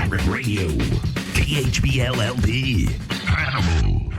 Pirate Radio, KHBLLP, Hannibal.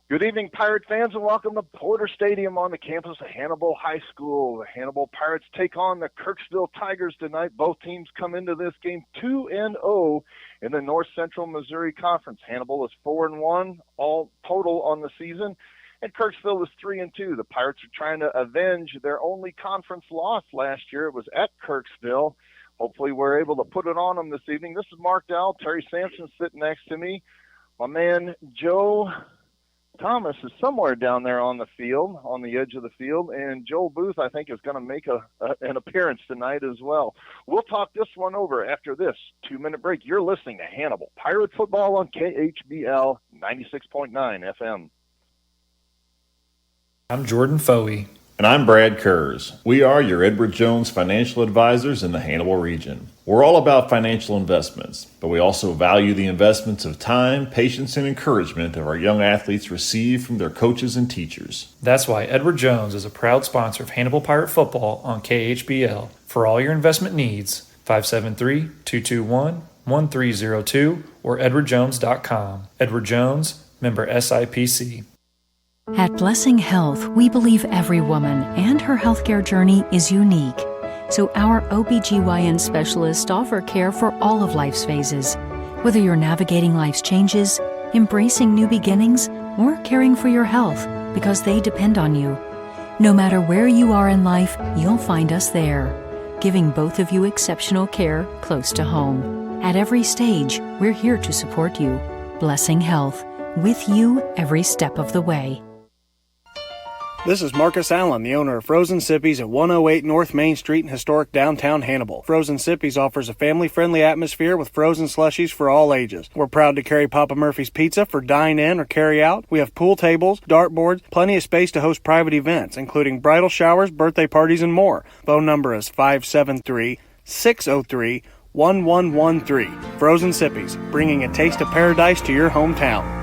Good evening, Pirate fans, and welcome to Porter Stadium on the campus of Hannibal High School. The Hannibal Pirates take on the Kirksville Tigers tonight. Both teams come into this game 2-0 in the North Central Missouri Conference. Hannibal is 4-1 all total on the season, and Kirksville is 3-2. The Pirates are trying to avenge their only conference loss last year. It was at Kirksville. Hopefully we're able to put it on them this evening. This is Mark Dowell. Terry Sampson sitting next to me. My man Joe Thomas is somewhere down there on the field, on the edge of the field, and Joel Booth, I think, is going to make an appearance tonight as well. We'll talk this one over after this 2-minute break. You're listening to Hannibal Pirate Football on KHBL 96.9 FM. I'm Jordan Foey. And I'm Brad Kurz. We are your Edward Jones financial advisors in the Hannibal region. We're all about financial investments, but we also value the investments of time, patience, and encouragement that our young athletes receive from their coaches and teachers. That's why Edward Jones is a proud sponsor of Hannibal Pirate Football on KHBL. For all your investment needs, 573-221-1302 or edwardjones.com. Edward Jones, member SIPC. At Blessing Health, we believe every woman and her healthcare journey is unique. So our OBGYN specialists offer care for all of life's phases. Whether you're navigating life's changes, embracing new beginnings, or caring for your health because they depend on you. No matter where you are in life, you'll find us there, giving both of you exceptional care close to home. At every stage, we're here to support you. Blessing Health, with you every step of the way. This is Marcus Allen, the owner of Frozen Sippies at 108 North Main Street in historic downtown Hannibal. Frozen Sippies offers a family-friendly atmosphere with frozen slushies for all ages. We're proud to carry Papa Murphy's Pizza for dine-in or carry-out. We have pool tables, dartboards, plenty of space to host private events, including bridal showers, birthday parties, and more. Phone number is 573-603-1113. Frozen Sippies, bringing a taste of paradise to your hometown.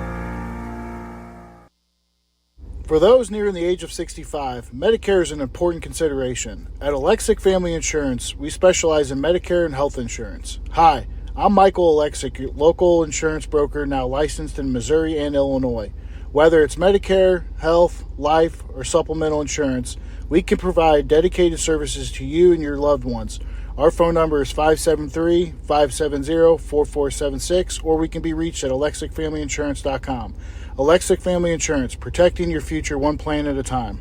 For those nearing the age of 65, Medicare is an important consideration. At Alexic Family Insurance, we specialize in Medicare and health insurance. Hi, I'm Michael Alexic, your local insurance broker now licensed in Missouri and Illinois. Whether it's Medicare, health, life, or supplemental insurance, we can provide dedicated services to you and your loved ones. Our phone number is 573-570-4476, or we can be reached at alexicfamilyinsurance.com. Alexic Family Insurance, protecting your future one plan at a time.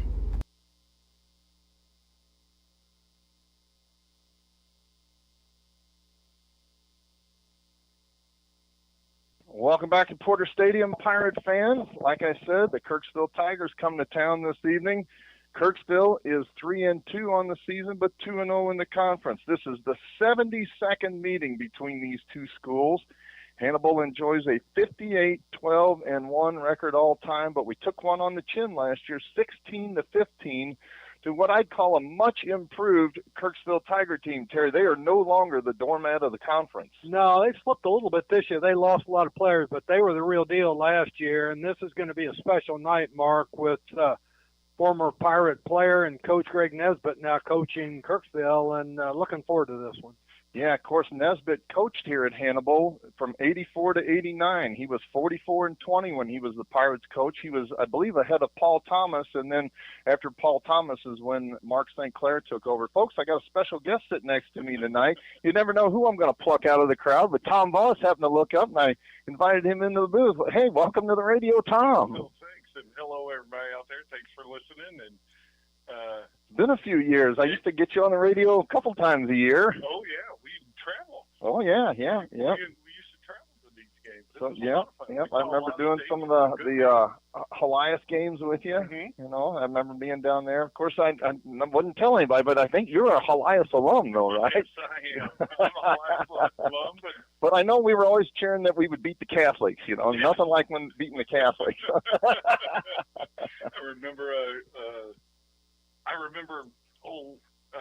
Welcome back to Porter Stadium, Pirate fans. Like I said, the Kirksville Tigers come to town this evening. Kirksville is 3-2 on the season, but 2-0 in the conference. This is the 72nd meeting between these two schools. Hannibal enjoys a 58-12-1 record all time, but we took one on the chin last year, 16-15, to what I'd call a much improved Kirksville Tiger team. Terry, they are no longer the doormat of the conference. No, they slipped a little bit this year. They lost a lot of players, but they were the real deal last year, and this is going to be a special night, Mark, with former Pirate player and Coach Greg Nesbitt now coaching Kirksville, and looking forward to this one. Yeah, of course, Nesbitt coached here at Hannibal from 84 to 89. He was 44-20 when he was the Pirates coach. He was, I believe, ahead of Paul Thomas, and then after Paul Thomas is when Mark St. Clair took over. Folks, I got a special guest sitting next to me tonight. You never know who I'm going to pluck out of the crowd, but Tom Voss happened to look up, and I invited him into the booth. Hey, welcome to the radio, Tom. Well, thanks, and hello, everybody out there. Thanks for listening, and it's been a few years. I used to get you on the radio a couple times a year. Oh, yeah, we travel. Oh, yeah. We used to travel to these games. So, I remember doing some of the Helias games with you. Mm-hmm. You know, I remember being down there. Of course, I wouldn't tell anybody, but I think you're a Helias alum, though, right? Yes, I am. I'm a Helias alum, but I know we were always cheering that we would beat the Catholics. You know, nothing like when beating the Catholics. I remember a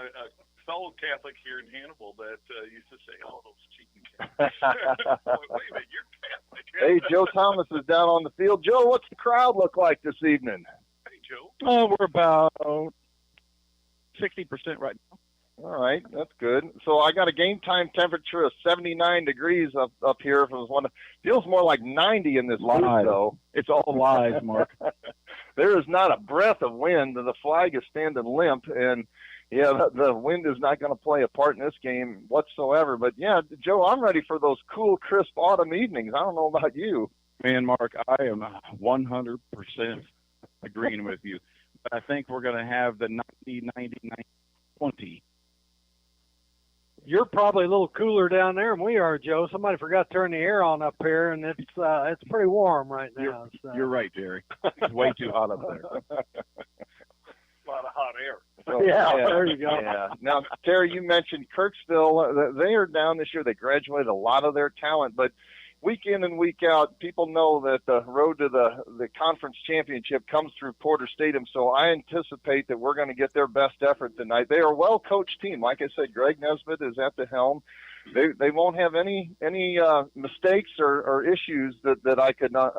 fellow Catholic here in Hannibal that used to say, "Oh, those cheating Catholics." Wait a minute, you're Catholic. Hey, Joe Thomas is down on the field. Joe, what's the crowd look like this evening? Hey, Joe. Oh, we're about 60% right now. All right, that's good. So I got a game time temperature of 79 degrees up here. If it was feels more like 90 in this booth, though. It's all lies, Mark. There is not a breath of wind. The flag is standing limp, and the wind is not going to play a part in this game whatsoever. But yeah, Joe, I'm ready for those cool, crisp autumn evenings. I don't know about you. Man, Mark, I am 100% agreeing with you. But I think we're going to have the 90-90-20. You're probably a little cooler down there than we are, Joe. Somebody forgot to turn the air on up here, and it's pretty warm right now. You're right, Jerry. It's way too hot up there. A lot of hot air. So, there you go. Yeah. Now, Terry, you mentioned Kirksville. They are down this year. They graduated a lot of their talent, but week in and week out, people know that the road to the conference championship comes through Porter Stadium. So I anticipate that we're going to get their best effort tonight. They are a well-coached team. Like I said, Greg Nesbitt is at the helm. They won't have any mistakes or issues that I could not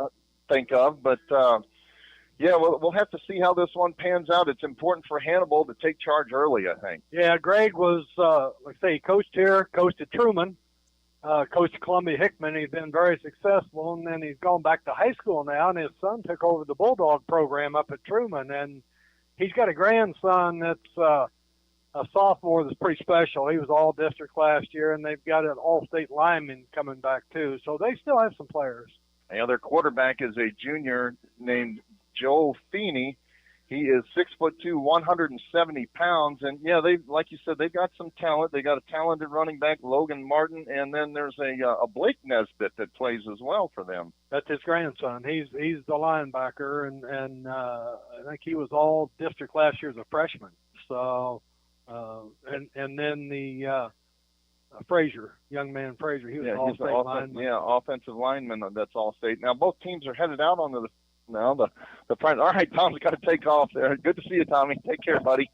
think of. But yeah, we'll have to see how this one pans out. It's important for Hannibal to take charge early, I think. Yeah, Greg was, like I say, he coached here, coached at Truman. Coach Columbia Hickman. He's been very successful, and then he's gone back to high school now, and his son took over the Bulldog program up at Truman, and he's got a grandson that's a sophomore that's pretty special. He was all-district last year, and they've got an all-state lineman coming back too, so they still have some players. Their quarterback is a junior named Joel Feeney. He is 6'2", 170 pounds, and yeah, like you said, they've got some talent. They got a talented running back, Logan Martin, and then there's a Blake Nesbitt that plays as well for them. That's his grandson. He's the linebacker, and I think he was all district last year as a freshman. So, and then the Frazier, young man Frazier, he was an all-state lineman. Yeah, offensive lineman. That's all state. Now both teams are headed out onto the front. All right, Tom's got to take off there. Good to see you, Tommy. Take care, buddy.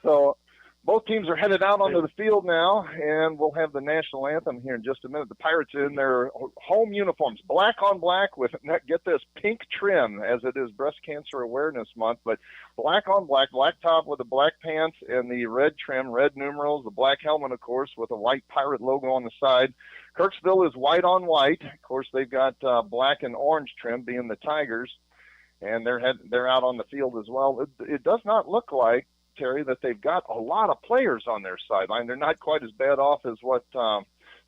So both teams are headed out onto the field now, and we'll have the national anthem here in just a minute. The Pirates in their home uniforms, black on black with, get this, pink trim, as it is Breast Cancer Awareness Month, but black on black, black top with the black pants and the red trim, red numerals, the black helmet, of course, with a white pirate logo on the side. Kirksville is white on white. Of course, they've got black and orange trim, being the Tigers, and they're out on the field as well. It does not look like, Terry, that they've got a lot of players on their sideline. They're not quite as bad off as what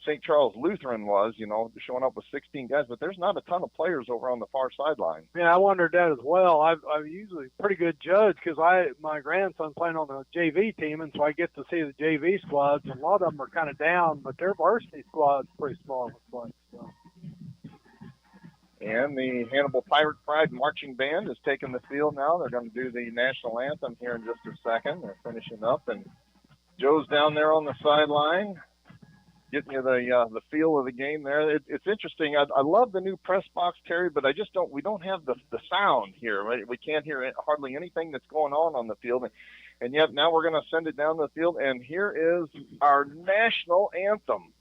St. Charles Lutheran was, showing up with 16 guys, but there's not a ton of players over on the far sideline. Yeah, I wondered that as well. I'm usually a pretty good judge because my grandson's playing on the JV team, and so I get to see the JV squads. A lot of them are kind of down, but their varsity squad's pretty small. So. And the Hannibal Pirate Pride Marching Band is taking the field now. They're going to do the national anthem here in just a second. They're finishing up, and Joe's down there on the sideline, getting you the feel of the game there. It's interesting. I love the new press box, Terry, but we don't have the sound here. Right? We can't hear hardly anything that's going on the field. And yet now we're going to send it down the field, and here is our national anthem.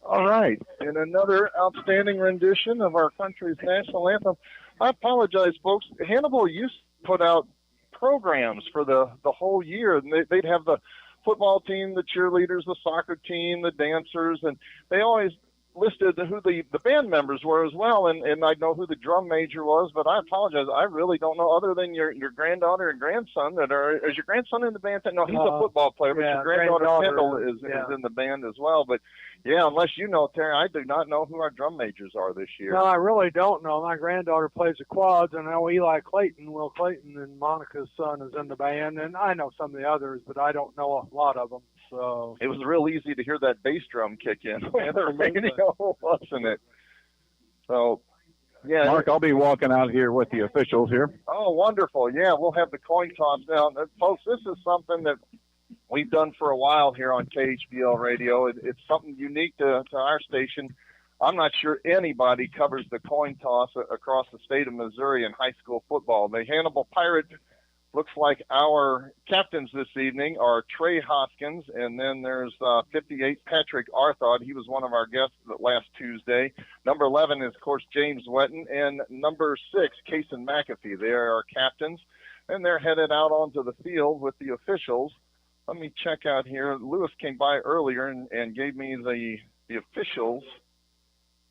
All right, in another outstanding rendition of our country's national anthem. I apologize, folks. Hannibal used to put out programs for the whole year, and they'd have the football team, the cheerleaders, the soccer team, the dancers, and they always listed who the band members were as well, and I know who the drum major was, but I apologize. I really don't know, other than your granddaughter and grandson is your grandson in the band? No, he's a football player, but your granddaughter Kendall is in the band as well. But, yeah, unless you know, Terry, I do not know who our drum majors are this year. No, I really don't know. My granddaughter plays the quads, and I know Eli Clayton, Will Clayton, and Monica's son is in the band, and I know some of the others, but I don't know a lot of them. So it was real easy to hear that bass drum kick in on the radio, wasn't it? So, yeah. Mark, I'll be walking out here with the officials here. Oh, wonderful. Yeah, we'll have the coin toss now. Folks, this is something that we've done for a while here on KHBL Radio. It's something unique to our station. I'm not sure anybody covers the coin toss across the state of Missouri in high school football. The Hannibal Pirate looks like our captains this evening are Trey Hoskins, and then there's 58 Patrick Arthod. He was one of our guests last Tuesday. Number 11 is, of course, James Wetton, and number 6, Kason McAfee. They are our captains, and they're headed out onto the field with the officials. Let me check out here. Lewis came by earlier and gave me the officials,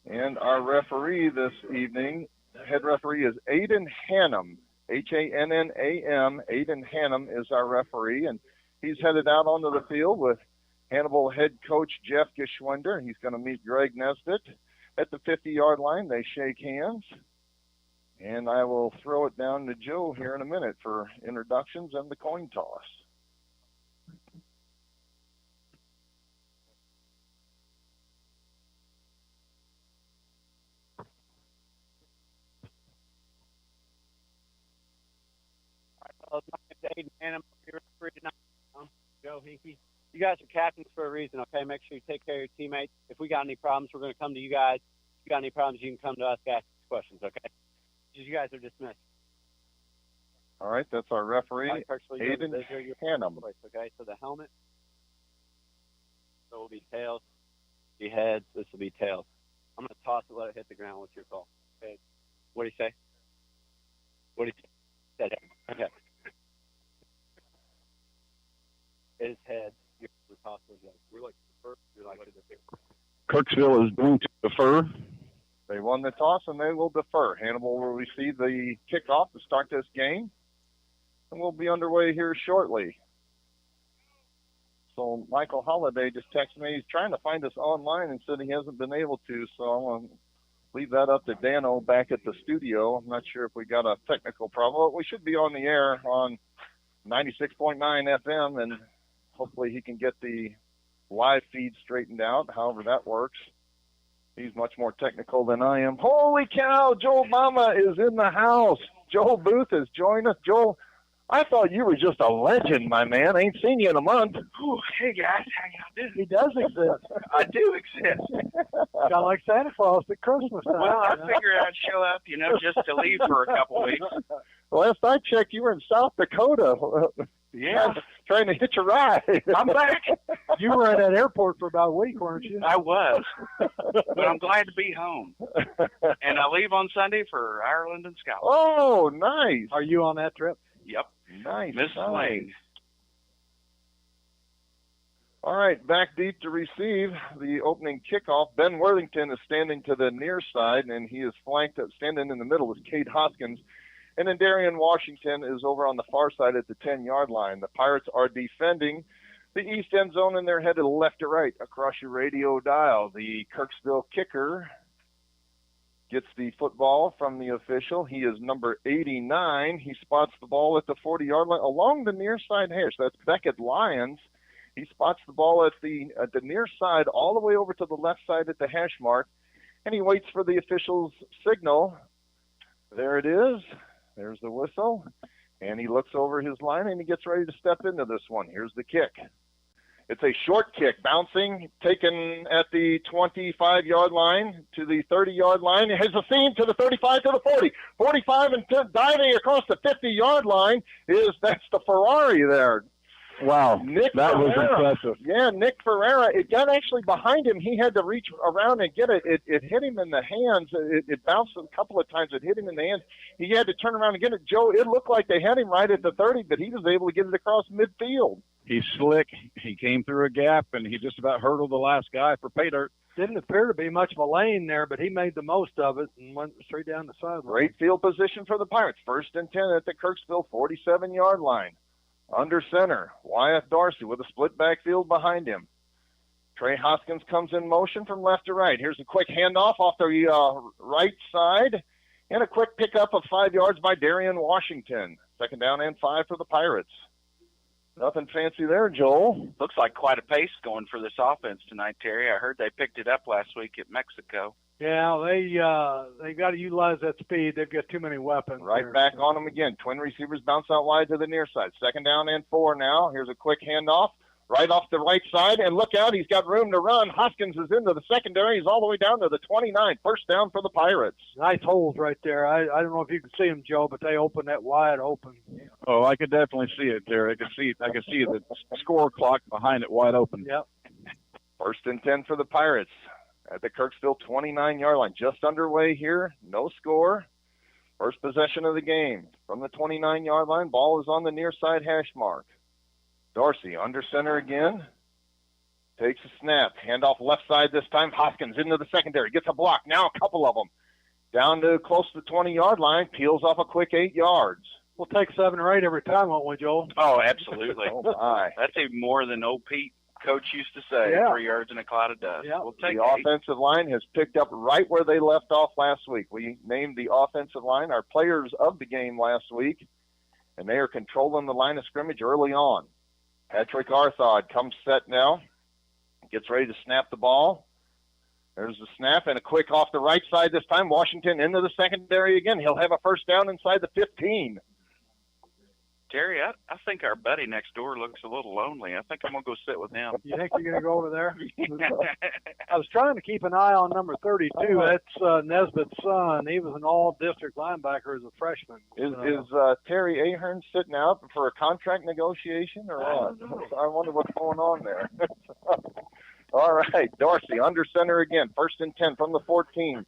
and our referee this evening, head referee, is Aiden Hannum. Hannam. Aiden Hannum is our referee, and he's headed out onto the field with Hannibal head coach Jeff Geschwinder. He's going to meet Greg Nesbitt at the 50-yard line. They shake hands, and I will throw it down to Joe here in a minute for introductions and the coin toss. Aiden Hannum, referee tonight. Joe Hickey. You guys are captains for a reason, okay? Make sure you take care of your teammates. If we got any problems, we're going to come to you guys. If you got any problems, you can come to us to ask questions, okay? You guys are dismissed. All right, that's our referee, right, Aiden Hannum. Okay, so the helmet, so will be tails, be heads, this will be tails. I'm going to toss it, let it hit the ground. What's your call? Okay. What do you say? What do you say? Okay. It is heads. You're toss it. We're like the first. You're like the defer. Kirksville is going to defer. They won the toss, and they will defer. Hannibal will receive the kickoff to start this game, and we'll be underway here shortly. So Michael Holliday just texted me. He's trying to find us online and said he hasn't been able to, so I'm going to leave that up to Dano back at the studio. I'm not sure if we got a technical problem, but we should be on the air on 96.9 FM, and hopefully he can get the live feed straightened out, however that works. He's much more technical than I am. Holy cow, Joel Mama is in the house. Joel Booth has joined us. Joel, I thought you were just a legend, my man. I ain't seen you in a month. Ooh, hey, guys. How y'all doing? He does exist. I do exist. Kind of like Santa Claus at Christmas time. Well, I figured I'd show up, just to leave for a couple weeks. Last I checked, you were in South Dakota. Yeah. Trying to hitch a ride. I'm back. You were at that airport for about a week, weren't you? I was. But I'm glad to be home. And I leave on Sunday for Ireland and Scotland. Oh, nice. Are you on that trip? Yep. Nice. Miss Lane. All right, back deep to receive the opening kickoff. Ben Worthington is standing to the near side, and he is flanked. Standing in the middle is Cade Hoskins. And then Darian Washington is over on the far side at the 10-yard line. The Pirates are defending the east end zone, and they're headed left to right across your radio dial. The Kirksville kicker gets the football from the official. He is number 89. He spots the ball at the 40-yard line along the near side hash. That's Beckett Lyons. He spots the ball at the near side all the way over to the left side at the hash mark, and he waits for the official's signal. There it is. There's the whistle, and he looks over his line, and he gets ready to step into this one. Here's the kick. It's a short kick, bouncing, taken at the 25-yard line to the 30-yard line. It has a seam to the 35 to the 40. 45 and diving across the 50-yard line that's the Ferrari there. Wow, that was impressive. Yeah, Nick Ferreira. It got actually behind him. He had to reach around and get it. It hit him in the hands. It bounced a couple of times. It hit him in the hands. He had to turn around and get it. Joe, it looked like they had him right at the 30, but he was able to get it across midfield. He's slick. He came through a gap, and he just about hurdled the last guy for pay dirt. Didn't appear to be much of a lane there, but he made the most of it and went straight down the sideline. Great field position for the Pirates. 1st and 10 at the Kirksville 47-yard line. Under center, Wyatt Dorsey with a split backfield behind him. Trey Hoskins comes in motion from left to right. Here's a quick handoff off the right side, and a quick pickup of 5 yards by Darian Washington. 2nd down and 5 for the Pirates. Nothing fancy there, Joel. Looks like quite a pace going for this offense tonight, Terry. I heard they picked it up last week at Mexico. Yeah, they got to utilize that speed. They've got too many weapons. Right there. back on them again. Twin receivers bounce out wide to the near side. 2nd down and 4 now. Here's a quick handoff. Right off the right side, and look out, he's got room to run. Hoskins is into the secondary. He's all the way down to the 29. 1st down for the Pirates. Nice holes right there. I don't know if you can see them, Joe, but they opened that wide open. Oh, I could definitely see it there. I could see the score clock behind it wide open. Yep. 1st and 10 for the Pirates at the Kirksville 29-yard line. Just underway here. No score. First possession of the game. From the 29-yard line, ball is on the near side hash mark. Dorsey under center again. Takes a snap. Handoff left side this time. Hoskins into the secondary. Gets a block. Now a couple of them. Down to close to the 20-yard line. Peels off a quick 8 yards. We'll take 7 or 8 every time, won't we, Joel? Oh, absolutely. Oh, my. That's even more than old Pete, coach, used to say. Yeah. 3 yards in a cloud of dust. Yeah. We'll take The 8. offensive line has picked up right where they left off last week. We named the offensive line our players of the game last week, and they are controlling the line of scrimmage early on. Patrick Arthod comes set now, gets ready to snap the ball. There's the snap and a quick off the right side this time. Washington into the secondary again. He'll have a 1st down inside the 15. Terry, I think our buddy next door looks a little lonely. I think I'm going to go sit with him. You think you're going to go over there? I was trying to keep an eye on number 32. That's Nesbitt's son. He was an all-district linebacker as a freshman. Is Terry Ahern sitting out for a contract negotiation or what? I wonder what's going on there. All right, Dorsey under center again. 1st and 10 from the 14.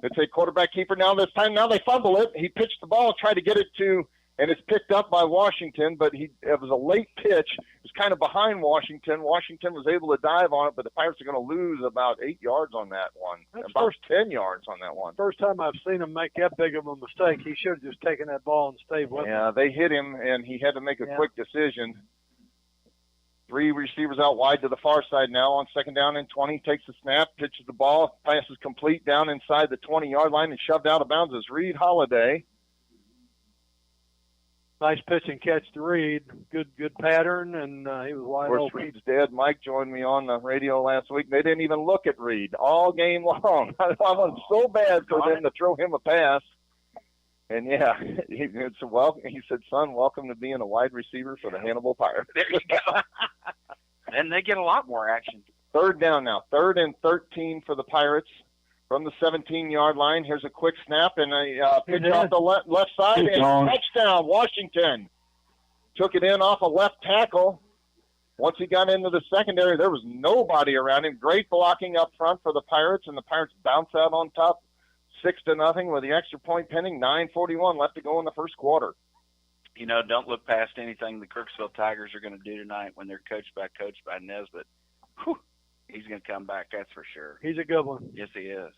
It's a quarterback keeper now this time. Now they fumble it. He pitched the ball, tried to get it to, and it's picked up by Washington, but it was a late pitch. It was kind of behind Washington. Washington was able to dive on it, but the Pirates are going to lose about 8 yards on that one. That's about 10 yards on that one. First time I've seen him make that big of a mistake. He should have just taken that ball and stayed with it. Yeah, they hit him, and he had to make a quick decision. 3 receivers out wide to the far side now on 2nd down and 20. Takes the snap, pitches the ball, pass is complete down inside the 20-yard line and shoved out of bounds as Reed Holiday. Nice pitch and catch to Reed. Good pattern, and he was wide Of course, open. Reed's dad, Mike, joined me on the radio last week. They didn't even look at Reed all game long. I was so bad for them to throw him a pass. And, yeah, he said, son, welcome to being a wide receiver for the Hannibal Pirates. There you go. And they get a lot more action. 3rd down now. 3rd and 13 for the Pirates. From the 17-yard line, here's a quick snap and a pitch off the left side, and touchdown, Washington. Took it in off a left tackle. Once he got into the secondary, there was nobody around him. Great blocking up front for the Pirates, and the Pirates bounce out on top 6-0 with the extra point pending. 9:41 left to go in the first quarter. You know, don't look past anything the Kirksville Tigers are going to do tonight when they're coached by Nesbitt. Whew. He's going to come back, that's for sure. He's a good one. Yes, he is.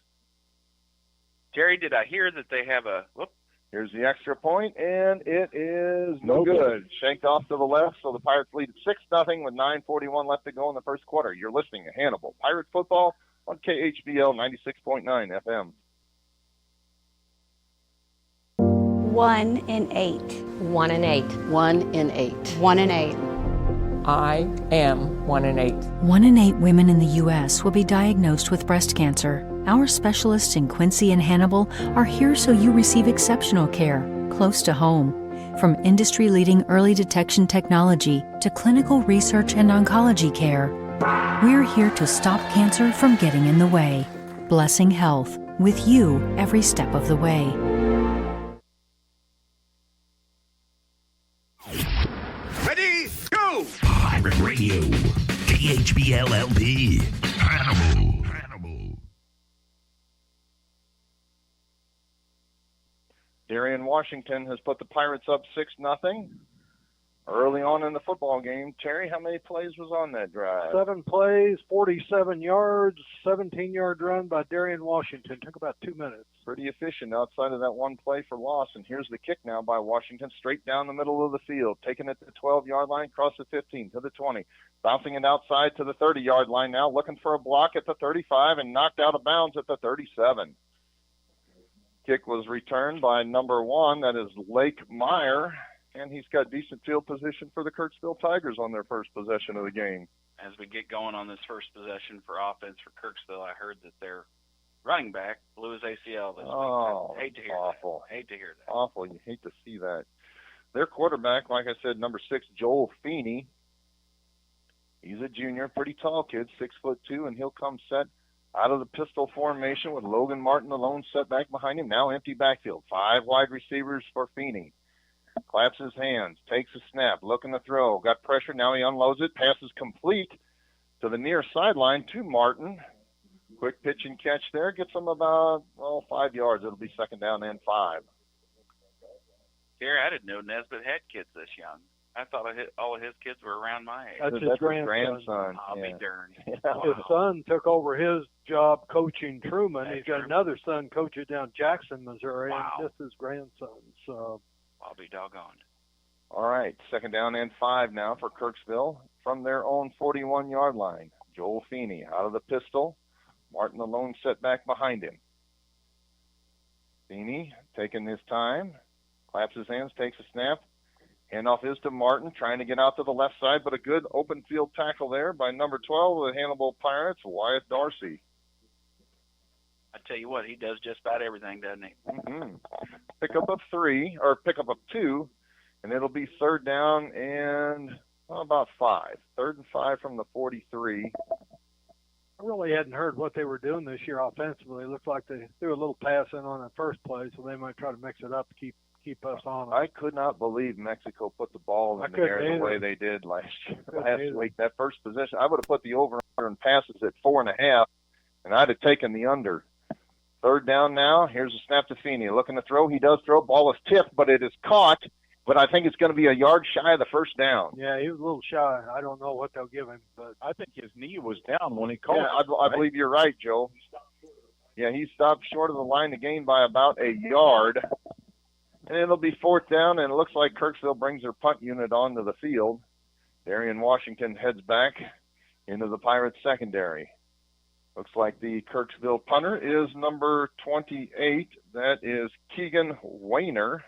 Terry, did I hear that they have a whoop? Here's the extra point, and it is no good. Shanked off to the left, so the Pirates lead at 6-0 with 9:41 left to go in the first quarter. You're listening to Hannibal Pirate Football on KHBL 96.9 FM. 1 in 8. 1 in 8. 1 in 8. 1 in 8. I am 1 in 8. 1 in 8 women in the U.S. will be diagnosed with breast cancer. Our specialists in Quincy and Hannibal are here so you receive exceptional care, close to home. From industry-leading early detection technology to clinical research and oncology care, we're here to stop cancer from getting in the way. Blessing Health, with you every step of the way. Ready, go! Pirate Radio, KHBLLP, Hannibal. Darian Washington has put the Pirates up 6-0. Early on in the football game, Terry, how many plays was on that drive? 7 plays, 47 yards, 17-yard run by Darian Washington. Took about 2 minutes. Pretty efficient outside of that one play for loss. And here's the kick now by Washington, straight down the middle of the field, taking it to the 12-yard line, across the 15 to the 20, bouncing it outside to the 30-yard line now, looking for a block at the 35 and knocked out of bounds at the 37. Kick was returned by number 1, that is Lake Meyer, and he's got decent field position for the Kirksville Tigers on their first possession of the game. As we get going on this first possession for offense for Kirksville, I heard that their running back blew his ACL this week. I hate to hear awful. that. Hate to hear that. Awful. You hate to see that. Their quarterback, like I said, number 6, Joel Feeney. He's a junior, pretty tall kid, 6'2", and he'll come set out of the pistol formation with Logan Martin, the lone setback behind him. Now empty backfield. 5 wide receivers for Feeney. Claps his hands, takes a snap, looking to throw. Got pressure, now he unloads it. Passes complete to the near sideline to Martin. Quick pitch and catch there. Gets him about, 5 yards. It'll be second down and 5. Gary, I didn't know Nesbitt had kids this young. I thought all of his kids were around my age. That's his grandson. I'll be darned. His son took over his job coaching Truman. He's got another son coaching down Jackson, Missouri, and this is his grandson. So I'll be doggone. All right, second down and 5 now for Kirksville from their own 41-yard line. Joel Feeney out of the pistol. Martin, the lone setback behind him. Feeney taking his time, claps his hands, takes a snap. Handoff is to Martin, trying to get out to the left side, but a good open field tackle there by number 12 of the Hannibal Pirates, Wyatt Darcy. I tell you what, he does just about everything, doesn't he? Mm-hmm. Pick up of 2, and it'll be third down and about 5. Third and 5 from the 43. I really hadn't heard what they were doing this year offensively. It looked like they threw a little pass in on the first play, so they might try to mix it up to keep us on it. I could not believe Mexico put the ball in the air the way they did last week. That first possession, I would have put the over-under in passes at 4.5, and I'd have taken the under. Third down now. Here's a snap to Feeney. Looking to throw. He does throw. Ball is tipped, but it is caught. But I think it's going to be a yard shy of the first down. Yeah, he was a little shy. I don't know what they'll give him, but I think his knee was down when he caught it. I believe you're right, Joe. Yeah, he stopped short of the line to gain by about a yard. And it'll be fourth down, and it looks like Kirksville brings their punt unit onto the field. Darian Washington heads back into the Pirates secondary. Looks like the Kirksville punter is number 28. That is Keegan Wayner.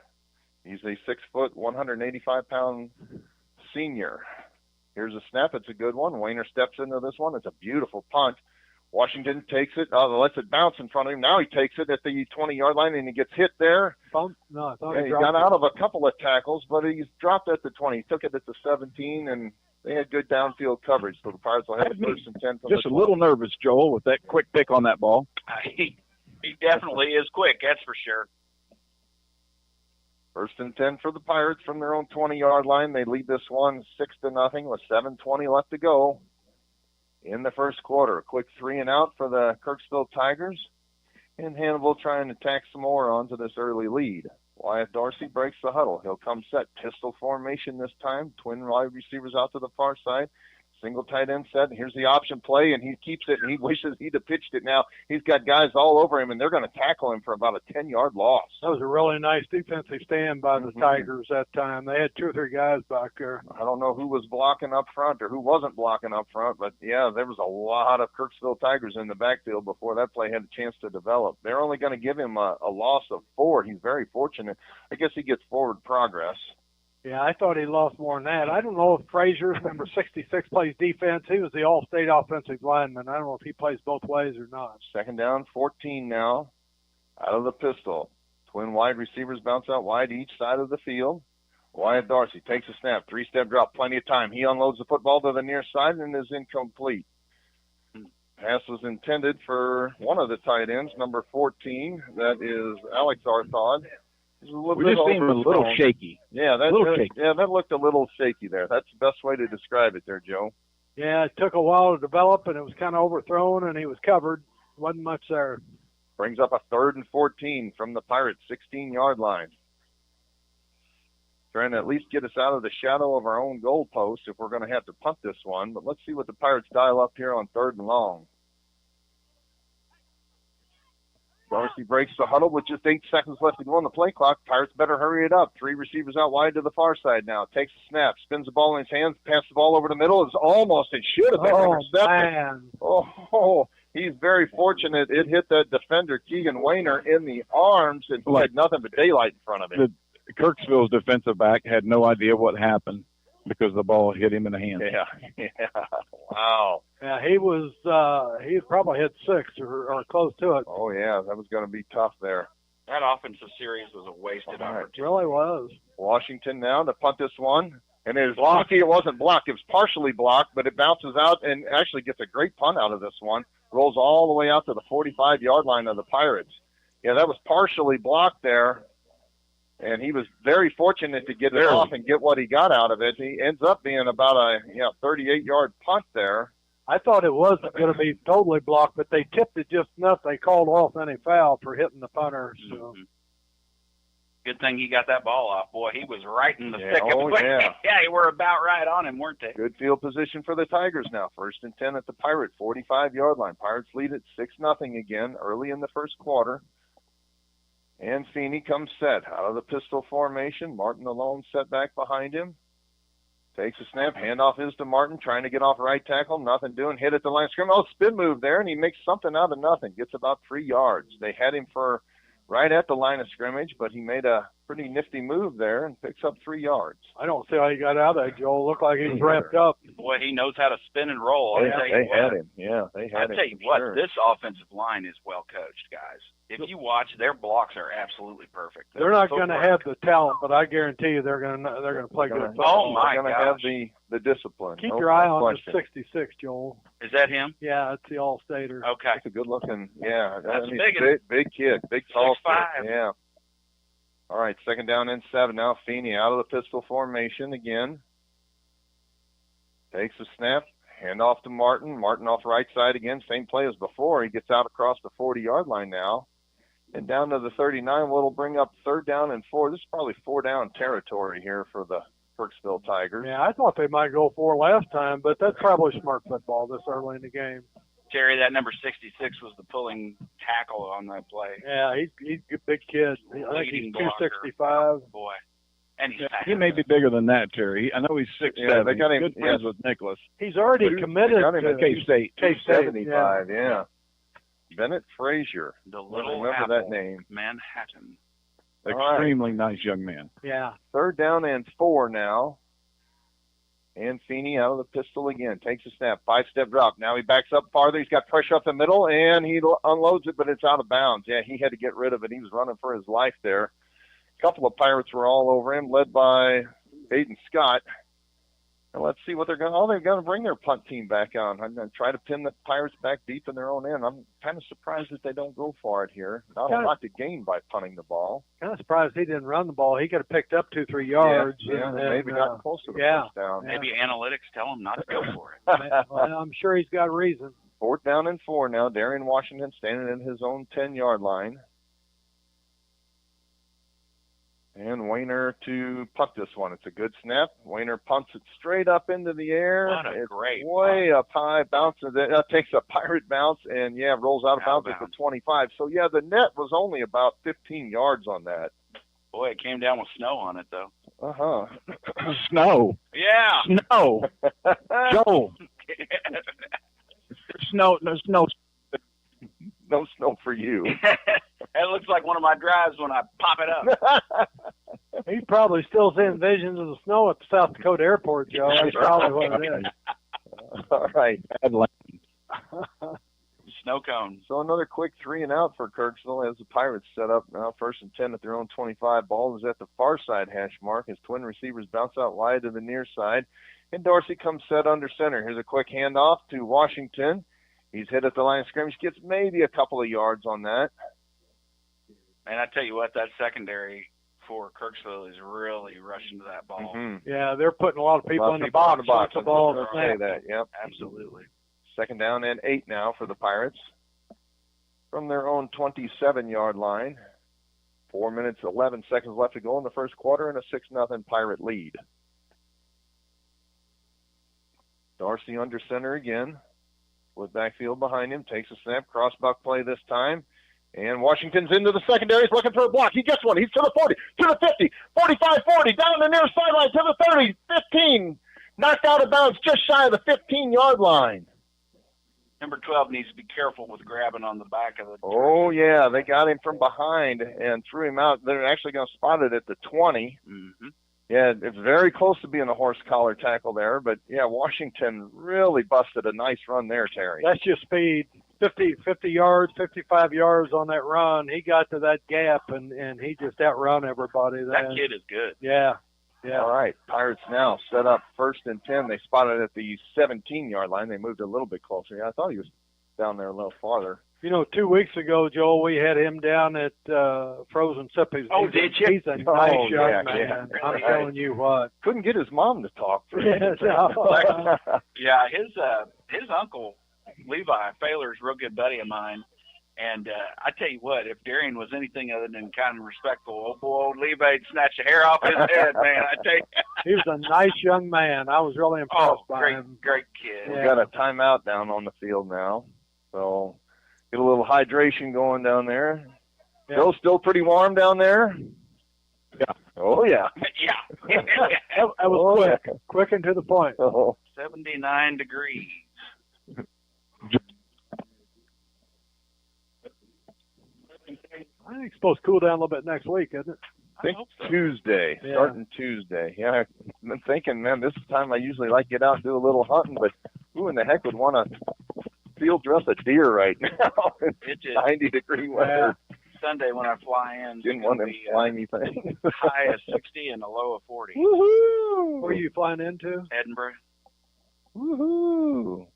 He's a 6', 185-pound senior. Here's a snap. It's a good one. Wayner steps into this one. It's a beautiful punt. Washington takes it, lets it bounce in front of him. Now he takes it at the 20-yard line, and he gets hit there. He got out of a couple of tackles, but he's dropped at the 20. He took it at the 17, and they had good downfield coverage, so the Pirates will have first and 10 from just the 20. a little nervous, Joel, with that quick pick on that ball. He definitely is quick, that's for sure. First and 10 for the Pirates from their own 20-yard line. They lead this one 6-0 with 7:20 left to go in the first quarter. A quick 3-and-out for the Kirksville Tigers. And Hannibal trying to tack some more onto this early lead. Wyatt Darcy breaks the huddle. He'll come set. Pistol formation this time. Twin wide receivers out to the far side. Single tight end set. Here's the option play, and he keeps it, and he wishes he'd have pitched it now. He's got guys all over him, and they're going to tackle him for about a 10-yard loss. That was a really nice defensive stand by the Tigers that time. They had 2 or 3 guys back there. I don't know who was blocking up front or who wasn't blocking up front, but, yeah, there was a lot of Kirksville Tigers in the backfield before that play had a chance to develop. They're only going to give him a loss of 4. He's very fortunate. I guess he gets forward progress. Yeah, I thought he lost more than that. I don't know if Frazier, number 66, plays defense. He was the all-state offensive lineman. I don't know if he plays both ways or not. Second down, 14 now, out of the pistol. Twin wide receivers bounce out wide each side of the field. Wyatt Darcy takes a snap, 3-step drop, plenty of time. He unloads the football to the near side and is incomplete. Pass was intended for one of the tight ends, number 14. That is Alex Arthod. We just seemed a little shaky. Yeah, that looked a little shaky there. That's the best way to describe it there, Joe. Yeah, it took a while to develop, and it was kind of overthrown, and he was covered. Wasn't much there. Brings up a 3rd and 14 from the Pirates' 16-yard line. trying to at least get us out of the shadow of our own goalpost if we're going to have to punt this one. But let's see what the Pirates dial up here on 3rd and long. Dorsey breaks the huddle with just 8 seconds left to go on the play clock. Pirates better hurry it up. 3 receivers out wide to the far side now. Takes a snap, spins the ball in his hands, passes the ball over the middle. It should have been intercepted. Man. Oh, he's very fortunate. It hit that defender, Keegan Wayner, in the arms and had nothing but daylight in front of him. Kirksville's defensive back had no idea what happened because the ball hit him in the hand. Yeah. Wow. Yeah, he probably hit 6 or close to it. Oh, yeah, that was going to be tough there. That offensive series was a wasted opportunity. It really was. Washington now to punt this one. And it was lucky it wasn't blocked. It was partially blocked, but it bounces out and actually gets a great punt out of this one. Rolls all the way out to the 45-yard line of the Pirates. Yeah, that was partially blocked there. And he was very fortunate to get it off and get what he got out of it. He ends up being about a 38-yard punt there. I thought it wasn't going to be totally blocked, but they tipped it just enough. They called off any foul for hitting the punter. So. Mm-hmm. Good thing he got that ball off. Boy, he was right in the thick of Oh, it. yeah. Yeah, they were about right on him, weren't they? Good field position for the Tigers now. 1st and 10 at the Pirate 45-yard line. Pirates lead at 6-0 again early in the first quarter. And Feeney comes set out of the pistol formation. Martin alone set back behind him. Takes a snap. Handoff is to Martin, trying to get off right tackle. Nothing doing. Hit at the line of scrimmage. Oh, spin move there, and he makes something out of nothing. Gets about 3 yards. They had him for right at the line of scrimmage, but he made a pretty nifty move there and picks up 3 yards. I don't see how he got out of that, Joel. Looked like he was wrapped up. Boy, he knows how to spin and roll. They had him. Yeah, they had him. I'll tell you what, this offensive line is well coached, guys. If you watch, their blocks are absolutely perfect. They're not going to have the talent, but I guarantee you they're going to play good football. Oh my gosh! They're going to have the discipline. Keep your eye on the 66, Joel. Is that him? Yeah, it's the All-Stater. Okay. That's a good looking. Yeah, that's big kid, big tall 6'5". kid. Yeah. All right, 2nd down and 7 now. Feeney out of the pistol formation again. Takes a snap. Hand off to Martin. Martin off right side again. Same play as before. He gets out across the 40-yard line now. And down to the 39, what'll bring up 3rd down and 4. This is probably 4-down territory here for the Kirksville Tigers. Yeah, I thought they might go 4 last time, but that's probably smart football this early in the game. Terry, that number 66 was the pulling tackle on that play. Yeah, he's a big kid. I think he's 265. Boy. And he's fast. He may be bigger than that, Terry. I know he's 6'7". Yeah, they got him. Good friends with Nicholas. He's already committed to K-State. 75, yeah. Bennett Frazier. The little remember apple, that name. Manhattan. Extremely nice young man. Yeah. 3rd down and 4 now. And Feeney out of the pistol again. Takes a snap. 5-step drop. Now he backs up farther. He's got pressure up the middle, and he unloads it, but it's out of bounds. Yeah, he had to get rid of it. He was running for his life there. A couple of Pirates were all over him, led by Aiden Scott. And let's see what they're going to – oh, they're going to bring their punt team back on. I'm going to try to pin the Pirates back deep in their own end. I'm kind of surprised that they don't go for it here. Not a lot to gain by punting the ball. Kind of surprised he didn't run the ball. He could have picked up 2-3 yards. Yeah, and maybe got close to the first down. Maybe analytics tell him not to go for it. Well, I'm sure he's got reason. 4th down and 4 now. Darian Washington standing in his own 10-yard line. And Wayner to punt this one. It's a good snap. Wayner punts it straight up into the air. What a great way up high, bounces it. Takes a Pirate bounce and, rolls out of bounds at the 25. So, the net was only about 15 yards on that. Boy, it came down with snow on it, though. Uh-huh. Snow. Yeah. Snow. Joel. Snow. No snow. No snow for you. That looks like one of my drives when I pop it up. He's probably still seeing visions of the snow at the South Dakota airport, Joe. That's probably what it is. All right. Snow cone. So another quick 3-and-out for Kirksville as the Pirates set up now 1st and 10 at their own 25. Ball is at the far side hash mark as twin receivers bounce out wide to the near side. And Dorsey comes set under center. Here's a quick handoff to Washington. He's hit at the line of scrimmage, gets maybe a couple of yards on that. And I tell you what, that secondary for Kirksville is really rushing to that ball. Mm-hmm. Yeah, they're putting a lot of people in the box. The ball say that. Yep, absolutely. 2nd down and 8 now for the Pirates from their own 27-yard line. 4 minutes, 11 seconds left to go in the first quarter, and a 6-0 Pirate lead. Darcy under center again. With backfield behind him, takes a snap, cross-buck play this time. And Washington's into the secondaries looking for a block. He gets one. He's to the 40, to the 50, 45, 40, down the near sideline to the 30, 15. Knocked out of bounds just shy of the 15-yard line. Number 12 needs to be careful with grabbing on the back of the jersey. Oh, yeah, they got him from behind and threw him out. They're actually going to spot it at the 20. Mm-hmm. Yeah, it's very close to being a horse collar tackle there, but, yeah, Washington really busted a nice run there, Terry. That's just speed. 50 yards, 55 yards on that run. He got to that gap, and he just outrun everybody there. That kid is good. Yeah. All right, Pirates now set up 1st and 10. They spotted at the 17-yard line. They moved a little bit closer. Yeah, I thought he was down there a little farther. 2 weeks ago, Joel, we had him down at Frozen Sippies. Oh, did you? He's a nice young man. I'm telling you what. Couldn't get his mom to talk. Yeah, his uncle, Levi Failer's a real good buddy of mine. And I tell you what, if Darian was anything other than kind of respectful, old Levi'd snatch the hair off his head, man. I tell you. He was a nice young man. I was really impressed by him. Great kid. We got a timeout down on the field now. So get a little hydration going down there. Yeah. Joe, still pretty warm down there? Yeah. Oh, yeah. Yeah. That was quick and to the point. 79 degrees. I think it's supposed to cool down a little bit next week, isn't it? I think Tuesday, starting Tuesday. Yeah, I've been thinking, man, this time I usually like to get out and do a little hunting, but who in the heck would want to field dress a deer right now? It's 90-degree weather. Sunday when I fly in. Didn't want them slimy things. High of 60 and a low of 40. Woohoo! Where are you flying into? Edinburgh. Woohoo!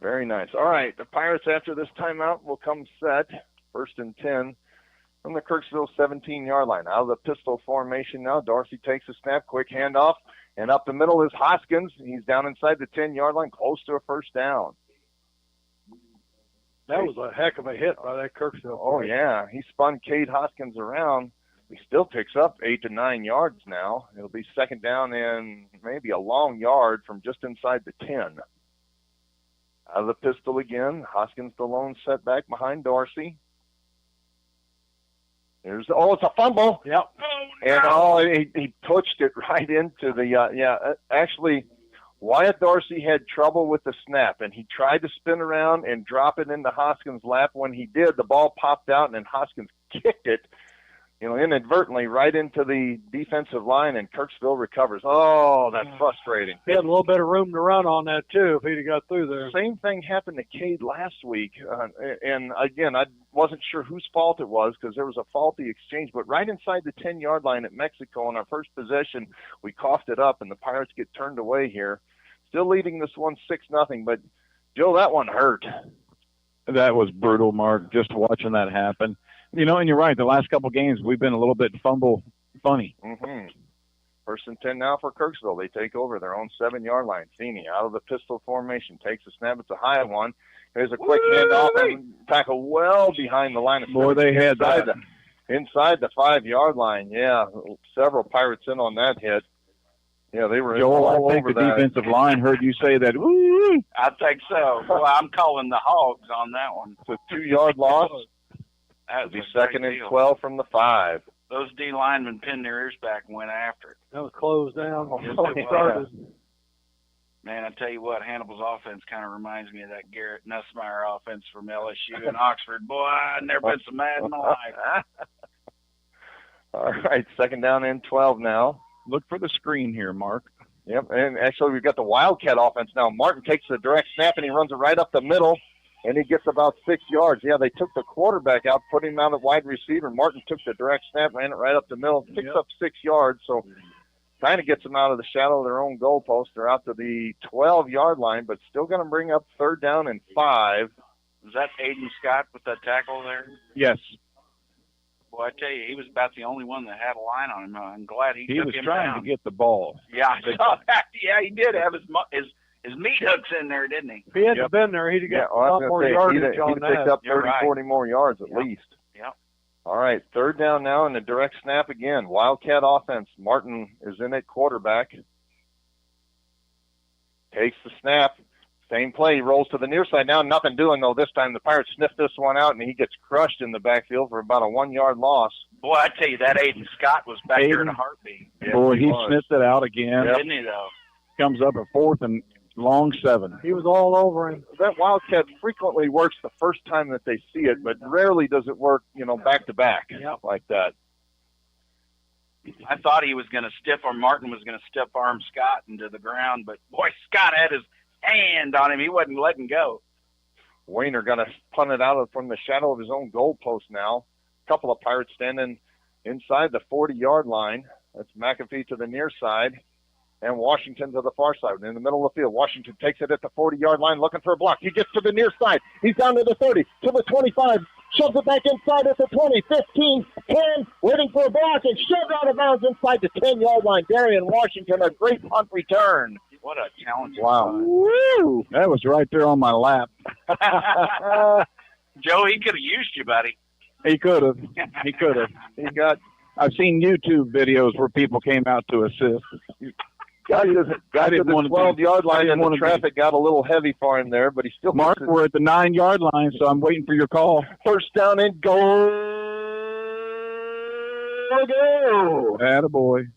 Very nice. All right, the Pirates after this timeout will come set. 1st and 10 from the Kirksville 17-yard line. Out of the pistol formation now. Darcy takes a snap, quick handoff, and up the middle is Hoskins. He's down inside the 10-yard line, close to a first down. That was a heck of a hit by that Kirksville. Oh, yeah. He spun Cade Hoskins around. He still picks up 8 to 9 yards now. It'll be 2nd down and maybe a long yard from just inside the 10. Out of the pistol again. Hoskins the lone setback behind Darcy. It's a fumble. Yep. And he pushed it right into the actually, Wyatt Darcy had trouble with the snap, and he tried to spin around and drop it into Hoskins' lap. When he did, the ball popped out, and then Hoskins kicked it, inadvertently right into the defensive line, and Kirksville recovers. Oh, that's frustrating. He had a little bit of room to run on that, too, if he'd have got through there. Same thing happened to Cade last week. And, again, I wasn't sure whose fault it was because there was a faulty exchange. But right inside the 10-yard line at Mexico on our first possession, we coughed it up, and the Pirates get turned away here. Still leading this one 6-0. But, Joe, that one hurt. That was brutal, Mark, just watching that happen. And you're right. The last couple games, we've been a little bit fumble funny. Mm-hmm. 1st and 10 now for Kirksville. They take over their own 7-yard line. Feeney out of the pistol formation. Takes a snap. It's a high one. There's a quick handoff and tackle well behind the line of Boy, they had that. Inside the 5-yard line. Yeah, several Pirates in on that hit. Yeah, they were Joel, all I think over the that. defensive line heard you say that. Woo! I think so. Well, I'm calling the Hogs on that one. It's a 2-yard loss. That It'll be was a 2nd great and deal. 12 from the 5. Those D linemen pinned their ears back and went after it. That was closed down. Man, I tell you what, Hannibal's offense kind of reminds me of that Garrett Nussmeier offense from LSU and Oxford. Boy, I've never been so mad in my life. All right, 2nd down and 12 now. Look for the screen here, Mark. Yep, and actually we've got the Wildcat offense now. Martin takes the direct snap, and he runs it right up the middle, and he gets about 6 yards. Yeah, they took the quarterback out, put him out at wide receiver. Martin took the direct snap, ran it right up the middle, picks up 6 yards, so kind of gets them out of the shadow of their own goalpost. They're out to the 12-yard line, but still going to bring up 3rd down and 5. Was that Aiden Scott with that tackle there? Yes. Boy, I tell you, he was about the only one that had a line on him. I'm glad he took was him trying down. to get the ball. Yeah, I saw that. Yeah, he did have his meat hooks in there, didn't he? If he hadn't been there, he'd have got a lot more He'd yardage have on picked that. up 30, 40 more yards at least. Yeah. All right, third down now and a direct snap again. Wildcat offense. Martin is in at quarterback. Takes the snap. Same play. He rolls to the near side now. Nothing doing, though, this time. The Pirates sniff this one out, and he gets crushed in the backfield for about a 1-yard loss. Boy, I tell you, that Aiden Scott was back there in a heartbeat. Yeah, boy, he sniffed it out again. Didn't he, though? Comes up at 4th and long 7. He was all over him. That Wildcat frequently works the first time that they see it, but rarely does it work, back to back like that. I thought he was going to Martin was going to stiff arm Scott into the ground, but boy, Scott had his hand on him. He wasn't letting go. Wayner going to punt it out from the shadow of his own goal post now. A couple of Pirates standing inside the 40-yard line. That's McAfee to the near side. And Washington to the far side. In the middle of the field, Washington takes it at the 40-yard line looking for a block. He gets to the near side. He's down to the 30, to the 25, shoves it back inside at the 20, 15, 10, waiting for a block, and shoved out of bounds inside the 10-yard line. Darian Washington, a great punt return. What a talented Wow. Woo! That was right there on my lap. Joe, he could have used you, buddy. He could have. He could have. I've seen YouTube videos where people came out to assist. Got to the 12-yard line, and the traffic got a little heavy for him there, but he still... Mark, we're at the 9-yard line, so I'm waiting for your call. First down and goal. Go! Attaboy.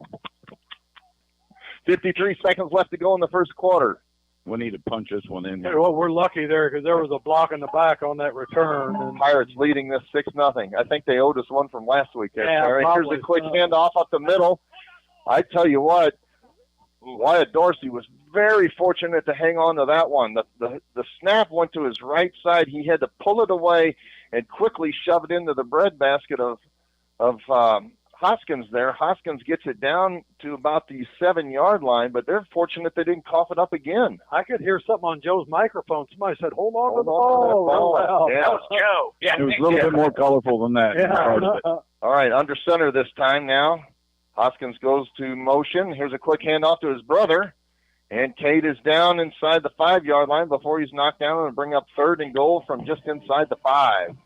53 seconds left to go in the first quarter. We need to punch this one in. Well, we're lucky there because there was a block in the back on that return. And Pirates leading this 6-0. I think they owed us one from last week. Yeah, Here's a quick handoff up the middle. I tell you what, Wyatt Dorsey was very fortunate to hang on to that one. The snap went to his right side. He had to pull it away and quickly shove it into the breadbasket of Hoskins there. Hoskins gets it down to about the 7-yard line, but they're fortunate they didn't cough it up again. I could hear something on Joe's microphone. Somebody said, hold on to the ball. Yeah. That was Joe. Yeah. It was a little bit more colorful than that. Yeah. All right, under center this time now. Hoskins goes to motion. Here's a quick handoff to his brother. And Cade is down inside the 5-yard line before he's knocked down and bring up 3rd and goal from just inside the 5.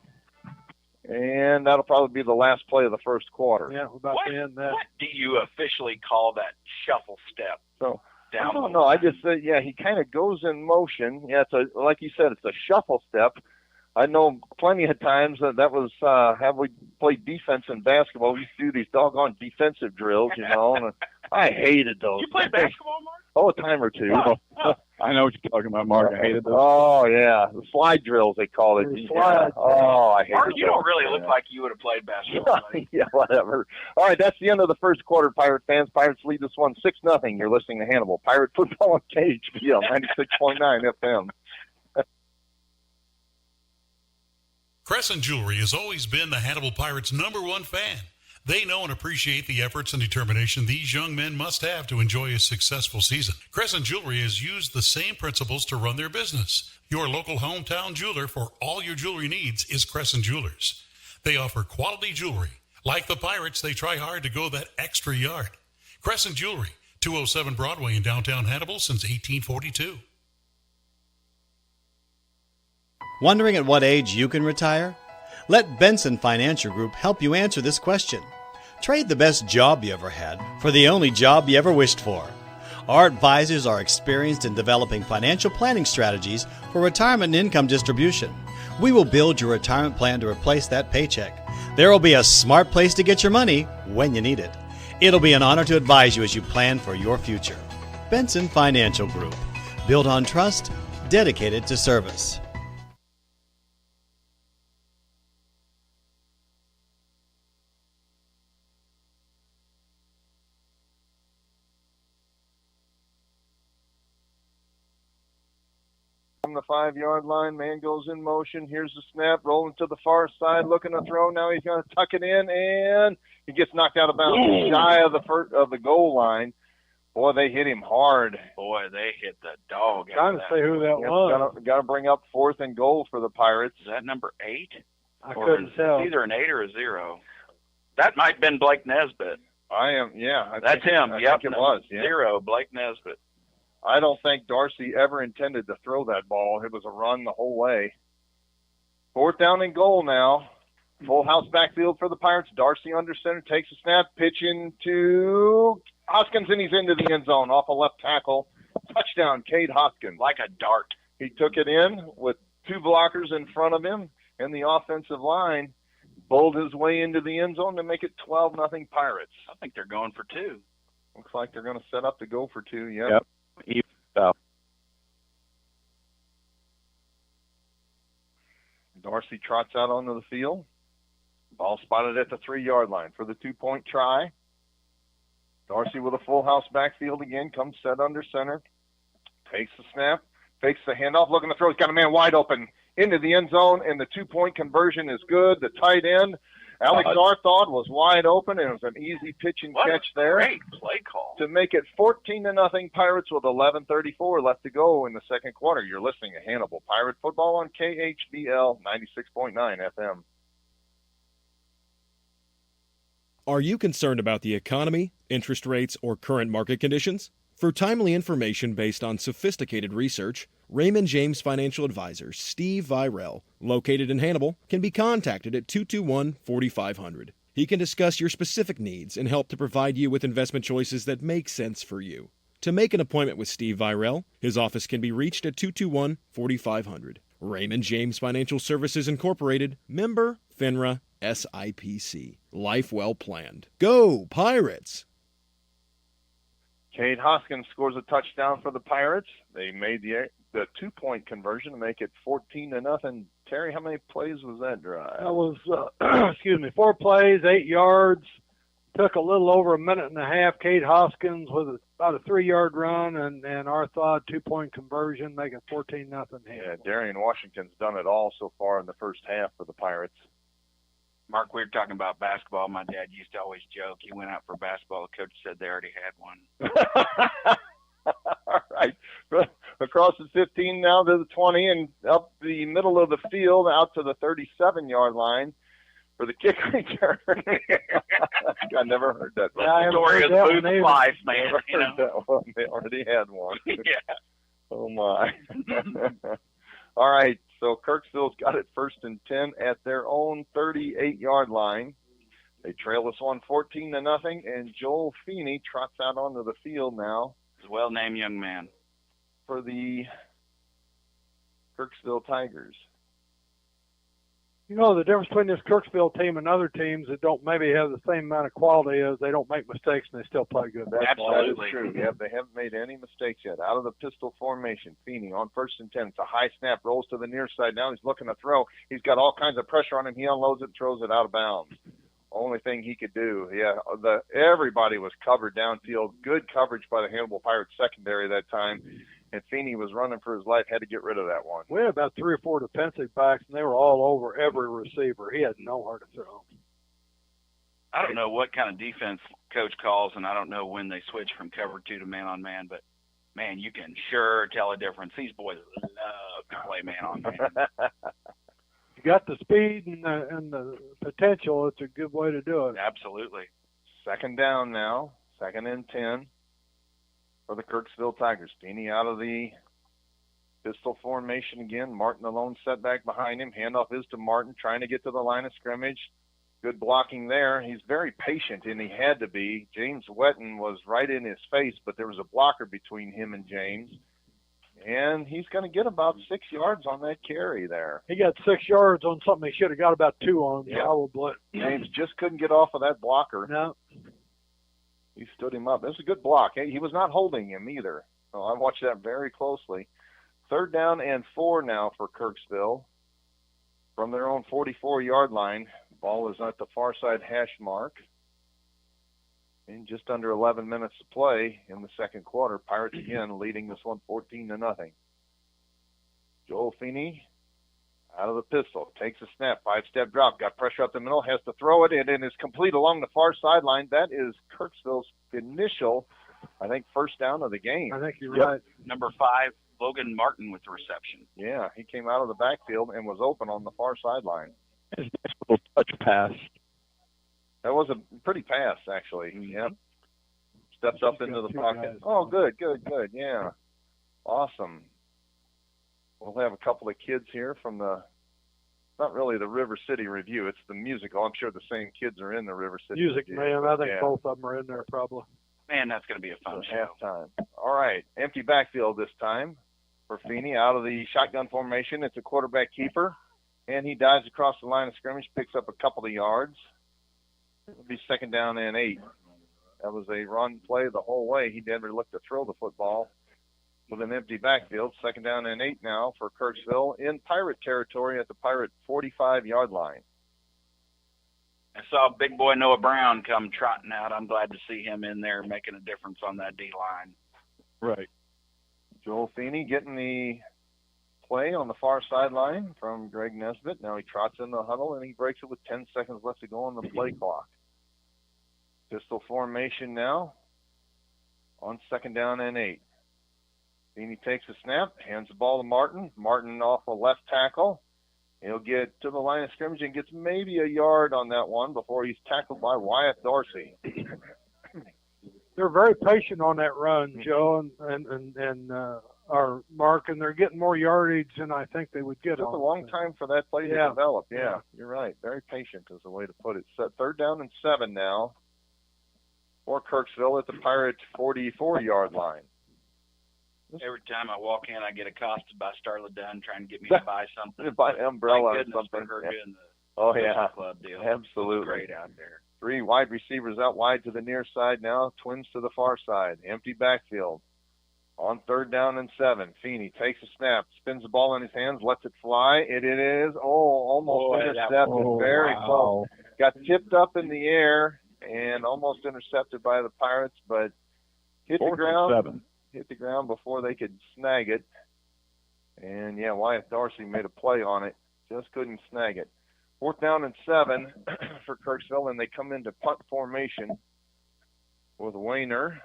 And that'll probably be the last play of the first quarter. Yeah, we're about to end that. What do you officially call that shuffle step? So down I don't know. I just said, he kind of goes in motion. Yeah, it's like you said, it's a shuffle step. I know plenty of times that was have we played defense in basketball. We used to do these doggone defensive drills, and I hated those. You play basketball, Mark? Oh, a time or two. I know what you're talking about, Mark. I hated those. Oh, yeah. The slide drills, they call it. Slide. Oh, I hated Mark, those. you don't really look like you would have played basketball. Yeah, whatever. All right, that's the end of the first quarter, Pirate fans. Pirates lead this one 6-0. You're listening to Hannibal. Pirate Football on KHBL 96.9 FM. Crescent Jewelry has always been the Hannibal Pirates' #1 fan. They know and appreciate the efforts and determination these young men must have to enjoy a successful season. Crescent Jewelry has used the same principles to run their business. Your local hometown jeweler for all your jewelry needs is Crescent Jewelers. They offer quality jewelry. Like the Pirates, they try hard to go that extra yard. Crescent Jewelry, 207 Broadway in downtown Hannibal since 1842. Wondering at what age you can retire? Let Benson Financial Group help you answer this question. Trade the best job you ever had for the only job you ever wished for. Our advisors are experienced in developing financial planning strategies for retirement and income distribution. We will build your retirement plan to replace that paycheck. There will be a smart place to get your money when you need it. It'll be an honor to advise you as you plan for your future. Benson Financial Group. Built on trust, dedicated to service. From the 5-yard line, man goes in motion. Here's the snap, rolling to the far side, looking to throw. Now he's going to tuck it in, and he gets knocked out of bounds, shy of the goal line. Boy, they hit him hard. Boy, they hit the dog. Trying to say who that was. Got to bring up 4th and goal for the Pirates. Is that number 8? I couldn't tell. It's either an 8 or a 0. That might have been Blake Nesbitt. That's him. I Yep, think it was. Yeah. 0, Blake Nesbitt. I don't think Dorsey ever intended to throw that ball. It was a run the whole way. 4th down and goal now. Full house backfield for the Pirates. Darcy under center, takes a snap, pitching to Hoskins, and he's into the end zone off a left tackle. Touchdown, Cade Hoskins. Like a dart. He took it in with two blockers in front of him, and the offensive line bowled his way into the end zone to make it 12-0 Pirates. I think they're going for two. Looks like they're going to set up to go for two, yep. Darcy trots out onto the field. Ball spotted at the 3-yard line for the 2-point try. Darcy with a full house backfield again, comes set under center. Takes the snap, fakes the handoff, looking to throw. He's got a man wide open into the end zone, and the 2-point conversion is good. The tight end, Alex Arthod, was wide open, and it was an easy pitch and catch there. Great play call. To make it 14-0 Pirates with 11:34 left to go in the second quarter. You're listening to Hannibal Pirate Football on KHBL 96.9 FM. Are you concerned about the economy, interest rates, or current market conditions? For timely information based on sophisticated research, Raymond James Financial Advisor Steve Virel, located in Hannibal, can be contacted at 221-4500. He can discuss your specific needs and help to provide you with investment choices that make sense for you. To make an appointment with Steve Virel, his office can be reached at 221-4500. Raymond James Financial Services Incorporated, member FINRA SIPC. Life well planned. Go Pirates! Cade Hoskins scores a touchdown for the Pirates. They made the 2-point conversion to make it 14-0. Terry, how many plays was that drive? That was, 4 plays, 8 yards. Took a little over a minute and a half. Cade Hoskins with about a 3-yard run, and Arthod 2-point conversion, making 14-0 here. Yeah, Darian Washington's done it all so far in the first half for the Pirates. Mark, we were talking about basketball. My dad used to always joke. He went out for basketball. The coach said they already had one. All right. Across the 15 now to the 20 and up the middle of the field out to the 37-yard line for the kick return. I never heard that. Yeah, story of Booth's life, man. You know? That one. They already had one. Yeah. Oh, my. All right. So Kirksville's got it 1st and 10 at their own 38-yard line. They trail this one 14-0, and Joel Feeney trots out onto the field now. He's a well-named young man. For the Kirksville Tigers. You know, the difference between this Kirksville team and other teams that don't maybe have the same amount of quality is they don't make mistakes and they still play good basketball. Absolutely. That is true. Yeah, they haven't made any mistakes yet. Out of the pistol formation, Feeney on 1st and 10. It's a high snap, rolls to the near side. Now he's looking to throw. He's got all kinds of pressure on him. He unloads it, throws it out of bounds. Only thing he could do. Yeah, everybody was covered downfield. Good coverage by the Hannibal Pirates secondary that time. And Feeney was running for his life, had to get rid of that one. We had about 3 or 4 defensive backs, and they were all over every receiver. He had nowhere to throw. I don't know what kind of defense coach calls, and I don't know when they switch from cover 2 to man-on-man, but, man, you can sure tell a difference. These boys love to play man-on-man. You got the speed and the potential. It's a good way to do it. Absolutely. 2nd down now, 2nd and 10. For the Kirksville Tigers. Feeney out of the pistol formation again. Martin alone set back behind him. Handoff is to Martin, trying to get to the line of scrimmage. Good blocking there. He's very patient, and he had to be. James Wetton was right in his face, but there was a blocker between him and James. And he's going to get about 6 yards on that carry there. He got 6 yards on something he should have got about 2 on, Yeah. probably. James just couldn't get off of that blocker. No. He stood him up. It was a good block. He was not holding him either. So I watched that very closely. 3rd down and 4 now for Kirksville. From their own 44-yard line, ball is at the far side hash mark. In just under 11 minutes to play in the second quarter, Pirates again leading this one 14-0. Joel Feeney out of the pistol, takes a snap, 5-step drop, got pressure up the middle, has to throw it, and it is complete along the far sideline. That is Kirksville's initial, I think, 1st down of the game. I think you're right. Number 5, Logan Martin with the reception. Yeah, he came out of the backfield and was open on the far sideline. His nice little touch pass. That was a pretty pass, actually. Yep. Steps up into the pocket. Oh, good. Yeah. Awesome. We'll have a couple of kids here from the not really the River City Review. It's the musical. I'm sure the same kids are in the River City Music Review. Man. I think Yeah. both of them are in there probably. Man, that's going to be a fun show. Halftime. All right, empty backfield this time for Feeney. Out of the shotgun formation, it's a quarterback keeper, and he dives across the line of scrimmage, picks up a couple of yards. It'll be 2nd down and 8. That was a run play the whole way. He never looked to throw the football with an empty backfield. 2nd down and 8 now for Kirksville in Pirate territory at the Pirate 45-yard line. I saw big boy Noah Brown come trotting out. I'm glad to see him in there making a difference on that D-line. Right. Joel Feeney getting the play on the far sideline from Greg Nesbitt. Now he trots in the huddle, and he breaks it with 10 seconds left to go on the play clock. Pistol formation now on 2nd down and 8. Feeney takes a snap, hands the ball to Martin. Martin off a left tackle. He'll get to the line of scrimmage and gets maybe a yard on that one before he's tackled by Wyatt Dorsey. They're very patient on that run, Joe, and our Mark, and they're getting more yardage than I think they would get. It took a long time for that play to develop. Yeah, you're right. Very patient is the way to put it. So 3rd down and 7 now for Kirksville at the Pirate 44-yard line. Every time I walk in, I get accosted by Starla Dunn trying to get me to buy something. Buy an umbrella or something. For her doing the club deal. Absolutely. Great out there. 3 wide receivers out wide to the near side now. Twins to the far side. Empty backfield. On 3rd down and 7. Feeney takes a snap, spins the ball in his hands, lets it fly. It is, almost intercepted. Very close. Got tipped up in the air and almost intercepted by the Pirates, but hit the ground. Hit the ground before they could snag it. And, Wyatt Dorsey made a play on it. Just couldn't snag it. 4th down and 7 for Kirksville, and they come into punt formation with Wayner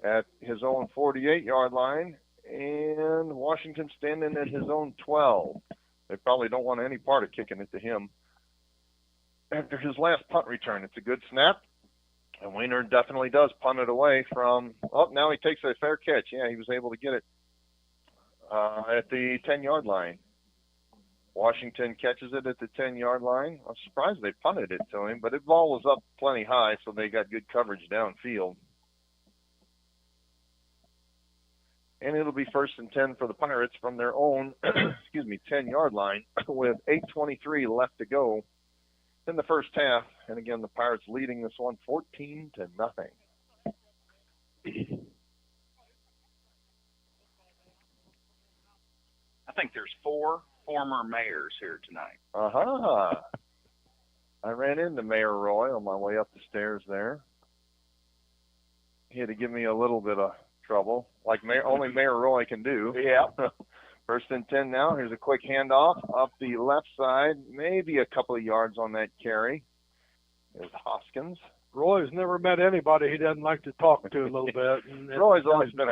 at his own 48-yard line and Washington standing at his own 12. They probably don't want any part of kicking it to him. After his last punt return, it's a good snap. And Wayner definitely does punt it away from, now he takes a fair catch. Yeah, he was able to get it at the 10-yard line. Washington catches it at the 10-yard line. I'm surprised they punted it to him, but the ball was up plenty high, so they got good coverage downfield. And it'll be 1st and 10 for the Pirates from their own, 10-yard line with 8:23 left to go in the first half. And again, the Pirates leading this one 14-0. I think there's 4 former mayors here tonight. I ran into Mayor Roy on my way up the stairs there. He had to give me a little bit of trouble, like only Mayor Roy can do. Yeah. 1st and 10 now. Here's a quick handoff up the left side. Maybe a couple of yards on that carry. There's Hoskins. Roy's never met anybody he doesn't like to talk to a little bit. And Roy's always been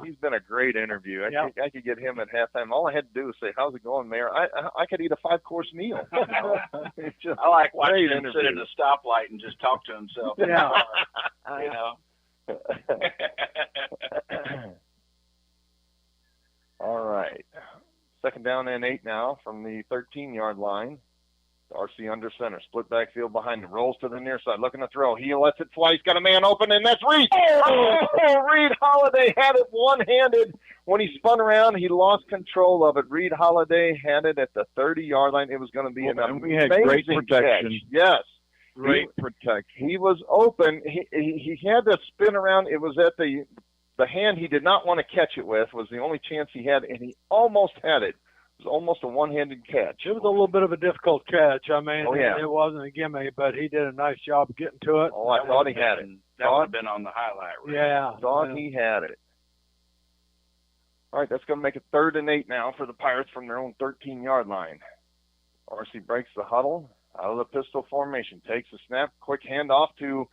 he's been a great interview. I could get him at halftime. All I had to do was say, "How's it going, Mayor?" I could eat a 5-course meal. It's just I like watching him interview. sit at a stoplight and just talk to himself. Yeah. You know. All right. 2nd down and 8 now from the 13-yard line. Darcy under center. Split backfield behind him. Rolls to the near side. Looking to throw. He lets it fly. He's got a man open, and that's Reed. Reed Holiday had it one-handed. When he spun around, he lost control of it. Reed Holiday had it at the 30-yard line. It was going to be an amazing we had great protection. catch. Yes. Great protection. He was open. He had to spin around. It was at the hand he did not want to catch it with was the only chance he had, and he almost had it. It was almost a one-handed catch. It was a little bit of a difficult catch. I mean, yeah. It wasn't a gimme, but he did a nice job of getting to it. Oh, I thought he had it. That would have been on the highlight reel. Yeah. Thought he had it. All right, that's going to make it 3rd and 8 now for the Pirates from their own 13-yard line. RC breaks the huddle out of the pistol formation, takes a snap, quick handoff to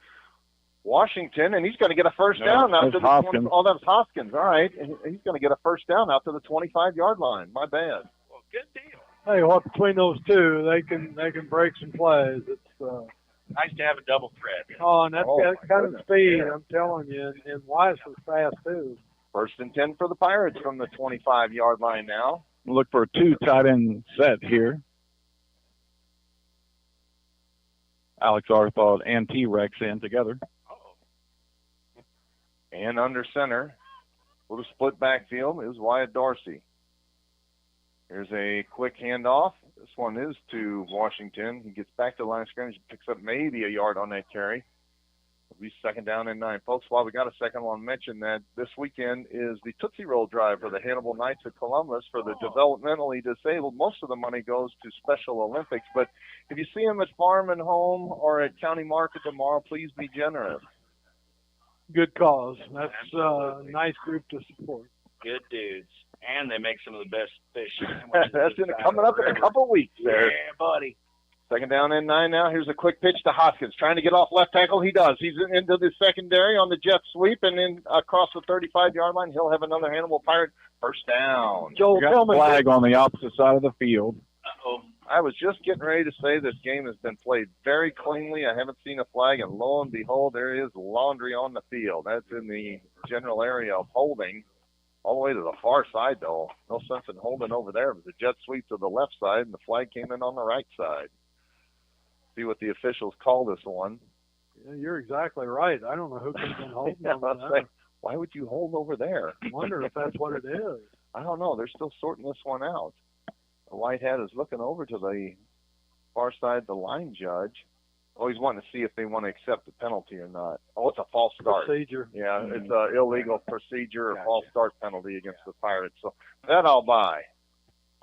Washington, and he's going to get a first down out to the Hoskins. Oh, that was Hoskins. All right, he's going to get a first down out to the 25-yard line. My bad. Well, good deal. Hey, what between those two, they can break some plays. It's nice to have a double threat. Oh, and that's that kind of speed, I'm telling you, and Weiss was fast too. 1st and 10 for the Pirates from the 25-yard line now. Look for a 2 tight end set here. Alex Arthod and T-Rex in together. And under center, with a split backfield, is Wyatt Dorsey. Here's a quick handoff. This one is to Washington. He gets back to the line of scrimmage, picks up maybe a yard on that carry. It'll be 2nd down and 9. Folks, while we got a second, I want to mention that this weekend is the Tootsie Roll Drive for the Hannibal Knights of Columbus for the developmentally disabled. Most of the money goes to Special Olympics, but if you see them at Farm and Home or at County Market tomorrow, please be generous. Good cause. That's a nice group to support. Good dudes. And they make some of the best fish. That's coming up in a couple weeks there. Yeah, buddy. 2nd down and 9 now. Here's a quick pitch to Hoskins. Trying to get off left tackle. He does. He's into the secondary on the jet sweep, and then across the 35-yard line, he'll have another Hannibal Pirate first down. Joel, tell me. Flag on the opposite side of the field. Uh-oh. I was just getting ready to say this game has been played very cleanly. I haven't seen a flag, and lo and behold, there is laundry on the field. That's in the general area of holding. All the way to the far side, though. No sense in holding over there. It was a jet sweep to the left side, and the flag came in on the right side. See what the officials call this one. Yeah, you're exactly right. I don't know who could have been holding over there. Why would you hold over there? I wonder if that's what it is. I don't know. They're still sorting this one out. The white hat is looking over to the far side, the line judge. Oh, he's wanting to see if they want to accept the penalty or not. Oh, it's a false start. Procedure. Yeah, it's an illegal procedure, a false start penalty against the Pirates. So that I'll buy.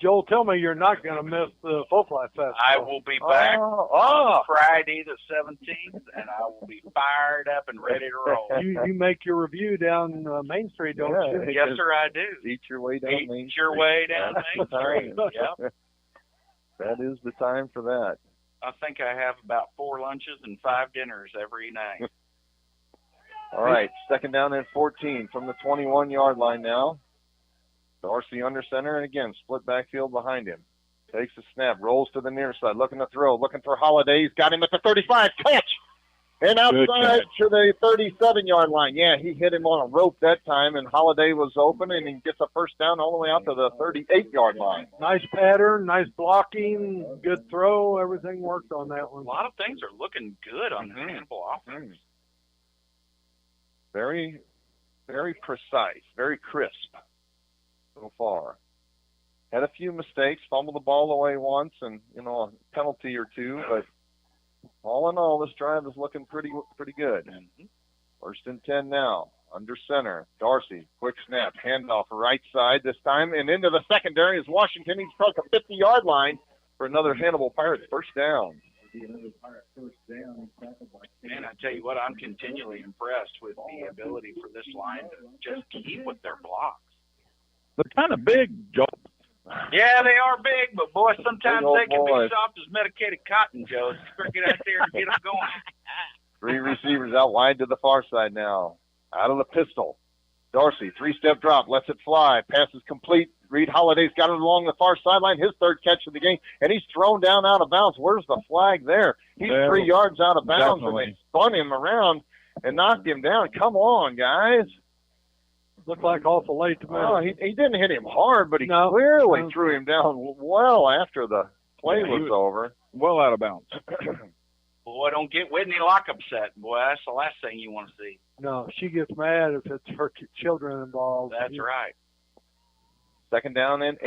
Joel, tell me you're not going to miss the Folklife Festival. I will be back Friday the 17th, and I will be fired up and ready to roll. You make your review down Main Street, don't you? Yes, sir, I do. Eat your way down Main Street. Eat your way down Main Street. Yep. That is the time for that. I think I have about 4 lunches and 5 dinners every night. All right, 2nd down and 14 from the 21-yard line now. Dorsey under center, and again, split backfield behind him. Takes a snap, rolls to the near side, looking to throw, looking for Holiday. He's got him at the 35, catch! And outside to the 37-yard line. Yeah, he hit him on a rope that time, and Holiday was open, and he gets a first down all the way out to the 38-yard line. Nice pattern, nice blocking, good throw. Everything worked on that one. A lot of things are looking good on the Hannibal offense. Very, very precise, very crisp so far. Had a few mistakes, fumbled the ball away once, and, a penalty or two, but all in all, this drive is looking pretty good. 1st and 10 now, under center. Dorsey, quick snap, handoff right side this time, and into the secondary is Washington. He's across the 50-yard line for another Hannibal Pirates first down. Man, I tell you what, I'm continually impressed with the ability for this line to just keep with their blocks. They're kind of big, Joe. Yeah, they are big, but boy, sometimes they can be soft as medicated cotton, Joe. Just better get out there and get them going. 3 receivers out wide to the far side now. Out of the pistol. Dorsey, 3-step drop, lets it fly. Pass is complete. Reed Holiday's got it along the far sideline. His 3rd catch of the game, and he's thrown down out of bounds. Where's the flag there? He's 3 yards out of bounds, and they spun him around and knocked him down. Come on, guys. Looked like awful late to me. Oh, he didn't hit him hard, but he clearly threw him down well after the play was over. Well out of bounds. Boy, don't get Whitney Locke upset. Boy, that's the last thing you want to see. No, she gets mad if it's her children involved. That's right. 2nd down and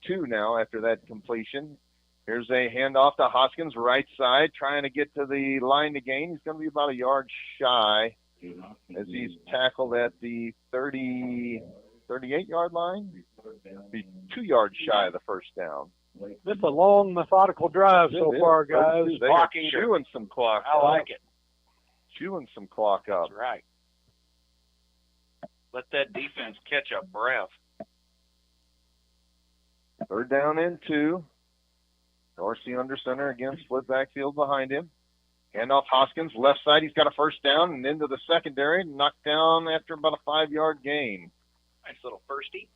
2 now after that completion. Here's a handoff to Hoskins, right side, trying to get to the line to gain. He's going to be about a yard shy as he's tackled at the 38-yard line. Be 2 yards shy of the first down. It's a long, methodical drive so far, guys. They are chewing some clock. I like it. Chewing some clock up. That's right. Let that defense catch a breath. 3rd down and 2. Dorsey under center, again, split backfield behind him. Handoff Hoskins, left side. He's got a first down and into the secondary. Knocked down after about a 5-yard gain. Nice little firstie.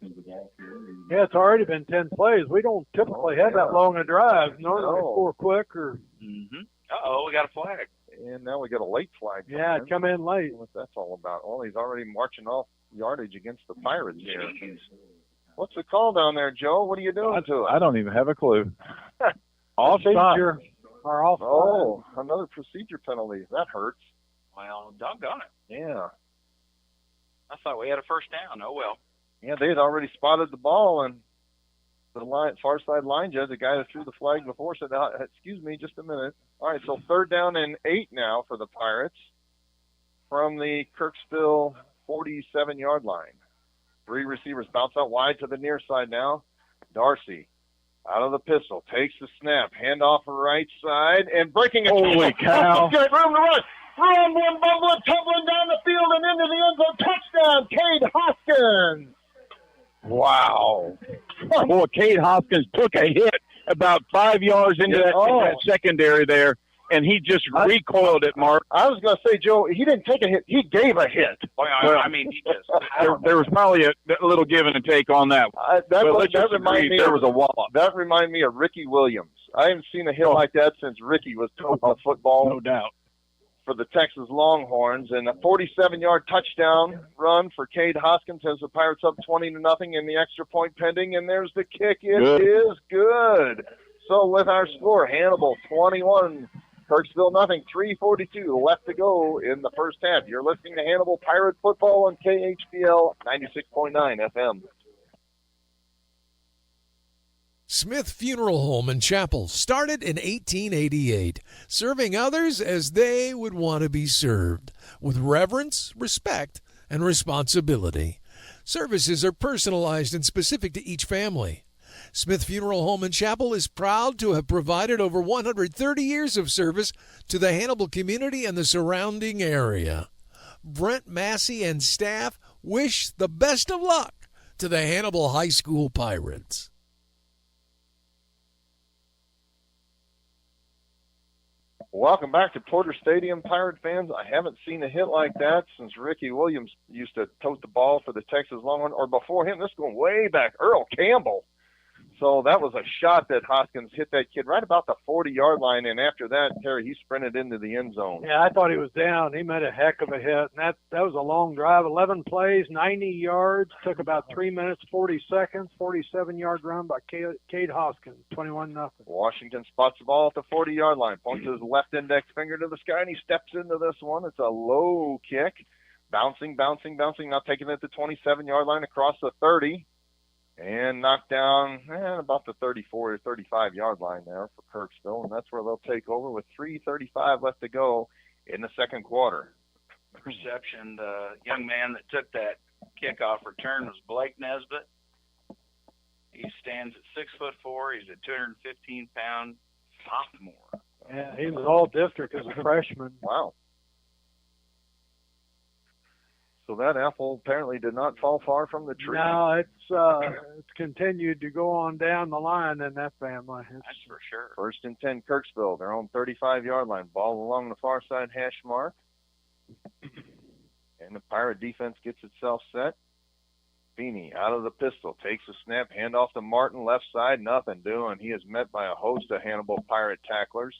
Yeah, it's already been 10 plays. We don't typically have that long a drive. Normally score quick or. Uh-oh, we got a flag. And now we got a late flag. Yeah, come in late. What's that's all about? Well, he's already marching off yardage against the Pirates here. What's the call down there, Joe? What are you doing to it? I don't even have a clue. Offside. Or offside. Oh, another procedure penalty. That hurts. Well, doggone it. Yeah. I thought we had a first down. Oh, well. Yeah, they had already spotted the ball, and the far side line judge, the guy that threw the flag before, said, excuse me, just a minute. All right, so 3rd down and 8 now for the Pirates from the Kirksville 47-yard line. 3 receivers bounce out wide to the near side now. Darcy out of the pistol, takes the snap, handoff right side, and breaking a Holy cow. Good room to run. Run, one bumbling, tumbling down the field and into the end zone. Touchdown, Cade Hoskins. Wow. Boy, Cade Hoskins took a hit about 5 yards into that secondary there, and he just recoiled it, Mark. I was going to say, Joe, he didn't take a hit. He gave a hit. Well, I mean, he just... There was probably a little give and take on that. That reminded me of Ricky Williams. I haven't seen a hit like that since Ricky was toting the football. No doubt. For the Texas Longhorns, and a 47-yard touchdown run for Cade Hoskins has the Pirates up 20-0 in the extra point pending, and there's the kick. It is good. So with our score, Hannibal 21, Kirksville nothing, 3:42 left to go in the first half. You're listening to Hannibal Pirate Football on KHPL 96.9 FM. Smith Funeral Home and Chapel started in 1888, serving others as they would want to be served, with reverence, respect, and responsibility. Services are personalized and specific to each family. Smith Funeral Home and Chapel is proud to have provided over 130 years of service to the Hannibal community and the surrounding area. Brent Massey and staff wish the best of luck to the Hannibal High School Pirates. Welcome back to Porter Stadium, Pirate fans. I haven't seen a hit like that since Ricky Williams used to tote the ball for the Texas Longhorns, or before him, this is going way back, Earl Campbell. So that was a shot that Hoskins hit that kid right about the 40-yard line, and after that, Terry, he sprinted into the end zone. Yeah, I thought he was down. He made a heck of a hit, and that was a long drive, 11 plays, 90 yards, took about 3 minutes, 40 seconds, 47-yard run by Cade Hoskins, 21-0. Washington spots the ball at the 40-yard line, points his left index finger to the sky, and he steps into this one. It's a low kick, bouncing, now taking it to the 27-yard line across the 30. And knocked down about the 34 or 35-yard line there for Kirksville, and that's where they'll take over with 3:35 left to go in the second quarter. Reception, the young man that took that kickoff return was Blake Nesbitt. He stands at 6'4". He's a 215-pound sophomore. Yeah, he was all district as a freshman. Wow. So that apple apparently did not fall far from the tree. No, it's continued to go on down the line in that family. That's for sure. 1st and 10, Kirksville, their own 35-yard line. Ball along the far side hash mark. And the Pirate defense gets itself set. Feeney out of the pistol, takes a snap, handoff to Martin, left side, nothing doing. He is met by a host of Hannibal Pirate tacklers.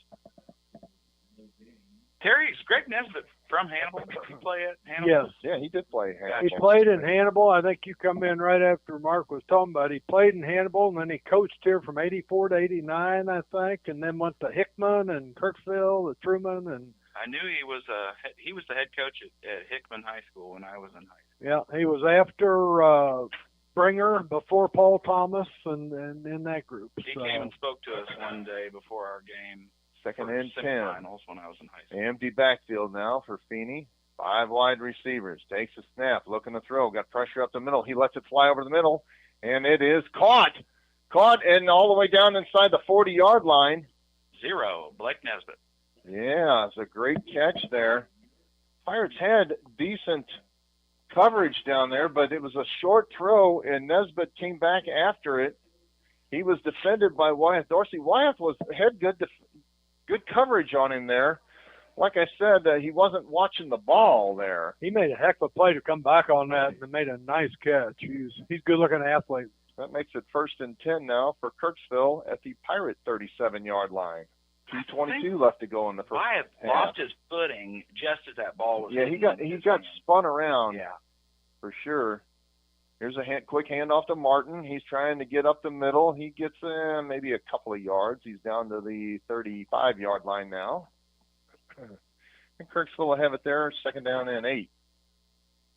Terry, is Greg Nesbitt from Hannibal? Did he play at Hannibal? Yes. Yeah, he did play Hannibal. He played in Hannibal. I think you come in right after Mark was talking about it. He played in Hannibal, and then he coached here from 84 to 89, I think, and then went to Hickman and Kirksville, the Truman. And I knew he was the head coach at Hickman High School when I was in high school. Yeah, he was after Springer, before Paul Thomas, and in that group. He came and spoke to us one day before our game. 2nd and 10. Finals when I was in high school. Empty backfield now for Feeney. 5 wide receivers. Takes a snap. Looking to throw. Got pressure up the middle. He lets it fly over the middle. And it is caught. Caught and all the way down inside the 40-yard line. 0. Blake Nesbitt. Yeah, it's a great catch there. Pirates had decent coverage down there, but it was a short throw, and Nesbitt came back after it. He was defended by Wyatt Dorsey. Wyatt had good coverage on him there. Like I said, he wasn't watching the ball there. He made a heck of a play to come back on that and made a nice catch. He's a good-looking athlete. That makes it 1st and 10 now for Kirksville at the Pirate 37-yard line. 2:22 left to go in the first Wyatt half. lost his footing just as that ball was. Yeah, he got spun around. Yeah, for sure. Here's a quick handoff to Martin. He's trying to get up the middle. He gets maybe a couple of yards. He's down to the 35-yard line now. And Kirksville will have it there, second down and 8.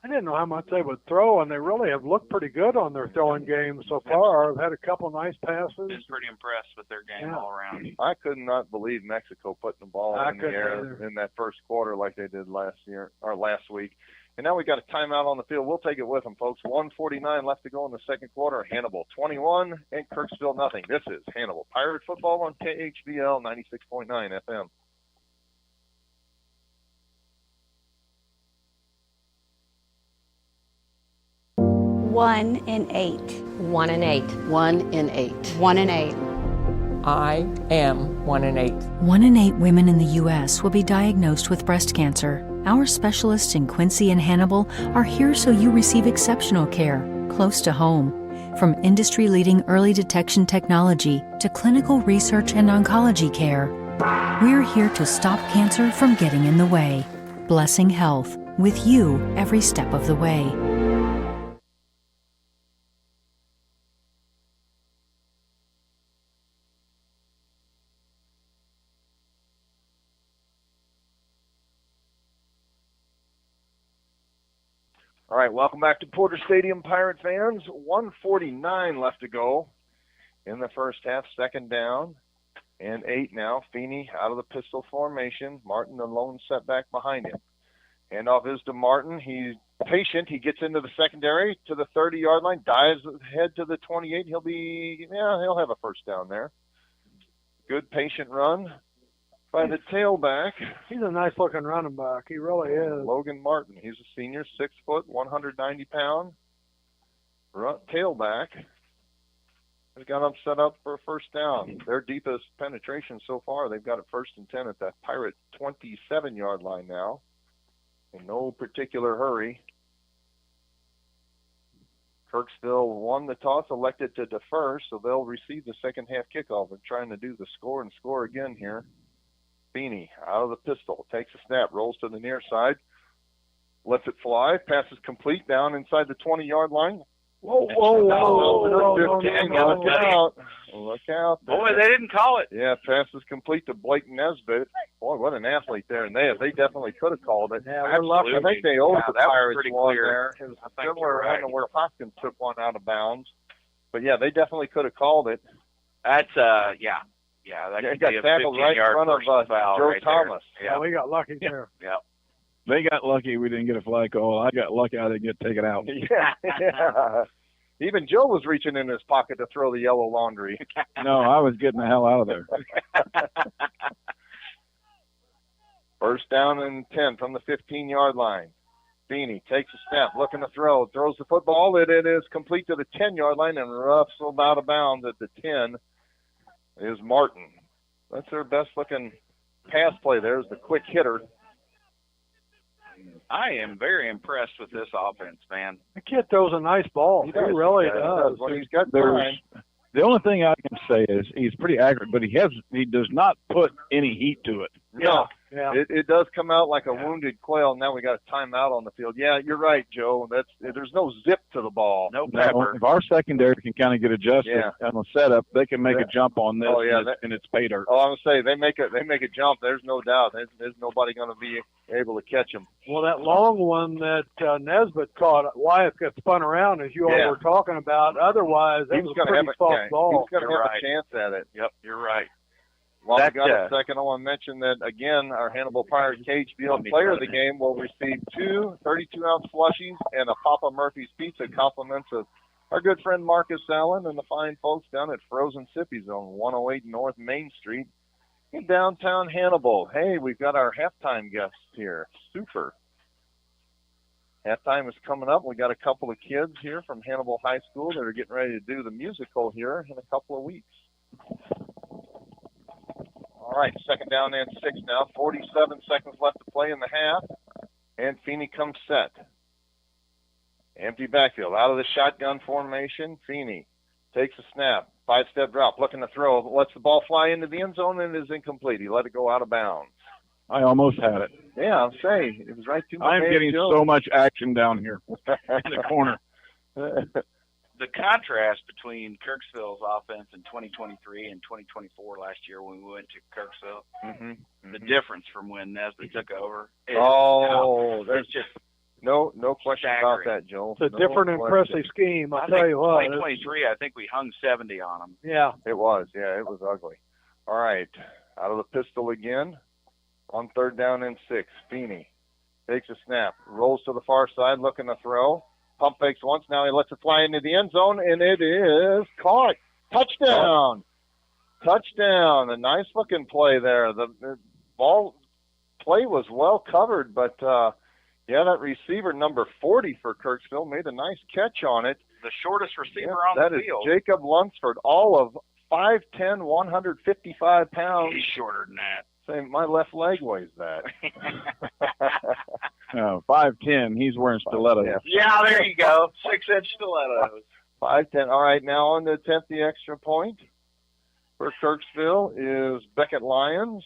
I didn't know how much they would throw, and they really have looked pretty good on their throwing game so far. I've had a couple nice passes. Been pretty impressed with their game all around. I could not believe Mexico putting the ball in the air in that first quarter like they did last week. And now we got a timeout on the field. We'll take it with them, folks. 1:49 left to go in the second quarter. Hannibal 21 and Kirksville nothing. This is Hannibal Pirate Football on KHBL 96.9 FM. One in 8. 1 in 8. 1 in 8. 1 in 8. I am 1 in 8. 1 in 8 women in the U.S. will be diagnosed with breast cancer. Our specialists in Quincy and Hannibal are here so you receive exceptional care, close to home. From industry-leading early detection technology to clinical research and oncology care, we're here to stop cancer from getting in the way. Blessing Health, with you every step of the way. All right, welcome back to Porter Stadium, Pirate fans. 1:49 left to go in the first half, second down and 8 now. Feeney out of the pistol formation. Martin, the lone setback behind him. Handoff is to Martin. He's patient. He gets into the secondary to the 30-yard line, dives ahead to the 28. He'll have a first down there. Good patient run by the tailback. He's a nice-looking running back. He really is. Logan Martin. He's a senior, 6 foot, 190 pound tailback. They got them set up for a first down. Their deepest penetration so far, they've got it 1st and 10 at the Pirate 27-yard line now. In no particular hurry. Kirksville won the toss, elected to defer, so they'll receive the second half kickoff. They're trying to do the score and score again here. Feeney out of the pistol, takes a snap, rolls to the near side, lets it fly, passes complete down inside the 20-yard line. Whoa. Look out. Boy, they didn't call it. Yeah, passes complete to Blake Nesbitt. Boy, what an athlete there. And they definitely could have called it. Yeah, we're lucky. I think they owed the Pirates one clear. there. It was similar where Hopkins took one out of bounds. But, yeah, they definitely could have called it. That's, yeah. Yeah, that could got be a tackled right in front of Joe Thomas. Yeah, we got lucky there. Yeah. They got lucky we didn't get a flag call. I got lucky I didn't get taken out. Yeah. Even Joe was reaching in his pocket to throw the yellow laundry. No, I was getting the hell out of there. First down and 10 from the 15-yard line. Feeney takes a snap, looking to throw, throws the football. It is complete to the 10-yard line and ruffled out of bounds at the 10 is Martin. That's their best-looking pass play there, is the quick hitter. I am very impressed with this offense, man. The kid throws a nice ball. He really does. When he's got time. The only thing I can say is he's pretty accurate, but he does not put any heat to it. No. Yeah. It does come out like a wounded quail. Now we got a timeout on the field. Yeah, you're right, Joe. There's no zip to the ball. No pepper. If our secondary can kind of get adjusted on the setup, they can make a jump on this. And it's pay dirt. Oh, I'm gonna say they make a jump. There's no doubt. There's nobody going to be able to catch them. Well, that long one that Nesbitt caught, Wyeth got spun around as you all were talking about. Otherwise, that was a pretty soft ball. He's going to have a chance at it. Yep, you're right. While we got a second, I want to mention that, again, our Hannibal Pirates KHBL player of the game will receive 2 32-ounce slushies and a Papa Murphy's Pizza, compliments of our good friend Marcus Allen and the fine folks down at Frozen Sippies on 108 North Main Street in downtown Hannibal. Hey, we've got our halftime guests here. Super. Halftime is coming up. We got a couple of kids here from Hannibal High School that are getting ready to do the musical here in a couple of weeks. All right, second down and 6 now. 47 seconds left to play in the half. And Feeney comes set. Empty backfield. Out of the shotgun formation, Feeney takes a snap. 5-step drop, looking to throw. Lets the ball fly into the end zone and is incomplete. He let it go out of bounds. I almost had it. Yeah, I'll say. It was right to my I'm getting so much action down here in the corner. The contrast between Kirksville's offense in 2023 and 2024 last year when we went to Kirksville, the difference from when Nesbitt took over. There's just no question about staggering. that, Joel. It's a different, impressive scheme. I'll tell you what. 2023, I think we hung 70 on them. Yeah. It was. Yeah, it was ugly. All right. Out of the pistol again. On 3rd down and 6. Feeney takes a snap. Rolls to the far side, looking to throw. Pump fakes once. Now he lets it fly into the end zone, and it is caught. Touchdown. Touchdown. A nice-looking play there. The ball play was well covered, but, that receiver, number 40 for Kirksville, made a nice catch on it. The shortest receiver on the field. That is Jacob Lunsford, all of 5'10", 155 pounds. He's shorter than that. Say, my left leg weighs that. 5'10". He's wearing stilettos. Yeah, there you go. 6-inch stilettos. 5'10". All right, now on to attempt the extra point for Kirksville is Beckett Lyons.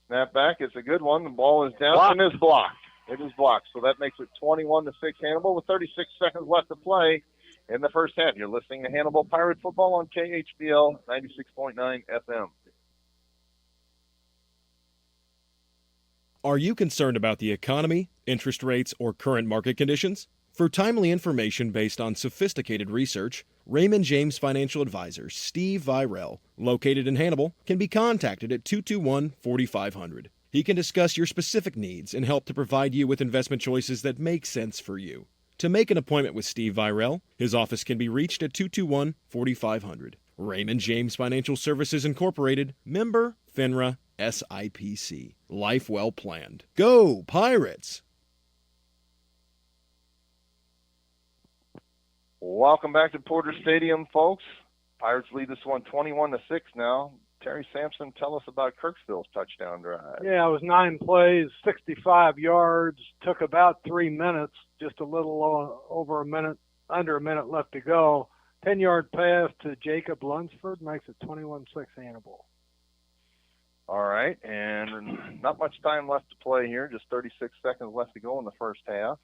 Snap back. It's a good one. The ball is down and is blocked. It is blocked. So that makes it 21-6 Hannibal with 36 seconds left to play in the first half. You're listening to Hannibal Pirate Football on KHBL 96.9 FM. Are you concerned about the economy, interest rates, or current market conditions? For timely information based on sophisticated research, Raymond James Financial Advisor Steve Virel, located in Hannibal, can be contacted at 221-4500. He can discuss your specific needs and help to provide you with investment choices that make sense for you. To make an appointment with Steve Virel, his office can be reached at 221-4500. Raymond James Financial Services Incorporated, member FINRA SIPC. Life well planned. Go Pirates! Welcome back to Porter Stadium, folks. Pirates lead this one 21-6 now. Terry Sampson, tell us about Kirksville's touchdown drive. Yeah, it was 9 plays, 65 yards, took about 3 minutes, just a little over a minute, under a minute left to go. 10-yard pass to Jacob Lunsford makes it 21-6 Hannibal. All right, and not much time left to play here, just 36 seconds left to go in the first half.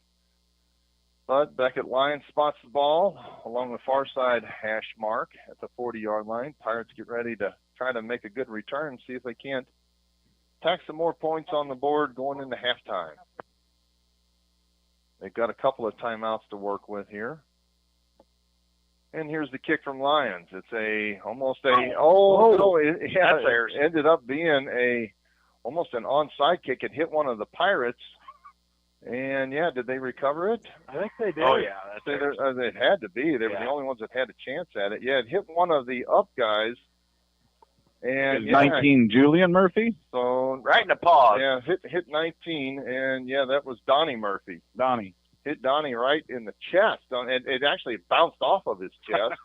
But Beckett Lyons spots the ball along the far side hash mark at the 40-yard line. Pirates get ready to try to make a good return, see if they can't tack some more points on the board going into halftime. They've got a couple of timeouts to work with here. And here's the kick from Lyons. It's it ended up being almost an onside kick. It hit one of the Pirates. And, did they recover it? I think they did. Oh, yeah. It had to be. They were the only ones that had a chance at it. Yeah, it hit one of the up guys. And 19 Julian Murphy? So right in the paw. Yeah, hit 19, and, that was Donnie Murphy. Donnie. Hit Donnie right in the chest. And it actually bounced off of his chest.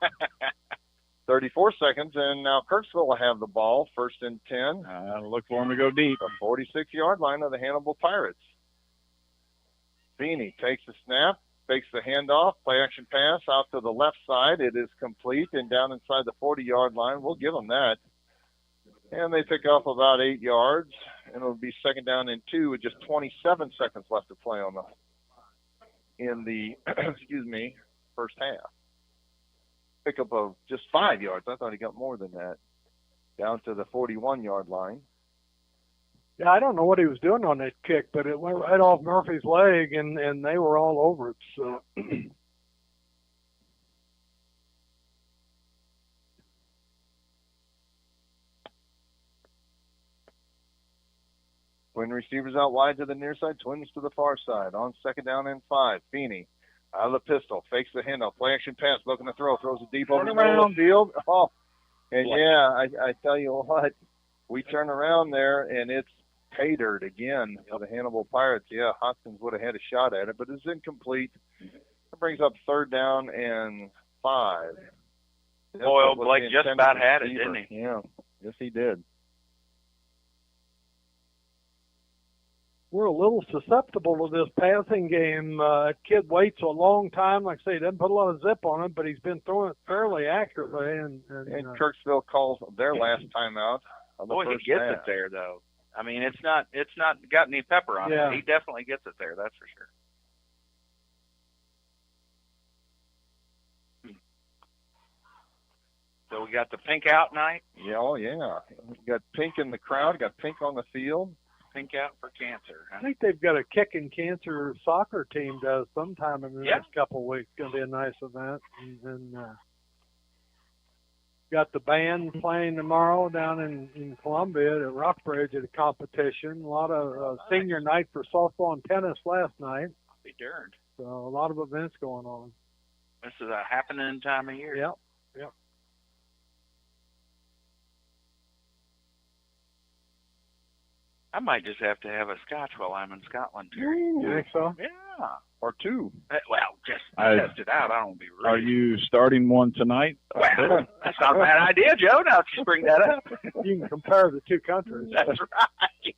34 seconds, and now Kirksville will have the ball, 1st and 10. Look for him to go deep. The 46-yard line of the Hannibal Pirates. Feeney takes the snap, fakes the handoff, play-action pass out to the left side. It is complete and down inside the 40-yard line. We'll give them that. And they pick up about 8 yards, and it'll be 2nd down and 2 with just 27 seconds left to play in the first half. Pickup of just 5 yards. I thought he got more than that. Down to the 41-yard line. Yeah, I don't know what he was doing on that kick, but it went right off Murphy's leg, and they were all over it. So. Twin receivers out wide to the near side, twins to the far side. On 2nd down and 5, Feeney out of the pistol, fakes the handoff, play action pass, looking to throw, throws it deep over the middle of the field. Oh, and I tell you what, we turn around there and it's pay dirt again for the Hannibal Pirates. Yeah, Hoskins would have had a shot at it, but it's incomplete. It brings up 3rd down and 5. Boy, Blake just about had it, didn't he? Yeah, yes he did. We're a little susceptible to this passing game. Kid waits a long time. Like I say, he doesn't put a lot of zip on it, but he's been throwing it fairly accurately. And Kirksville calls their last timeout. Boy, he gets it there, though. I mean, it's not got any pepper on it. He definitely gets it there, that's for sure. So we got the pink out night. Yeah, oh yeah. We got pink in the crowd. Got pink on the field. Pink out for cancer. I think they've got a kicking cancer soccer team does sometime in the next couple of weeks. Going to be a nice event. And got the band playing tomorrow down in Columbia at Rockbridge at a competition. A lot of senior night for softball and tennis last night. I'll be darned. So a lot of events going on. This is a happening time of year. Yep. I might just have to have a scotch while I'm in Scotland, Terry. You think so? Yeah. Or two. Well, just test it out. I don't be rude. Are you starting one tonight? Well, that's not a bad idea, Joe. Now that you bring that up. You can compare the two countries. That's right.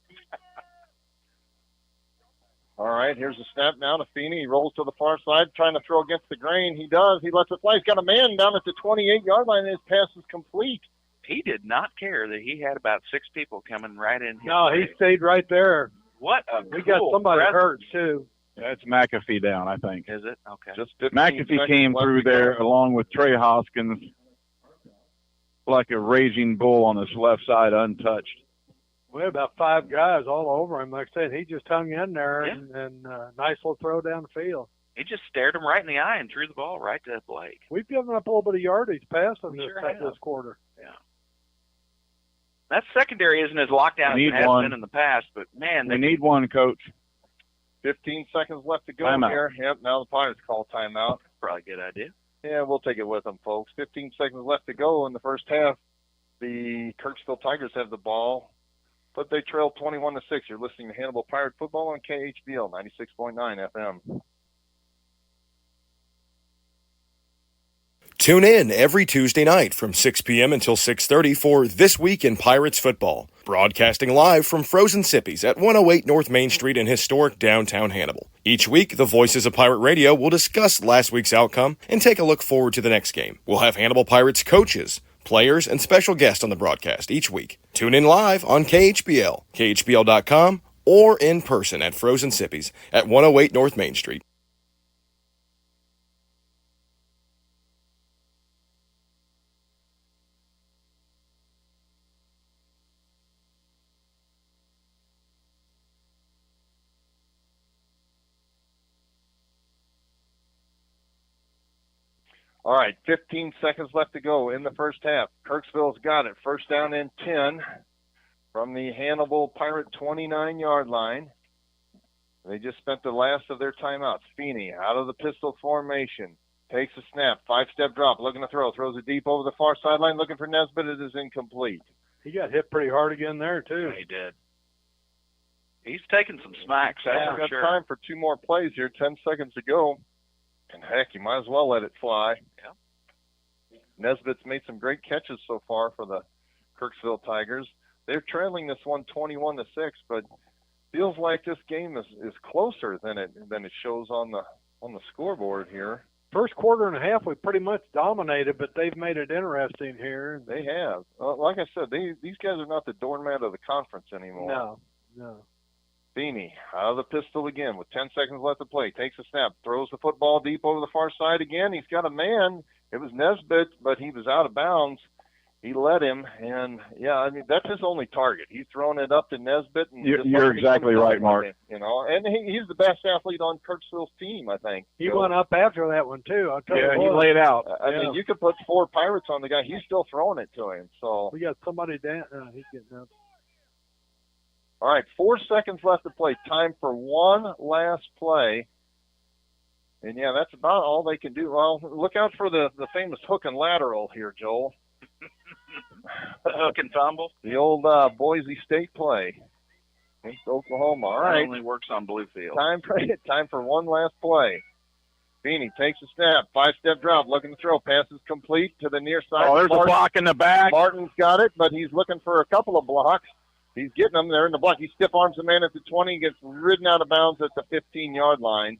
All right, here's a snap now to Feeney. He rolls to the far side, trying to throw against the grain. He does. He lets it fly. He's got a man down at the 28-yard line, and his pass is complete. He did not care that he had about 6 people coming right in. No, he stayed right there. What a We got somebody hurt, too. That's McAfee down, I think. Is it? Okay. Just 15 McAfee seconds came left through to go. there along with Trey Hoskins like a raging bull on his left side, untouched. We had about 5 guys all over him. Like I said, he just hung in there and nice little throw down the field. He just stared him right in the eye and threw the ball right to Blake. We've given up a little bit of yardage passing We sure this have. quarter. Yeah. That secondary isn't as locked down as We it need has one. been in the past, but, man, We need one, Coach. 15 seconds left to go Timeout. here. Yep, now the Pirates call timeout. Probably a good idea. Yeah, we'll take it with them, folks. 15 seconds left to go in the first half. The Kirksville Tigers have the ball, but they trail 21-6. You're listening to Hannibal Pirate Football on KHBL 96.9 FM. Tune in every Tuesday night from 6 p.m. until 6:30 for This Week in Pirates Football, broadcasting live from Frozen Sippies at 108 North Main Street in historic downtown Hannibal. Each week, the Voices of Pirate Radio will discuss last week's outcome and take a look forward to the next game. We'll have Hannibal Pirates coaches, players, and special guests on the broadcast each week. Tune in live on KHBL, KHBL.com, or in person at Frozen Sippies at 108 North Main Street. All right, 15 seconds left to go in the first half. Kirksville's got it. First down and 10 from the Hannibal Pirate 29-yard line. They just spent the last of their timeouts. Feeney out of the pistol formation. Takes a snap. 5-step drop. Looking to throw. Throws it deep over the far sideline. Looking for Nesbitt. It is incomplete. He got hit pretty hard again there, too. He did. He's taking some smacks, that's We've for got sure. time for 2 more plays here. 10 seconds to go. And heck, you might as well let it fly. Yeah. Nesbitt's made some great catches so far for the Kirksville Tigers. They're trailing this one 21-6, but feels like this game is closer than it shows on the scoreboard here. First quarter and a half, we pretty much dominated, but they've made it interesting here. They have. Like I said, these guys are not the doormat of the conference anymore. No. Feeney out of the pistol again with 10 seconds left to play. Takes a snap, throws the football deep over the far side again. He's got a man. It was Nesbitt, but he was out of bounds. He let him, and yeah, I mean that's his only target. He's throwing it up to Nesbitt. And You're exactly right, Mark. You know, and he's the best athlete on Kirksville's team, I think. He went up after that one too. I'll tell you he what. laid out. I mean, you could put 4 Pirates on the guy. He's still throwing it to him. So we got somebody down. He's getting up. All right, 4 seconds left to play. Time for one last play. And, yeah, that's about all they can do. Well, look out for the famous hook and lateral here, Joel. Hook and fumble? The old Boise State play against Oklahoma. All right. That only works on Bluefield. Time for one last play. Feeney takes a snap. 5-step drop. Looking to throw. Pass is complete to the near side. Oh, there's a block in the back. Martin's got it, but he's looking for a couple of blocks. He's getting them there in the block. He stiff arms the man at the 20, gets ridden out of bounds at the 15-yard line.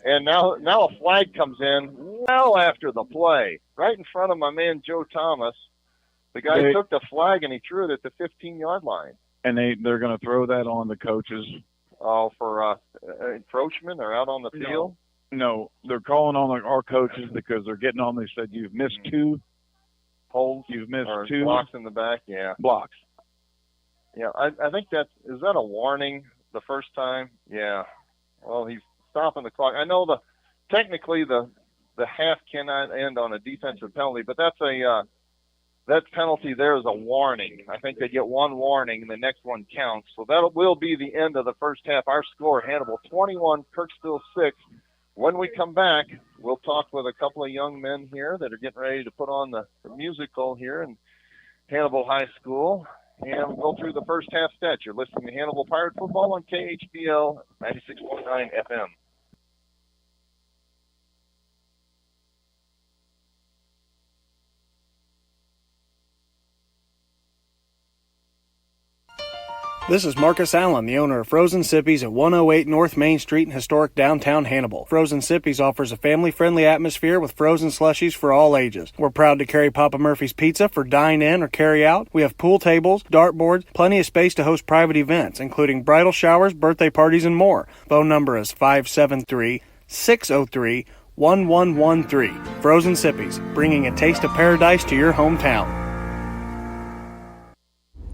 And now a flag comes in well after the play, right in front of my man Joe Thomas. The guy took the flag and he threw it at the 15-yard line. And they're going to throw that on the coaches. Oh, for encroachment or out on the field? No, they're calling on our coaches because they're getting on. They said you've missed 2 Holds. You've missed or 2 blocks in the back. Yeah. blocks. Yeah, I think is that a warning the first time? Yeah. Well, he's stopping the clock. I know technically the half cannot end on a defensive penalty, but that's that penalty there is a warning. I think they get one warning, and the next one counts. So that will be the end of the first half. Our score, Hannibal 21, Kirksville 6. When we come back, we'll talk with a couple of young men here that are getting ready to put on the musical here in Hannibal High School. And we'll go through the first half stats. You're listening to Hannibal Pirate Football on KHBL 96.9 FM. This is Marcus Allen, the owner of Frozen Sippies at 108 North Main Street in historic downtown Hannibal. Frozen Sippies offers a family-friendly atmosphere with frozen slushies for all ages. We're proud to carry Papa Murphy's Pizza for dine-in or carry-out. We have pool tables, dartboards, plenty of space to host private events, including bridal showers, birthday parties, and more. Phone number is 573-603-1113. Frozen Sippies, bringing a taste of paradise to your hometown.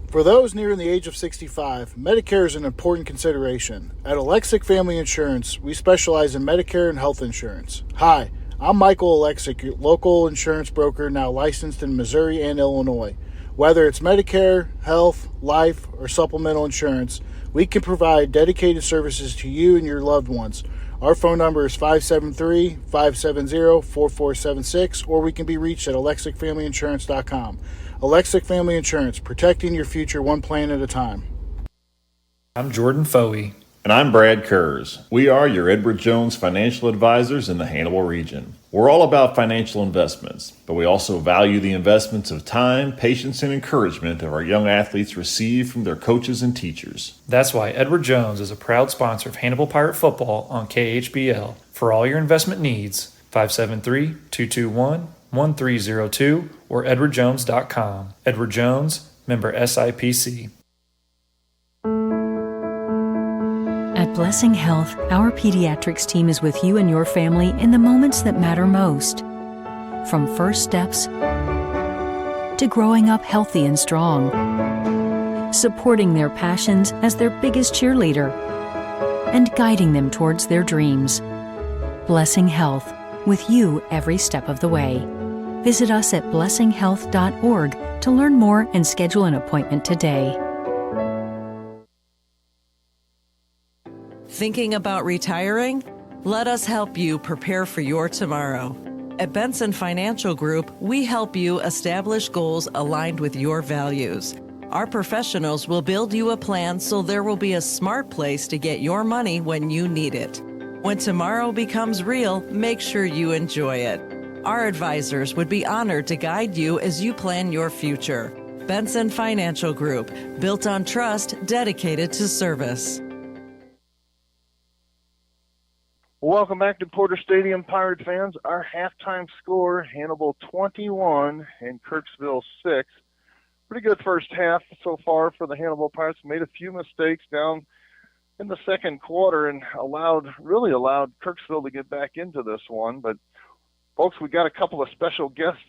For those nearing the age of 65, Medicare is an important consideration. At Alexic Family Insurance, we specialize in Medicare and health insurance. Hi, I'm Michael Alexic, your local insurance broker now licensed in Missouri and Illinois. Whether it's Medicare, health, life, or supplemental insurance, we can provide dedicated services to you and your loved ones. Our phone number is 573-570-4476, or we can be reached at alexicfamilyinsurance.com. Alexic Family Insurance, protecting your future one plan at a time. I'm Jordan Foey. And I'm Brad Kurz. We are your Edward Jones financial advisors in the Hannibal region. We're all about financial investments, but we also value the investments of time, patience, and encouragement that our young athletes receive from their coaches and teachers. That's why Edward Jones is a proud sponsor of Hannibal Pirate Football on KHBL. For all your investment needs, 573-221-1302 or edwardjones.com. Edward Jones, member SIPC. At Blessing Health, our pediatrics team is with you and your family in the moments that matter most. From first steps to growing up healthy and strong, supporting their passions as their biggest cheerleader, and guiding them towards their dreams. Blessing Health, with you every step of the way. Visit us at blessinghealth.org to learn more and schedule an appointment today. Thinking about retiring? Let us help you prepare for your tomorrow. At Benson Financial Group, we help you establish goals aligned with your values. Our professionals will build you a plan so there will be a smart place to get your money when you need it. When tomorrow becomes real, make sure you enjoy it. Our advisors would be honored to guide you as you plan your future. Benson Financial Group, built on trust, dedicated to service. Welcome back to Porter Stadium, Pirate fans. Our halftime score, Hannibal 21 and Kirksville 6. Pretty good first half so far for the Hannibal Pirates. Made a few mistakes down in the second quarter and really allowed Kirksville to get back into this one. But, folks, we got a couple of special guests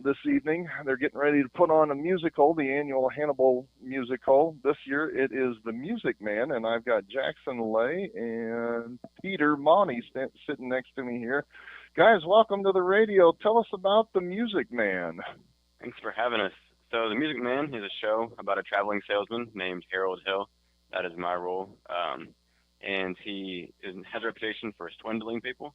this evening. They're getting ready to put on a musical, the annual Hannibal musical. This year it is The Music Man, and I've got Jackson Lay and Peter Monty sitting next to me here. Guys, welcome to the radio. Tell us about The Music Man. Thanks for having us. So The Music Man is a show about a traveling salesman named Harold Hill. That is my role. And he has a reputation for swindling people.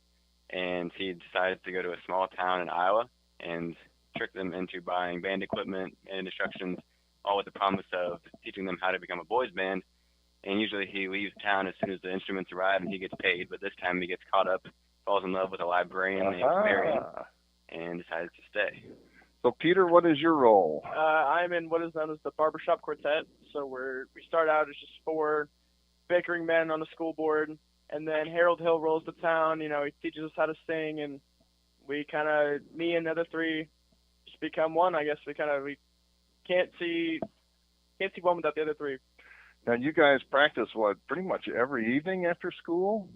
And he decided to go to a small town in Iowa and trick them into buying band equipment and instructions, all with the promise of teaching them how to become a boys band. And usually he leaves town as soon as the instruments arrive and he gets paid, but this time he gets caught up, falls in love with a librarian named Marion, and decides to stay. So, Peter, what is your role? I'm in what is known as the Barbershop Quartet. So we start out as just 4 bickering men on the school board, and then Harold Hill rolls to town. You know, he teaches us how to sing, and me and the other 3 just become one. I guess we can't see one without the other 3. Now, you guys practice, pretty much every evening after school?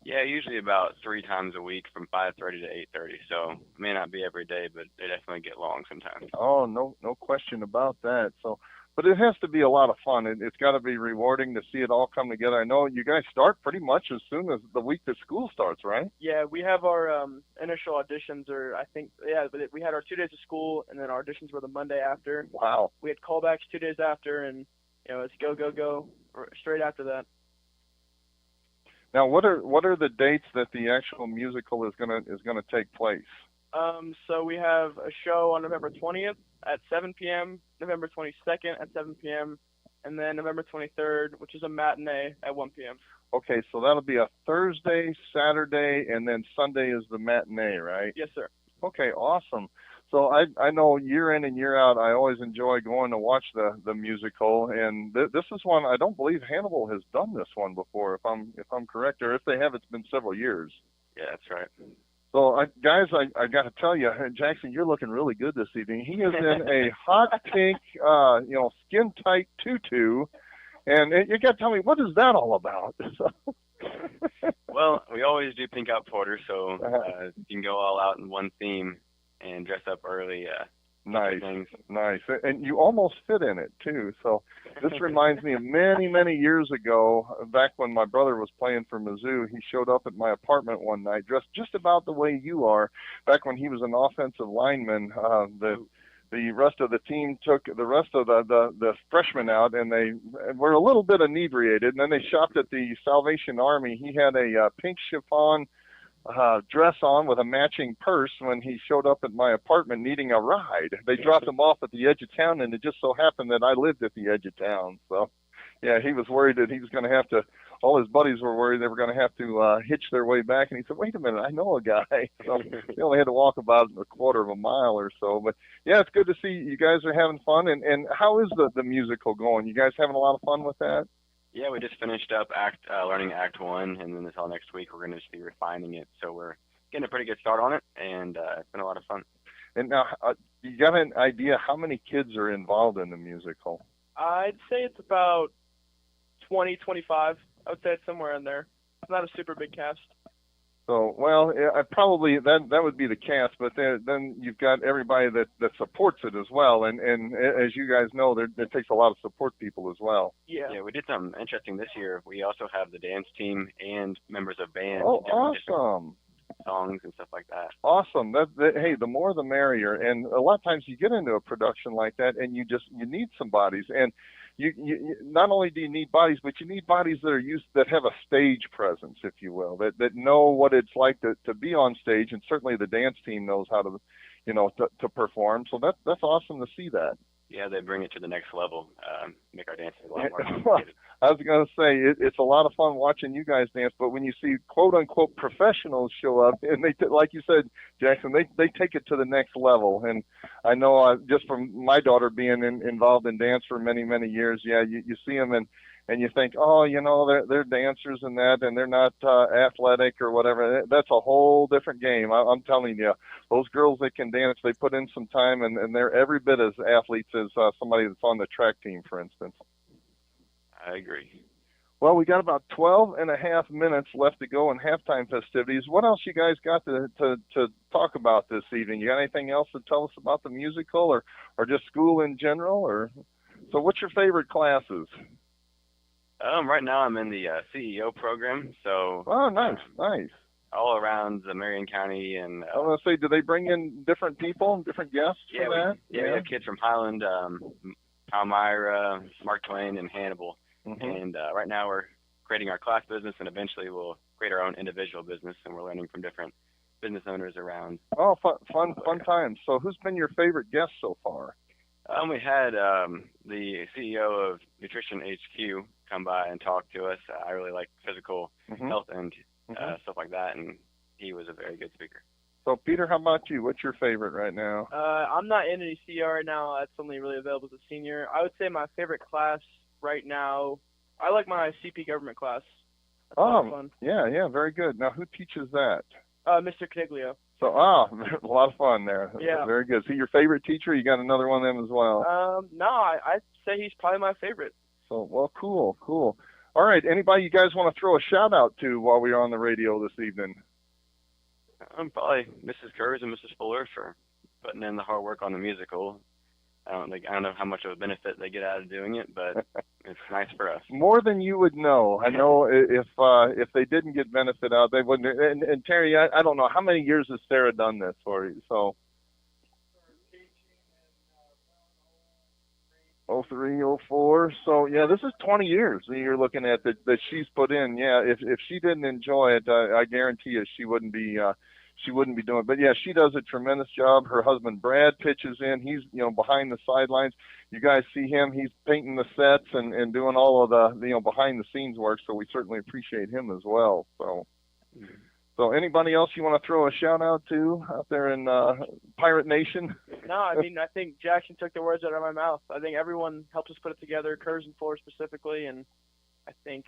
Yeah, usually about 3 times a week from 5:30 to 8:30. So it may not be every day, but they definitely get long sometimes. Oh, no question about that. So, but it has to be a lot of fun. It's got to be rewarding to see it all come together. I know you guys start pretty much as soon as the week that school starts, right? Yeah, we have our initial auditions, or I think, yeah, but we had our 2 days of school, and then our auditions were the Monday after. Wow. We had callbacks 2 days after, and it's go straight after that. Now, what are the dates that the actual musical is gonna take place? So we have a show on November 20th at 7 p.m., November 22nd at 7 p.m., and then November 23rd, which is a matinee at 1 p.m. Okay, so that'll be a Thursday, Saturday, and then Sunday is the matinee, right? Yes, sir. Okay, awesome. So I know year in and year out, I always enjoy going to watch the musical, and this is one I don't believe Hannibal has done this one before, if I'm correct, or if they have, it's been several years. Yeah, that's right. So guys, I got to tell you, Jackson, you're looking really good this evening. He is in a hot pink, skin tight tutu, and you got to tell me, what is that all about? Well, we always do pink out porter, so you can go all out in one theme and dress up early. Nice. And you almost fit in it, too. So this reminds me of many, many years ago, back when my brother was playing for Mizzou. He showed up at my apartment one night dressed just about the way you are. Back when he was an offensive lineman, the rest of the team took the rest of the freshmen out, and they were a little bit inebriated. And then they shopped at the Salvation Army. He had a pink chiffon dress on with a matching purse when he showed up at my apartment needing a ride. They dropped him off at the edge of town, and it just so happened that I lived at the edge of town. So, yeah, he was worried that he was going to have to, all his buddies were worried they were going to have to hitch their way back. And he said, wait a minute, I know a guy. So they only had to walk about a quarter of a mile or so. But, yeah, it's good to see you guys are having fun. And how is the musical going? You guys having a lot of fun with that? Yeah, we just finished up learning Act 1, and then until next week we're going to just be refining it. So we're getting a pretty good start on it, and it's been a lot of fun. And now, you got an idea how many kids are involved in the musical? I'd say it's about 20, 25. I would say it's somewhere in there. It's not a super big cast. So, well, I probably that would be the cast, but then you've got everybody that supports it as well, and as you guys know, there takes a lot of support people as well. Yeah, we did something interesting this year. We also have the dance team and members of bands. Oh, awesome! Songs and stuff like that. Awesome. Hey, the more the merrier. And a lot of times you get into a production like that, and you need some bodies. And you not only do you need bodies, but you need bodies that have a stage presence, if you will, that know what it's like to be on stage. And certainly the dance team knows how to, to perform. So that's awesome to see that. Yeah, they bring it to the next level, make our dances a lot more complicated. I was going to say, it's a lot of fun watching you guys dance, but when you see quote-unquote professionals show up, and they, like you said, Jackson, they take it to the next level. And I know just from my daughter being involved in dance for many, many years, you see them and you think, oh, they're dancers and that, and they're not athletic or whatever. That's a whole different game. I'm telling you, those girls that can dance, they put in some time, and they're every bit as athletes as somebody that's on the track team, for instance. I agree. Well, we got about 12 and a half minutes left to go in halftime festivities. What else you guys got to talk about this evening? You got anything else to tell us about the musical or just school in general? Or so what's your favorite classes? Right now I'm in the CEO program, so. Oh, nice. All around the Marion County, and I was gonna say, do they bring in different people, different guests for that? We have kids from Highland, Palmyra, Mark Twain, and Hannibal, and right now we're creating our class business, and eventually we'll create our own individual business, and we're learning from different business owners around. Oh, fun times. So, who's been your favorite guest so far? We had the CEO of Nutrition HQ come by and talk to us. I really like physical health and stuff like that, and he was a very good speaker. So, Peter, how about you? What's your favorite right now? I'm not in any CEO right now. That's only really available as a senior. I would say my favorite class right now, I like my CP government class. That's a lot of fun. Yeah, very good. Now, who teaches that? Mr. Caniglio. So, a lot of fun there. Yeah. Very good. So, your favorite teacher? You got another one of them as well? No, I'd say he's probably my favorite. So, well, cool. All right, anybody you guys want to throw a shout-out to while we are on the radio this evening? Probably Mrs. Kurz and Mrs. Fuller for putting in the hard work on the musical. I don't know how much of a benefit they get out of doing it, but it's nice for us. More than you would know. I know if they didn't get benefit out, they wouldn't. And Terry, I don't know how many years has Sarah done this for you. So 03, 04. So yeah, this is 20 years that you're looking at that she's put in. Yeah, if she didn't enjoy it, I guarantee you she wouldn't be doing it. But yeah, she does a tremendous job. Her husband Brad pitches in. He's behind the sidelines. You guys see him. He's painting the sets and doing all of the behind the scenes work. So we certainly appreciate him as well. So anybody else you want to throw a shout out to out there in Pirate Nation? No, I mean, I think Jackson took the words out of my mouth. I think everyone helped us put it together, Kurz and Fuller specifically, and I think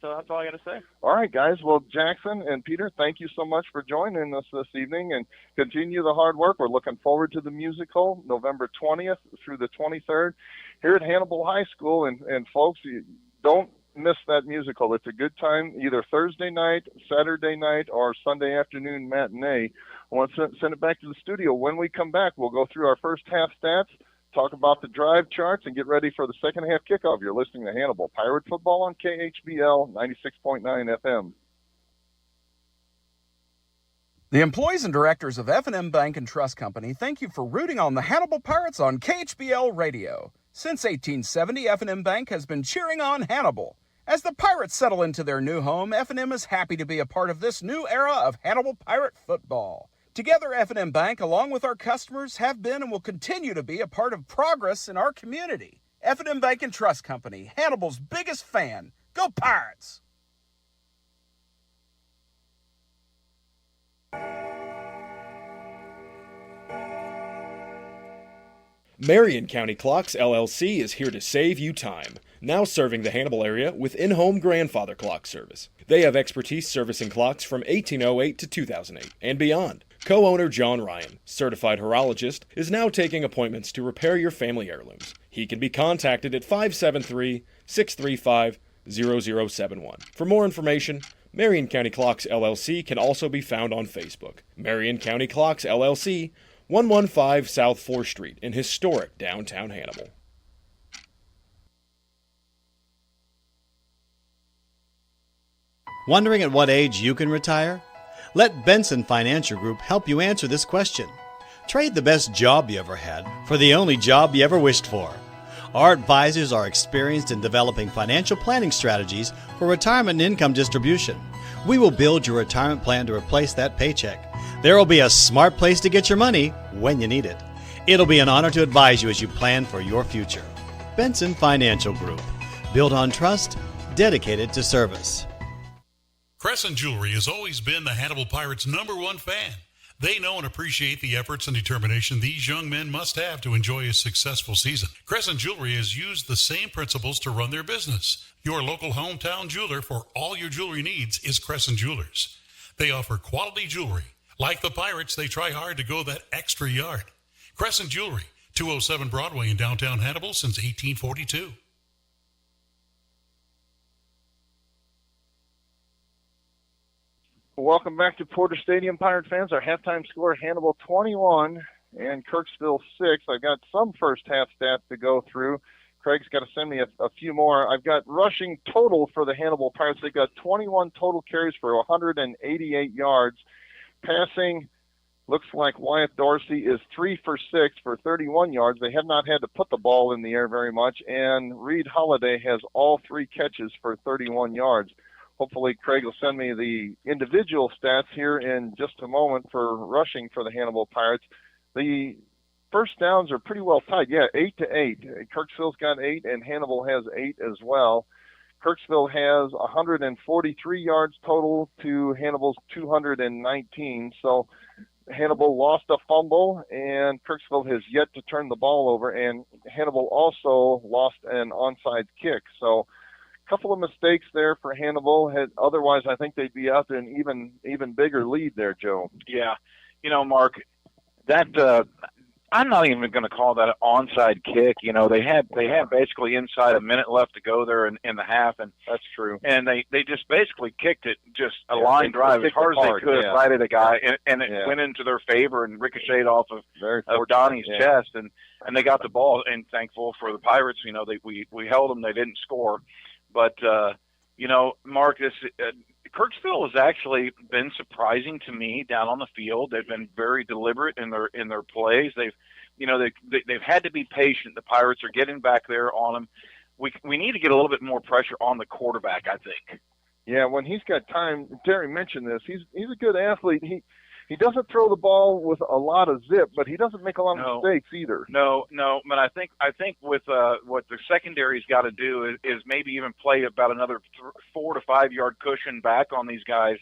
that's all I got to say. All right, guys. Well, Jackson and Peter, thank you so much for joining us this evening, and continue the hard work. We're looking forward to the musical November 20th through the 23rd here at Hannibal High School. And folks, don't miss that musical. It's a good time, either Thursday night, Saturday night, or Sunday afternoon matinee. I want to send it back to the studio. When we come back, we'll go through our first half stats, talk about the drive charts, and get ready for the second half kickoff. You're listening to Hannibal Pirate Football on KHBL 96.9 FM. The employees and directors of F&M Bank and Trust Company thank you for rooting on the Hannibal Pirates on KHBL Radio. Since 1870, F&M Bank has been cheering on Hannibal. As the Pirates settle into their new home, F&M is happy to be a part of this new era of Hannibal Pirate football. Together, F&M Bank, along with our customers, have been and will continue to be a part of progress in our community. F&M Bank and Trust Company, Hannibal's biggest fan. Go Pirates! Marion County Clocks, LLC is here to save you time. Now serving the Hannibal area with in-home grandfather clock service. They have expertise servicing clocks from 1808 to 2008 and beyond. Co-owner John Ryan, certified horologist, is now taking appointments to repair your family heirlooms. He can be contacted at 573-635-0071. For more information, Marion County Clocks, LLC can also be found on Facebook. Marion County Clocks, LLC, 115 South 4th Street in historic downtown Hannibal. Wondering at what age you can retire? Let Benson Financial Group help you answer this question. Trade the best job you ever had for the only job you ever wished for. Our advisors are experienced in developing financial planning strategies for retirement and income distribution. We will build your retirement plan to replace that paycheck. There will be a smart place to get your money when you need it. It'll be an honor to advise you as you plan for your future. Benson Financial Group. Built on trust, dedicated to service. Crescent Jewelry has always been the Hannibal Pirates' #1 fan. They know and appreciate the efforts and determination these young men must have to enjoy a successful season. Crescent Jewelry has used the same principles to run their business. Your local hometown jeweler for all your jewelry needs is Crescent Jewelers. They offer quality jewelry. Like the Pirates, they try hard to go that extra yard. Crescent Jewelry, 207 Broadway in downtown Hannibal since 1842. Welcome back to Porter Stadium, Pirate fans. Our halftime score, Hannibal 21 and Kirksville 6. I've got some first half stats to go through. Craig's got to send me a few more. I've got rushing total for the Hannibal Pirates. They've got 21 total carries for 188 yards. Passing, looks like Wyatt Dorsey is 3 for 6 for 31 yards. They have not had to put the ball in the air very much. And Reed Holiday has all 3 catches for 31 yards. Hopefully, Craig will send me the individual stats here in just a moment for rushing for the Hannibal Pirates. The first downs are pretty well tied. Yeah, 8-8. Kirksville's got 8, and Hannibal has 8 as well. Kirksville has 143 yards total to Hannibal's 219. So Hannibal lost a fumble, and Kirksville has yet to turn the ball over, and Hannibal also lost an onside kick. So couple of mistakes there for Hannibal. Otherwise, I think they'd be out there an even bigger lead there, Joe. Yeah. Mark, that I'm not even going to call that an onside kick. You know, they had basically inside a minute left to go there in the half, and that's true. And they just basically kicked it just a line drive as hard as they could right at a guy, and it went into their favor and ricocheted off of Donnie's chest, and they got the ball. And thankful for the Pirates, you know, we held them. They didn't score, but you know, Mark, Kirksville has actually been surprising to me down on the field. They've been very deliberate in their plays. They've had to be patient. The Pirates are getting back there on them. We need to get a little bit more pressure on the quarterback, I think. Yeah, when he's got time, Terry mentioned this. He's a good athlete. He doesn't throw the ball with a lot of zip, but he doesn't make a lot of mistakes either. No, but I think with what the secondary's got to do is maybe even play about another 4 to 5 yard cushion back on these guys,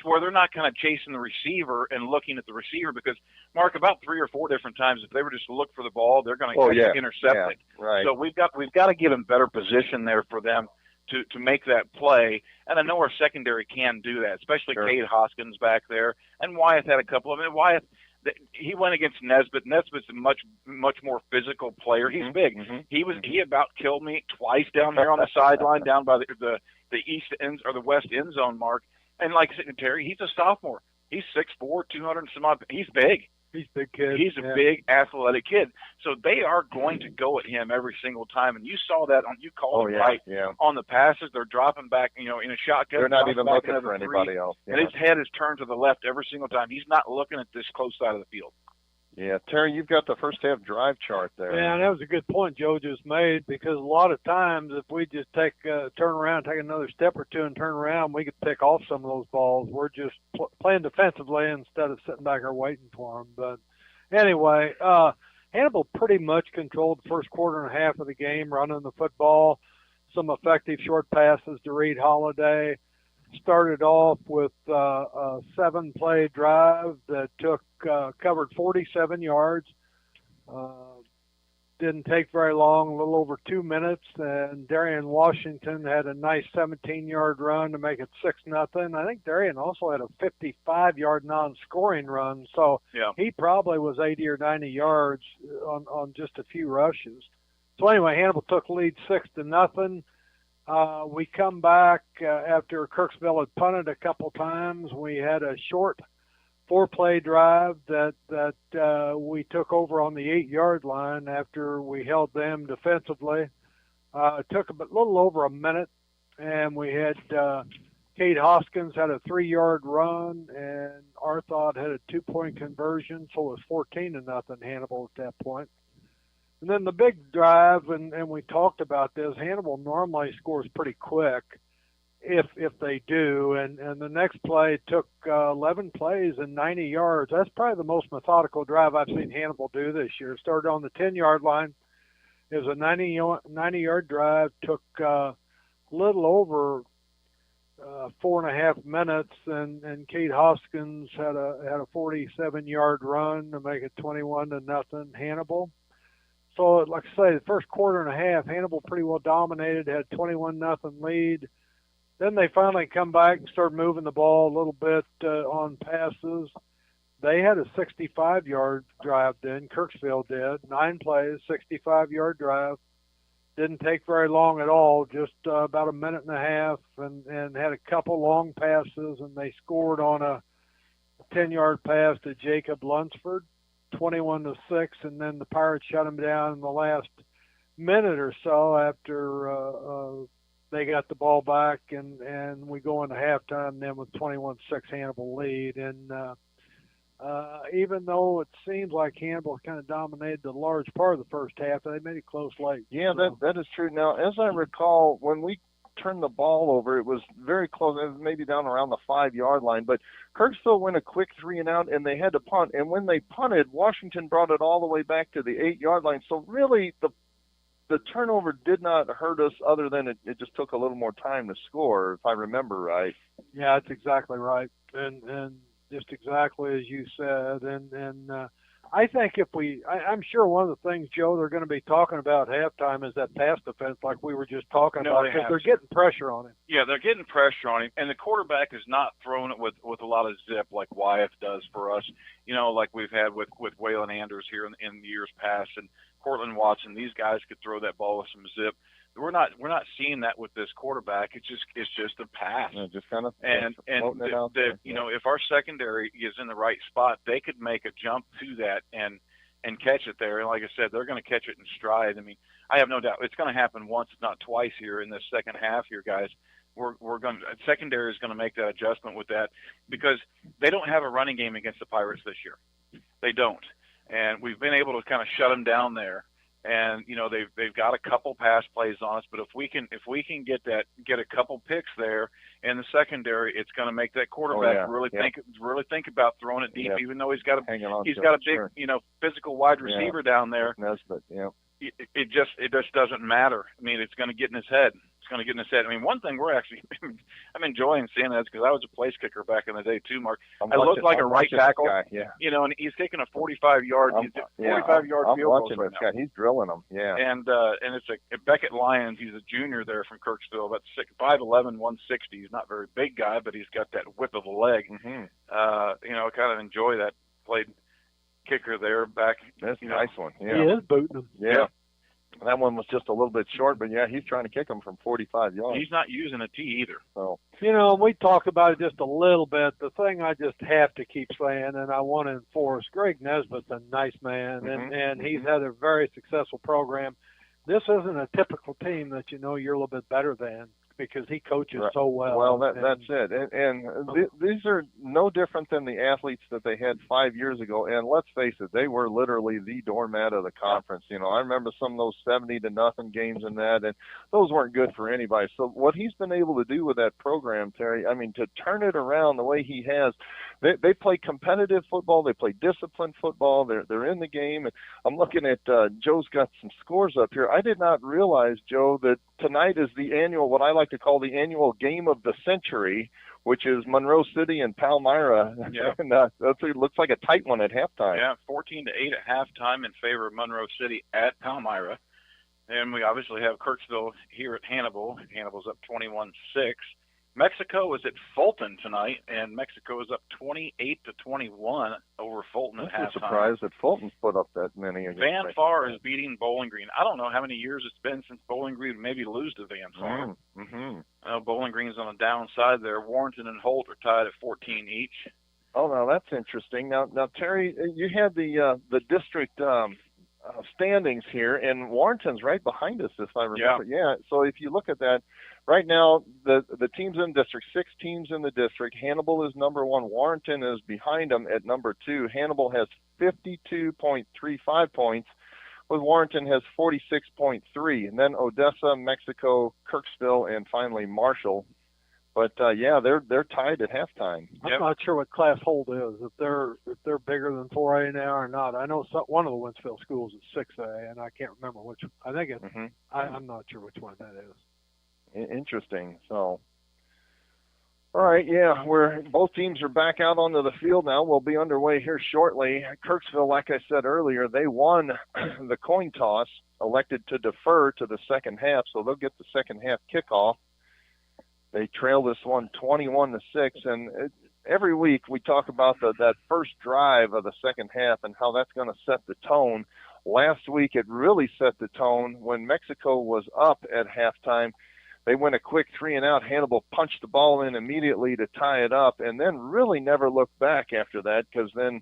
to where they're not kind of chasing the receiver and looking at the receiver, because Mark, about 3 or 4 different times, if they were just to look for the ball, they're going to intercept it. Right. So we've got to give them better position there for them to make that play. And I know our secondary can do that, especially Cade Hoskins back there. And Wyeth had a couple of them. Wyeth, he went against Nesbitt. Nesbitt's a much more physical player. He's big. He about killed me twice down there on the sideline, down by the east end or the west end zone, Mark. And like Terry, he's a sophomore. He's 6'4", 200 and some odd. He's big. He's a big kid. He's a big athletic kid. So they are going to go at him every single time. And you saw that you called it right on the passes. They're dropping back, you know, in a shotgun. They're not even looking for anybody else. Yeah. And his head is turned to the left every single time. He's not looking at this close side of the field. Yeah, Terry, you've got the first half drive chart there. Yeah, and that was a good point Joe just made, because a lot of times if we just turn around, take another step or two and turn around, we could pick off some of those balls. We're just playing defensively instead of sitting back there waiting for them. But anyway, Hannibal pretty much controlled the first quarter and a half of the game, running the football, some effective short passes to Reed Holiday. Started off with a 7-play drive that covered 47 yards. Didn't take very long, a little over 2 minutes, and Darian Washington had a nice 17-yard run to make it 6-0. I think Darian also had a 55-yard non-scoring run, so he probably was 80 or 90 yards on just a few rushes. So anyway, Hannibal took the lead 6-0. We come back after Kirksville had punted a couple times. We had a short 4-play drive that we took over on the 8-yard line after we held them defensively. It took a little over a minute, and we had Cade Hoskins had a 3-yard run, and Arthod had a 2-point conversion, so it was 14-0 Hannibal at that point. And then the big drive, and we talked about this, Hannibal normally scores pretty quick if they do. And the next play took 11 plays and 90 yards. That's probably the most methodical drive I've seen Hannibal do this year. It started on the 10-yard line. It was a 90-yard drive, took a little over 4.5 minutes, and Cade Hoskins had a 47-yard run to make it 21-0 Hannibal. So, like I say, the first quarter and a half, Hannibal pretty well dominated, had 21-0 lead. Then they finally come back and start moving the ball a little bit on passes. They had a 65-yard drive then, Kirksville did. 9 plays, 65-yard drive. Didn't take very long at all, just about a minute and a half, and had a couple long passes, and they scored on a 10-yard pass to Jacob Lunsford. 21-6, and then the Pirates shut them down in the last minute or so after they got the ball back, and we go into halftime then with 21-6 Hannibal lead. And even though it seems like Hannibal kind of dominated the large part of the first half, they made it close late. Yeah, that is true. Now, as I recall, when we turned the ball over, it was very close. It was maybe down around the 5-yard line, but Kirksville went a quick 3-and-out, and they had to punt. And when they punted, Washington brought it all the way back to the 8-yard line. So really, the turnover did not hurt us, other than it just took a little more time to score, if I remember right. Yeah, that's exactly right, and just exactly as you said. And I think I'm sure one of the things, Joe, they're going to be talking about at halftime is that pass defense, like we were just talking about, because they're getting pressure on him. Yeah, they're getting pressure on him, and the quarterback is not throwing it with a lot of zip like Wyeth does for us. Like we've had with Waylon Anders here in years past, and Cortland Watson. These guys could throw that ball with some zip. We're not seeing that with this quarterback. It's just a pass. Yeah, just kind of floating it out there. If our secondary is in the right spot, they could make a jump to that and catch it there. And like I said, they're going to catch it in stride. I mean, I have no doubt it's going to happen once, if not twice, here in this second half. Here, guys, secondary is going to make that adjustment with that, because they don't have a running game against the Pirates this year. They don't, and we've been able to kind of shut them down there. And they've got a couple pass plays on us, but if we can get a couple picks there in the secondary, it's going to make that quarterback really think about throwing it deep, even though he's got a big physical wide receiver down there. Nesbitt, It just doesn't matter. I mean, it's going to get in his head. I mean, one thing I'm enjoying seeing that, because I was a place kicker back in the day too, Mark. I looked like a right tackle, guy, and he's taking a 45-yard field goal right now. He's drilling them, And it's a Beckett Lyons. He's a junior there from Kirksville, about 5'11", 160. He's not a very big guy, but he's got that whip of a leg. Mm-hmm. I kind of enjoy that. Played kicker there back. That's a nice one. He is booting them. Yeah. That one was just a little bit short, but he's trying to kick them from 45 yards. He's not using a tee either. So we talked about it just a little bit. The thing I just have to keep saying, and I want to enforce, Greg Nesbitt's a nice man, and he's had a very successful program. This isn't a typical team that you're a little bit better than, because he coaches so well. Well, that's it. And these are no different than the athletes that they had 5 years ago. And let's face it, they were literally the doormat of the conference. I remember some of those 70-0 games in that, and those weren't good for anybody. So what he's been able to do with that program, Terry, I mean, to turn it around the way he has, they play competitive football, they play disciplined football, they're in the game. And I'm looking at Joe's got some scores up here. I did not realize, Joe, that tonight is the annual, what I like to call the annual game of the century, which is Monroe City and Palmyra. Yeah. And it looks like a tight one at halftime. Yeah, 14-8 at halftime in favor of Monroe City at Palmyra. And we obviously have Kirksville here at Hannibal. Hannibal's up 21-6. Mexico is at Fulton tonight, and Mexico is up 28-21 over Fulton at halftime. I'm surprised that Fulton's put up that many. Van Far is beating Bowling Green. I don't know how many years it's been since Bowling Green would maybe lose to Van Far. Mm-hmm. Bowling Green's on the downside there. Warrenton and Holt are tied at 14 each. Oh, now that's interesting. Now, Terry, you had the district standings here, and Warrenton's right behind us, if I remember. Yeah. So if you look at that, right now the teams in district, 6 teams in the district. Hannibal is number 1. Warrenton is behind them at number 2. Hannibal has 52.35 points, with Warrenton has 46.3, and then Odessa, Mexico, Kirksville, and finally Marshall. But they're tied at halftime. I'm not sure what Class Holt is, if they're bigger than 4A now or not. I know one of the Winsfield schools is 6A, and I can't remember which. I think it's. I'm not sure which one that is. Interesting. So, all right, both teams are back out onto the field now. We'll be underway here shortly. Kirksville, like I said earlier, they won the coin toss, elected to defer to the second half, so they'll get the second half kickoff. They trail this one 21-6, and every week we talk about that first drive of the second half and how that's going to set the tone. Last week it really set the tone when Mexico was up at halftime. They went a quick 3-and-out. Hannibal punched the ball in immediately to tie it up, and then really never looked back after that, because then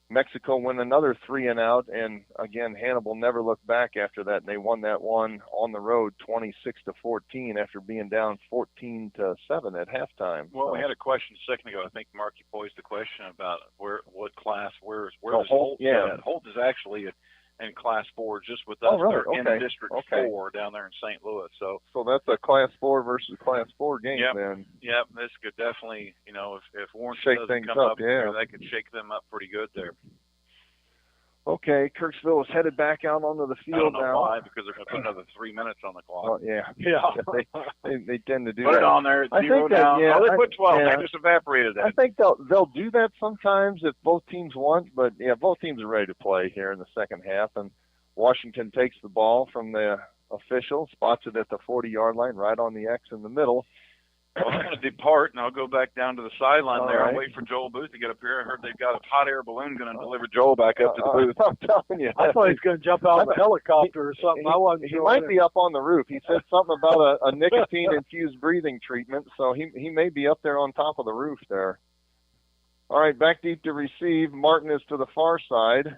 Mexico went another 3-and-out, and again, Hannibal never looked back after that, and they won that one on the road 26-14 after being down 14-7 at halftime. Well, we had a question a second ago. I think, Mark, you posed the question about what class, where is Holt? Yeah. Holt is actually in Class 4 just with us. Really? They're in District 4 down there in St. Louis. So that's a Class 4 versus Class 4 game then. Yep, this could definitely, if Warrenton shake doesn't things come up there, that could shake them up pretty good there. Okay, Kirksville is headed back out onto the field I don't know now. why, because they're going to put another 3 minutes on the clock. Oh, yeah. They tend to do Put that. it on there. I Zero think that, down. yeah, Oh, they put 12. yeah. They just evaporated that. I think they'll do that sometimes if both teams want, but yeah, both teams are ready to play here in the second half, and Washington takes the ball from the official, spots it at the 40-yard line, right on the X in the middle. Well, I'm going to depart, and I'll go back down to the sideline there. right. I'll wait for Joel Booth to get up here. I heard they've got a hot air balloon going to deliver Joel back up to the booth. I'm telling you. I thought he was going to jump out of a helicopter or something. I wasn't He sure. might be up on the roof. He said something about a nicotine-infused breathing treatment, so he may be up there on top of the roof there. All right, back deep to receive. Martin is to the far side,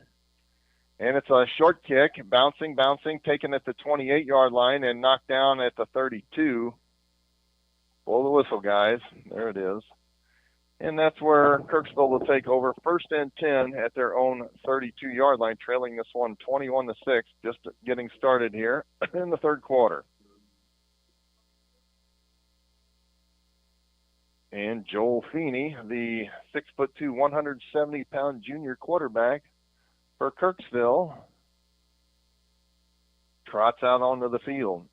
and it's a short kick, bouncing, taken at the 28-yard line and knocked down at the 32. Blow the whistle, guys. There it is. And that's where Kirksville will take over, 1st and 10 at their own 32-yard line, trailing this one 21-6, just getting started here in the third quarter. And Joel Feeney, the 6'2", 170-pound junior quarterback for Kirksville, trots out onto the field.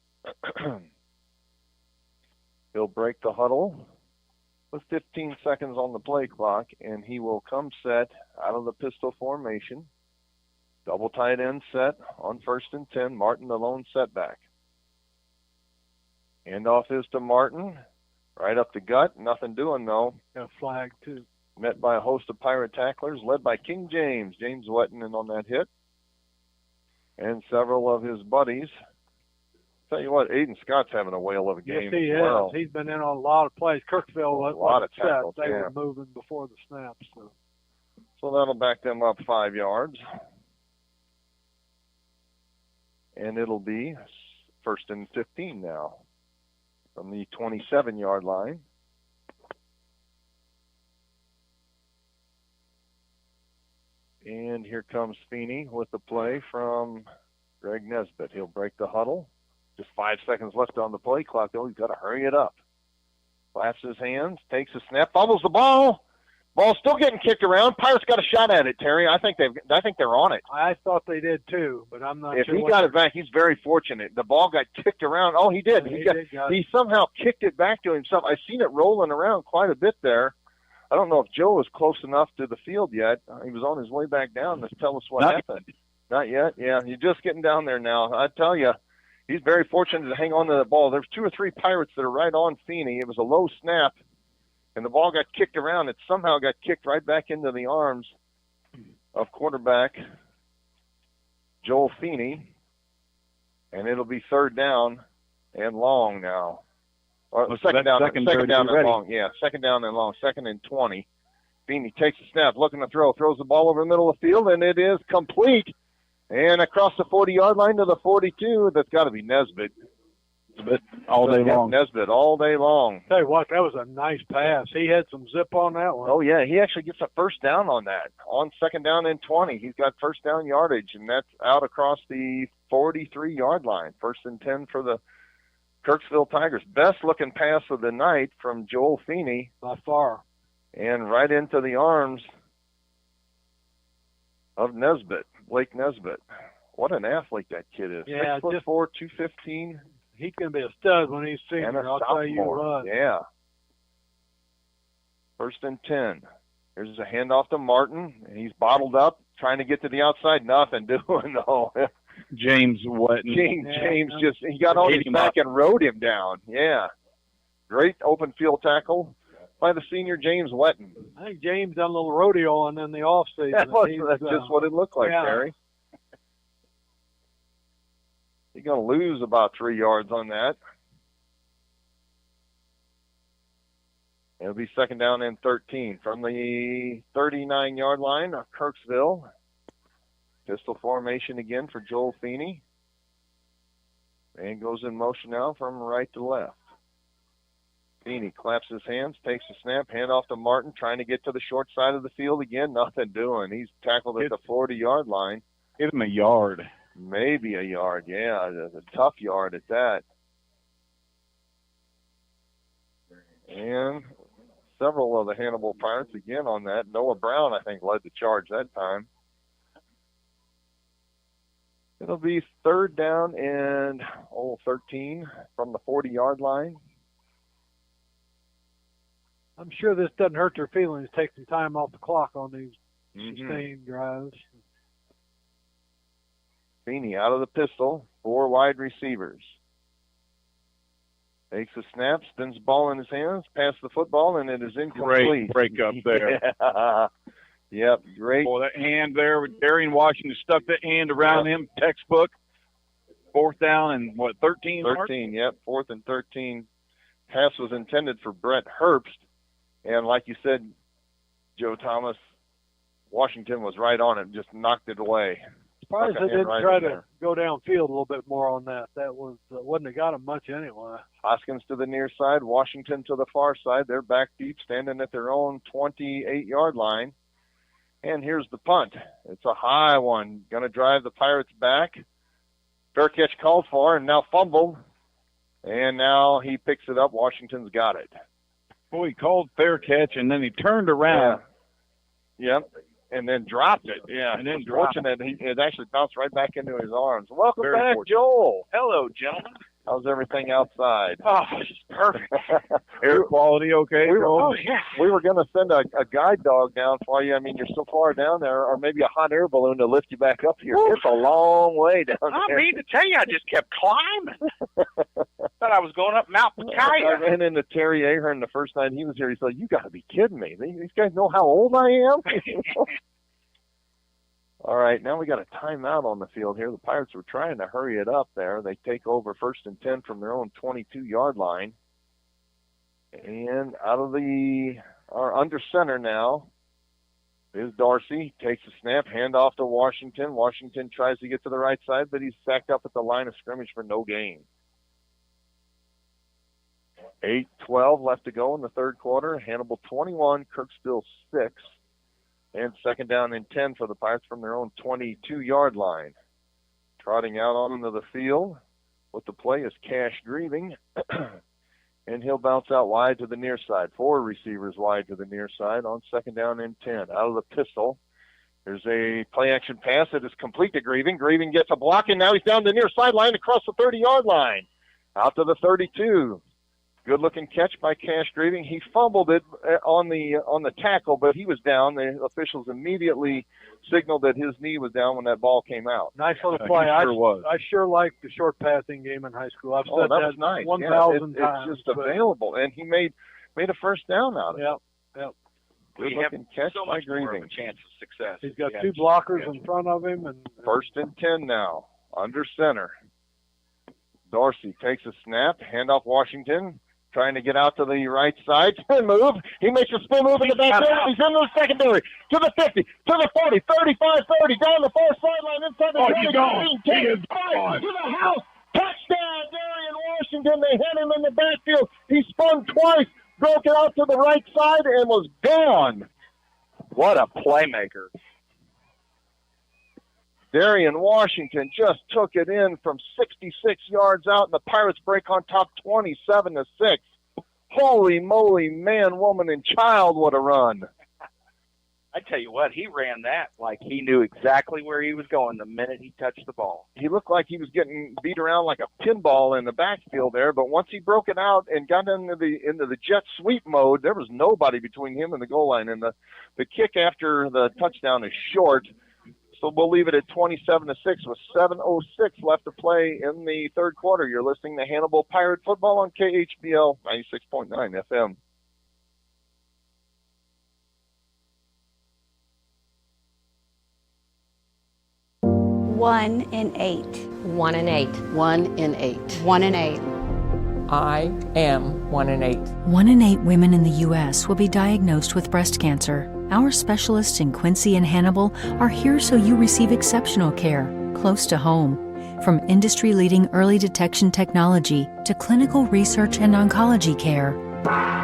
He'll break the huddle with 15 seconds on the play clock, and he will come set out of the pistol formation. Double tight end set on 1st and 10. Martin, the lone setback. Handoff is to Martin. Right up the gut. Nothing doing, though. Got a flag, too. Met by a host of Pirate tacklers, led by King James. James Wetton in on that hit. And several of his buddies. Tell you what, Aiden Scott's having a whale of a game. Yes, he as is. well. He's been in on a lot of plays. Kirksville, A lot of set. tackles, They yeah. were moving before the snap. So that'll back them up 5 yards. And it'll be 1st and 15 now from the 27-yard line. And here comes Feeney with the play from Greg Nesbitt. He'll break the huddle. Just 5 seconds left on the play clock, though. He's got to hurry it up. Claps his hands, takes a snap, fumbles the ball. Ball's still getting kicked around. Pirates got a shot at it, Terry. I think they're on it. I thought they did too, but I'm not If sure. he got it back, he's very fortunate. The ball got kicked around. Oh, he did. He somehow kicked it back to himself. I've seen it rolling around quite a bit there. I don't know if Joe was close enough to the field yet. He was on his way back down to tell us what happened. Not yet. Yeah, you're just getting down there now. I tell you, he's very fortunate to hang on to the ball. There's 2 or 3 Pirates that are right on Feeney. It was a low snap, and the ball got kicked around. It somehow got kicked right back into the arms of quarterback Joel Feeney, and it'll be 3rd down and long now. Or second down and long. Yeah, 2nd down and long, 2nd and 20. Feeney takes the snap, looking to throw, throws the ball over the middle of the field, and it is complete. And across the 40-yard line to the 42, that's got to be Nesbitt. All day long. Nesbitt all day long. Tell you what, that was a nice pass. He had some zip on that one. Oh, yeah, he actually gets a 1st down on that. On 2nd down and 20, he's got 1st down yardage, and that's out across the 43-yard line. 1st and 10 for the Kirksville Tigers. Best-looking pass of the night from Joel Feeney. By far. And right into the arms of Nesbitt, Blake Nesbitt. What an athlete that kid is. Yeah, 6'4", 215. He's going to be a stud when he's senior. And a I'll tell you sophomore. what. Yeah. 1st and 10. Here's a handoff to Martin. He's bottled up, trying to get to the outside. Nothing doing, though. James Wetton. James he got on his back and rode him down. Yeah. Great open field tackle by the senior James Wetton. I think James done a little rodeo in the offseason. That's just what it looked like, Terry. He's going to lose about 3 yards on that. It'll be 2nd down and 13 from the 39-yard line of Kirksville. Pistol formation again for Joel Feeney. And goes in motion now from right to left. Feeney claps his hands, takes the snap, handoff to Martin, trying to get to the short side of the field again. Nothing doing. He's tackled at the 40-yard line. Give him a yard. Maybe a yard, yeah. A tough yard at that. And several of the Hannibal Pirates again on that. Noah Brown, I think, led the charge that time. It'll be 3rd down and 13 from the 40-yard line. I'm sure this doesn't hurt their feelings, take some time off the clock on these sustained drives. Feeney out of the pistol, 4 wide receivers. Takes a snap, spins the ball in his hands, passes the football, and it is incomplete. Great break up there. Yeah. Yep, great. Boy, that hand there with Darian Washington stuck that hand around him, textbook. 4th down and, 13? 13, yep, 4th and 13. Pass was intended for Brett Herbst, and like you said, Joe Thomas, Washington was right on it, just knocked it away. Surprised they didn't try to go downfield a little bit more on that. That wouldn't have got them much anyway. Hoskins to the near side, Washington to the far side. They're back deep, standing at their own 28-yard line. And here's the punt. It's a high one. Going to drive the Pirates back. Fair catch called for, and now fumbled. And now he picks it up. Washington's got it. Boy, he called fair catch, and then he turned around. Yeah. Yep. And then dropped it. Yeah, and then fortunate, it actually bounced right back into his arms. Welcome Very back, fortunate. Joel. Hello, gentlemen. How's everything outside? Oh, it's perfect. Air quality okay? We were going to send a guide dog down for you. I mean, you're so far down there, or maybe a hot air balloon to lift you back up here. Woo. It's a long way down I there. mean to tell you, I just kept climbing. Thought I was going up Mount I Picaya. ran into Terry Ahern the first night he was here. He said, "You got to be kidding me. These guys know how old I am." All right, now we got a timeout on the field here. The Pirates were trying to hurry it up there. They take over 1st and 10 from their own 22-yard line. And out of under center now is Dorsey. Takes a snap, hand off to Washington. Washington tries to get to the right side, but he's sacked up at the line of scrimmage for no gain. 8:12 left to go in the 3rd quarter. Hannibal 21, Kirksville 6. And 2nd down and 10 for the Pirates from their own 22-yard line. Trotting out onto the field with the play is Cash Grieving. And he'll bounce out wide to the near side. 4 receivers wide to the near side on 2nd down and 10. Out of the pistol, there's a play-action pass that is complete to Grieving. Grieving gets a block, and now he's down the near sideline across the 30-yard line. Out to the 32. Good-looking catch by Cash Grieving. He fumbled it on the tackle, but he was down. The officials immediately signaled that his knee was down when that ball came out. Nice little play. He sure was. I sure liked the short passing game in high school. I've said that was nice. 1,000 times. It's just available, and he made a first down out of it. Yep. Good-looking catch so by much more of Grieving. a chance of success. He's got 2 blockers in front of him. And 1st and 10 now, under center. Dorsey takes a snap, handoff Washington. Trying to get out to the right side. Spin move. He makes a spin move in the backfield. He's into the secondary. To the 50. To the 40. 35, 30. Down the far sideline. Inside the 20. 15, 10, 5. To the house. Touchdown. Darian Washington. They had him in the backfield. He spun twice. Broke it out to the right side and was gone. What a playmaker. Darian Washington just took it in from 66 yards out, and the Pirates break on top 27-6. Holy moly, man, woman, and child, what a run. I tell you what, he ran that like he knew exactly where he was going the minute he touched the ball. He looked like he was getting beat around like a pinball in the backfield there, but once he broke it out and got into the jet sweep mode, there was nobody between him and the goal line, and the kick after the touchdown is short. So we'll leave it at 27-6 with 7:06 left to play in the 3rd quarter. You're listening to Hannibal Pirate Football on KHBL 96.9 FM. One in 8. 1 in 8. 1 in 8. 1 in 8. I am 1 in 8. 1 in 8 women in the U.S. will be diagnosed with breast cancer. Our specialists in Quincy and Hannibal are here so you receive exceptional care, close to home. From industry-leading early detection technology to clinical research and oncology care,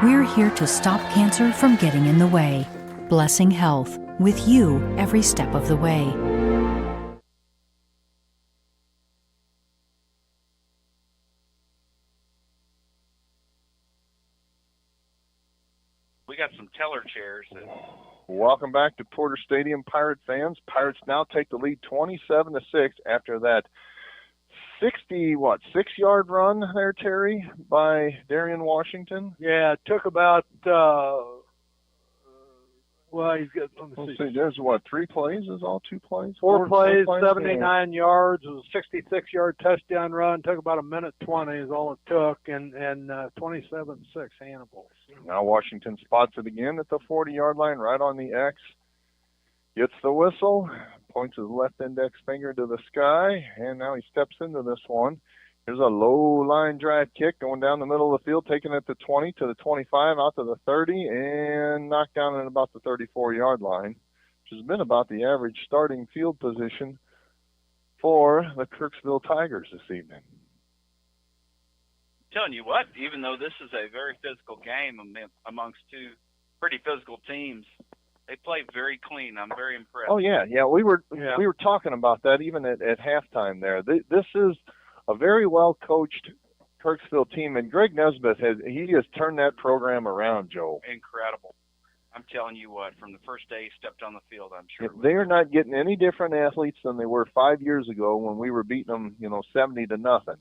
we're here to stop cancer from getting in the way. Blessing Health, with you every step of the way. We got some teller chairs that Welcome back to Porter Stadium, Pirate fans. Pirates now take the lead 27-6 after that 6-yard run there, Terry, by Darian Washington. Yeah, it took about he's got, let me see. There's 3 plays? Is all 2 plays? Four plays, 79 yeah. yards. It was a 66-yard touchdown run. Took about a minute 20 is all it took, and 27-6 Hannibal. Now Washington spots it again at the 40-yard line, right on the X. Gets the whistle, points his left index finger to the sky, and now he steps into this one. Here's a low line drive kick going down the middle of the field, taking it to 20, to the 25, out to the 30, and knocked down at about the 34-yard line, which has been about the average starting field position for the Kirksville Tigers this evening. Telling you what, even though this is a very physical game amongst two pretty physical teams, they play very clean. I'm very impressed. Oh yeah. We were talking about that even at halftime there. This is a very well coached Kirksville team, and Greg Nesbitt has turned that program around, Joe. Incredible. I'm telling you what, from the first day he stepped on the field, I'm sure. They are not getting any different athletes than they were 5 years ago when we were beating them, 70-0.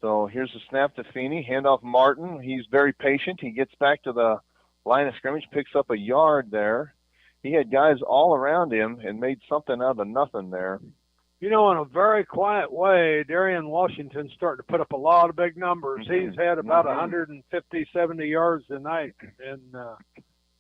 So here's a snap to Feeney, handoff Martin. He's very patient. He gets back to the line of scrimmage, picks up a yard there. He had guys all around him and made something out of nothing there. In a very quiet way, Darian Washington's starting to put up a lot of big numbers. Mm-hmm. He's had about 150, 70 yards tonight, and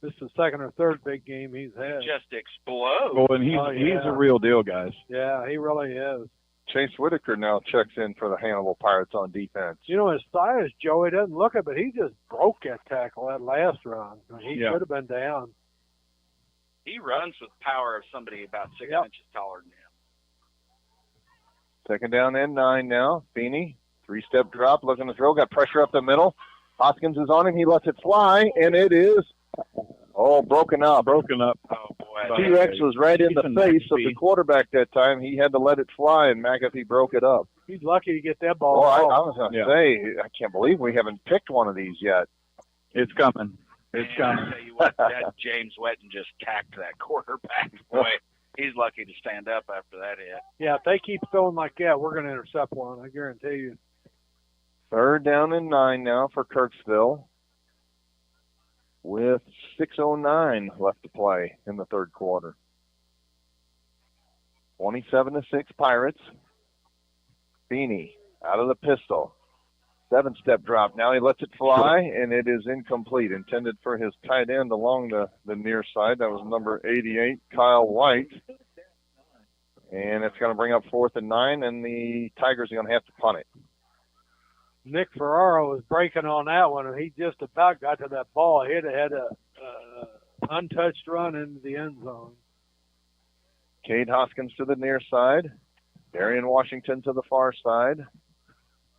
this is the second or third big game he's had. Just explode. Well, and he's a real deal, guys. Yeah, he really is. Chase Whitaker now checks in for the Hannibal Pirates on defense. His size, Joey doesn't look it, but he just broke that tackle that last run. He should have been down. He runs with power of somebody about 6 inches taller than him. Second down and 9 now. Feeney, 3-step drop, looking to throw, got pressure up the middle. Hoskins is on him. He lets it fly, and it is broken up. Oh, boy. T-Rex was right in the face of the quarterback that time. He had to let it fly, and McAfee broke it up. He's lucky to get that ball. I was going to say, I can't believe we haven't picked one of these yet. It's coming. It's coming. I'll tell you what, that James Wetton just tacked that quarterback. Boy, he's lucky to stand up after that hit. Yeah, if they keep throwing like that, we're going to intercept one, I guarantee you. Third down and 9 now for Kirksville, with 6:09 left to play in the third quarter. 27-6 Pirates. Feeney out of the pistol. 7-step drop. Now he lets it fly, and it is incomplete. Intended for his tight end along the near side. That was number 88, Kyle White. And it's going to bring up 4th and 9, and the Tigers are going to have to punt it. Nick Ferraro was breaking on that one, and he just about got to that ball. He'd have had a untouched run into the end zone. Cade Hoskins to the near side. Darian Washington to the far side.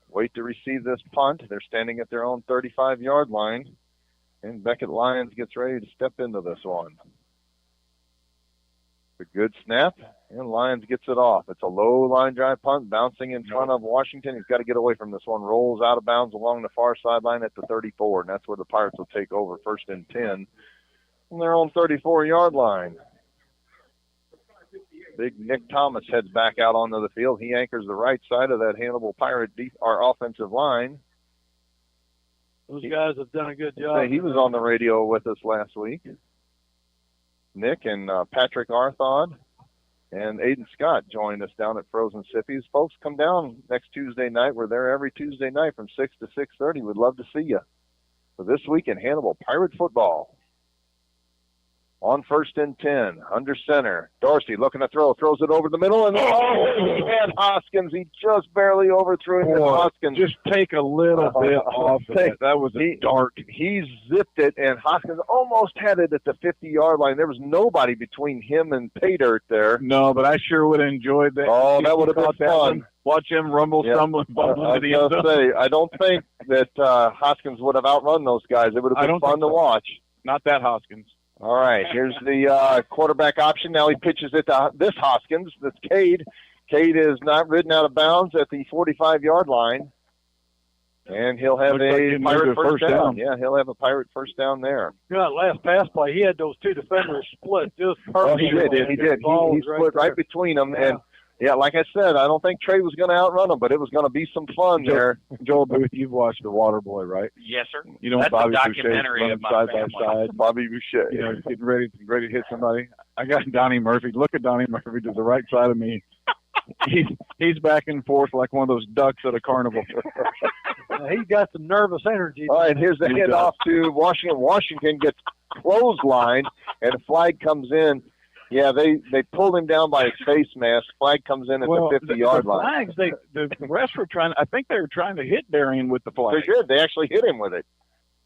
Wait to receive this punt. They're standing at their own 35-yard line. And Beckett Lyons gets ready to step into this one. A good snap, and Lyons gets it off. It's a low line drive punt, bouncing in front of Washington. He's got to get away from this one. Rolls out of bounds along the far sideline at the 34, and that's where the Pirates will take over, 1st and 10 from their own 34-yard line. Big Nick Thomas heads back out onto the field. He anchors the right side of that Hannibal Pirate our offensive line. Those guys have done a good job. He was on the radio with us last week. Nick and Patrick Arthod and Aiden Scott joined us down at Frozen Sippies. Folks, come down next Tuesday night. We're there every Tuesday night from 6 to 6:30. We'd love to see you. For this week in Hannibal Pirate football. On 1st and 10, under center. Dorsey looking to throw, throws it over the middle, and he had Hoskins. He just barely overthrew him. Hoskins just take a little bit off of it. That was a dart. He zipped it, and Hoskins almost had it at the 50-yard line. There was nobody between him and pay dirt there. No, but I sure would have enjoyed that. Oh, that would have been fun. Watch him rumble, stumbling, bumbling to the end zone. I don't think that Hoskins would have outrun those guys. It would have been fun to watch. Not that Hoskins. All right, here's the quarterback option. Now he pitches it to this Hoskins. That's Cade. Cade is not ridden out of bounds at the 45-yard line. And he'll have a Pirate first down. Yeah, he'll have a Pirate first down there. You know, that last pass play, he had those two defenders split just perfectly. Oh, he did. He split right between them. And, yeah, like I said, I don't think Trey was going to outrun him, but it was going to be some fun there. Joel Booth, you've watched The Water Boy, right? Yes, sir. You know, that's Bobby a documentary Boucher of my side family. by side. Bobby Boucher. You know, he's getting ready to hit somebody. I got Donnie Murphy. Look at Donnie Murphy to the right side of me. He's back and forth like one of those ducks at a carnival. He's got some nervous energy. All right, here's the handoff to Washington. Washington gets clotheslined, and a flag comes in. Yeah, they pulled him down by his face mask. Flag comes in at the 50-yard line. Flags, the refs were trying. I think they were trying to hit Darian with the flag. They did. They actually hit him with it.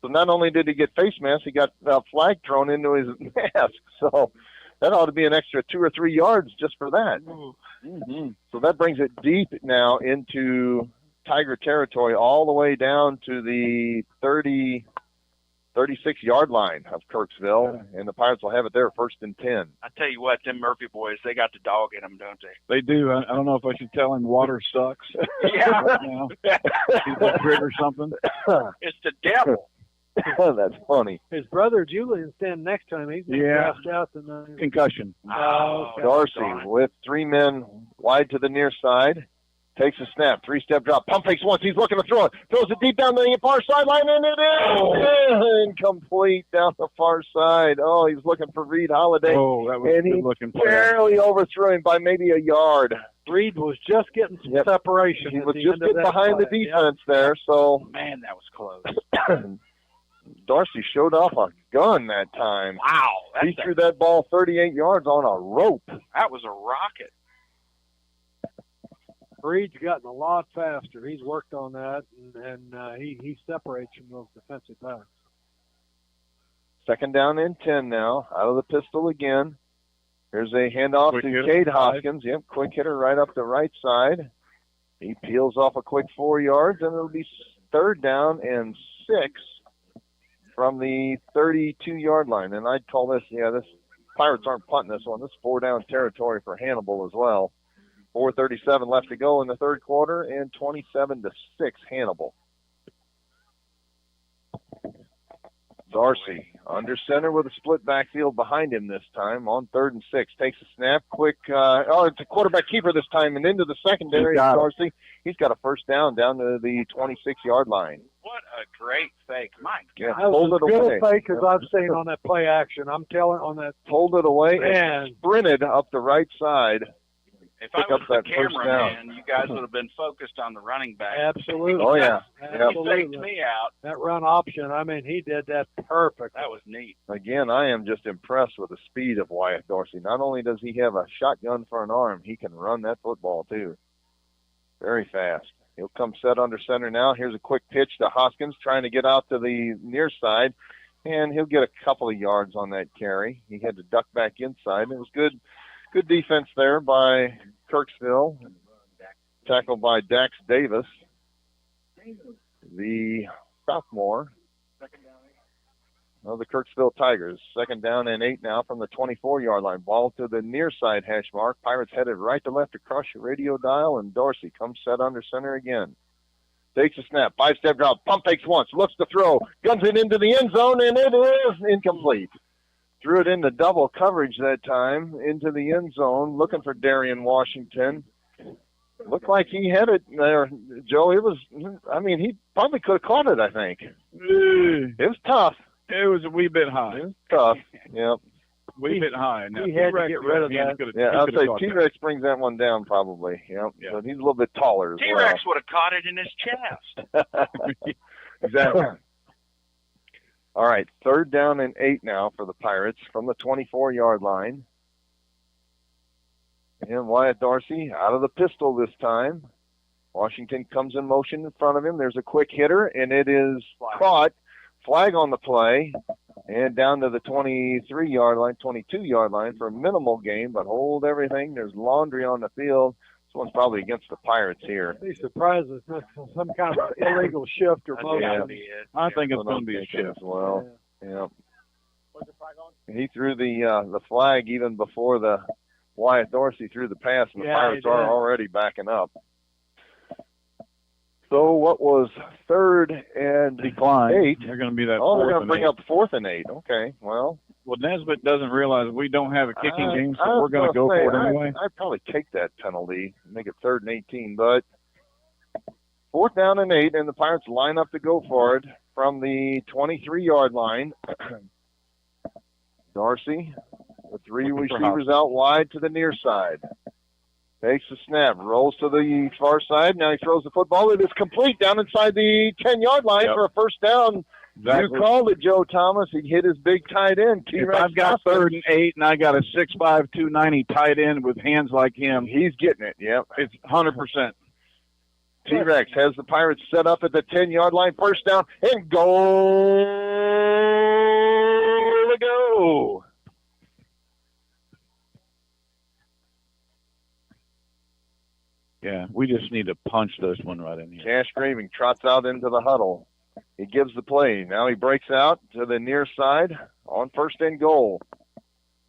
So not only did he get face mask, he got a flag thrown into his mask. So that ought to be an extra 2 or 3 yards just for that. Mm-hmm. So that brings it deep now into Tiger territory, all the way down to the 36-yard line of Kirksville, and the Pirates will have it there, 1st and 10. I tell you what, them Murphy boys, they got the dog in them, don't they? They do. I don't know if I should tell him water sucks. Yeah. He's a trick or something. It's the devil. That's funny. His brother Julian standing next to him. He's passed out tonight. Concussion. Okay. Darcy with 3 men wide to the near side. Takes a snap, 3-step drop, pump fakes once, he's looking to throw it, throws it deep down the far sideline, and it is incomplete down the far side. Oh, he's looking for Reed Holiday. Oh, that was and a he good-looking play. barely overthrew him by maybe a yard. Reed was just getting some separation. He was just getting behind the defense there, so. Man, that was close. Darcy showed off a gun that time. Wow. He threw that ball 38 yards on a rope. That was a rocket. Reed's gotten a lot faster. He's worked on that, and he separates from those defensive backs. 2nd down and 10 now. Out of the pistol again. Here's a handoff to Cade Hoskins. Yep, quick hitter right up the right side. He peels off a quick 4 yards, and it'll be 3rd down and 6 from the 32-yard line. And I'd call this, this Pirates aren't punting this one. This is 4-down territory for Hannibal as well. 4:37 left to go in the 3rd quarter, and 27-6 Hannibal. Darcy under center with a split backfield behind him this time on 3rd and 6. Takes a snap, quick. It's a quarterback keeper this time, and into the secondary. Darcy, he's got a 1st down to the 26-yard line. What a great fake. My God. Yeah, That was as good away. a fake as I've seen on that play action. I'm telling on that. Pulled it away Man. and sprinted up the right side. If I was the cameraman, you guys would have been focused on the running back. Absolutely. Oh, yeah. Absolutely. He faked me out. That run option, I mean, he did that perfect. That was neat. Again, I am just impressed with the speed of Wyatt Dorsey. Not only does he have a shotgun for an arm, he can run that football too. Very fast. He'll come set under center now. Here's a quick pitch to Hoskins, trying to get out to the near side, and he'll get a couple of yards on that carry. He had to duck back inside, and it was good defense there by Kirksville, tackled by Dax Davis, the sophomore of the Kirksville Tigers. 2nd down and 8 now from the 24-yard line. Ball to the near side hash mark. Pirates headed right to left across your radio dial, and Dorsey comes set under center again. Takes a snap, 5-step drop, pump fakes once, looks to throw, guns it into the end zone, and it is incomplete. Threw it into double coverage that time, into the end zone, looking for Darian Washington. Looked like he had it there, Joe. He probably could have caught it, I think. It was tough. It was a wee bit high. It was tough, yep. Wee bit high. Now, he had to get rid of that. Yeah, I'd say T-Rex brings that one down probably. Yep. Yeah. But he's a little bit taller as well. T-Rex would have caught it in his chest. Exactly. All right, 3rd down and 8 now for the Pirates from the 24-yard line. And Wyatt Dorsey out of the pistol this time. Washington comes in motion in front of him. There's a quick hitter, and it is caught. Flag on the play, and down to the 23-yard line, 22-yard line for a minimal gain, but hold everything. There's laundry on the field. This one's probably against the Pirates here. I'd be surprised if it's some kind of illegal shift or motion. I think it's going to be a shift as well. Yeah. He threw the flag even before the Wyatt Dorsey threw the pass, and the Pirates are already backing up. So what was 3rd and Decline. 8? They're going to be that. Oh, they're going to bring up 4th and 8. Okay, well, Nesbitt doesn't realize we don't have a kicking game, so we're going to go for it anyway. I'd probably take that penalty, make it 3rd and 18, but 4th down and 8, and the Pirates line up to go for it from the 23-yard line. Dorsey, the 3 receivers out wide to the near side. Takes the snap, rolls to the far side. Now he throws the football. It is complete down inside the 10-yard line for a first down. Exactly. You called it, Joe Thomas. He hit his big tight end. If I've got 3rd and 8 and I got a 6'5", 290 tight end with hands like him, he's getting it. Yep, it's 100%. T-Rex has the Pirates set up at the 10-yard line. First down and goal to go. Yeah, we just need to punch this one right in here. Cash Graving trots out into the huddle. He gives the play. Now he breaks out to the near side on 1st and goal.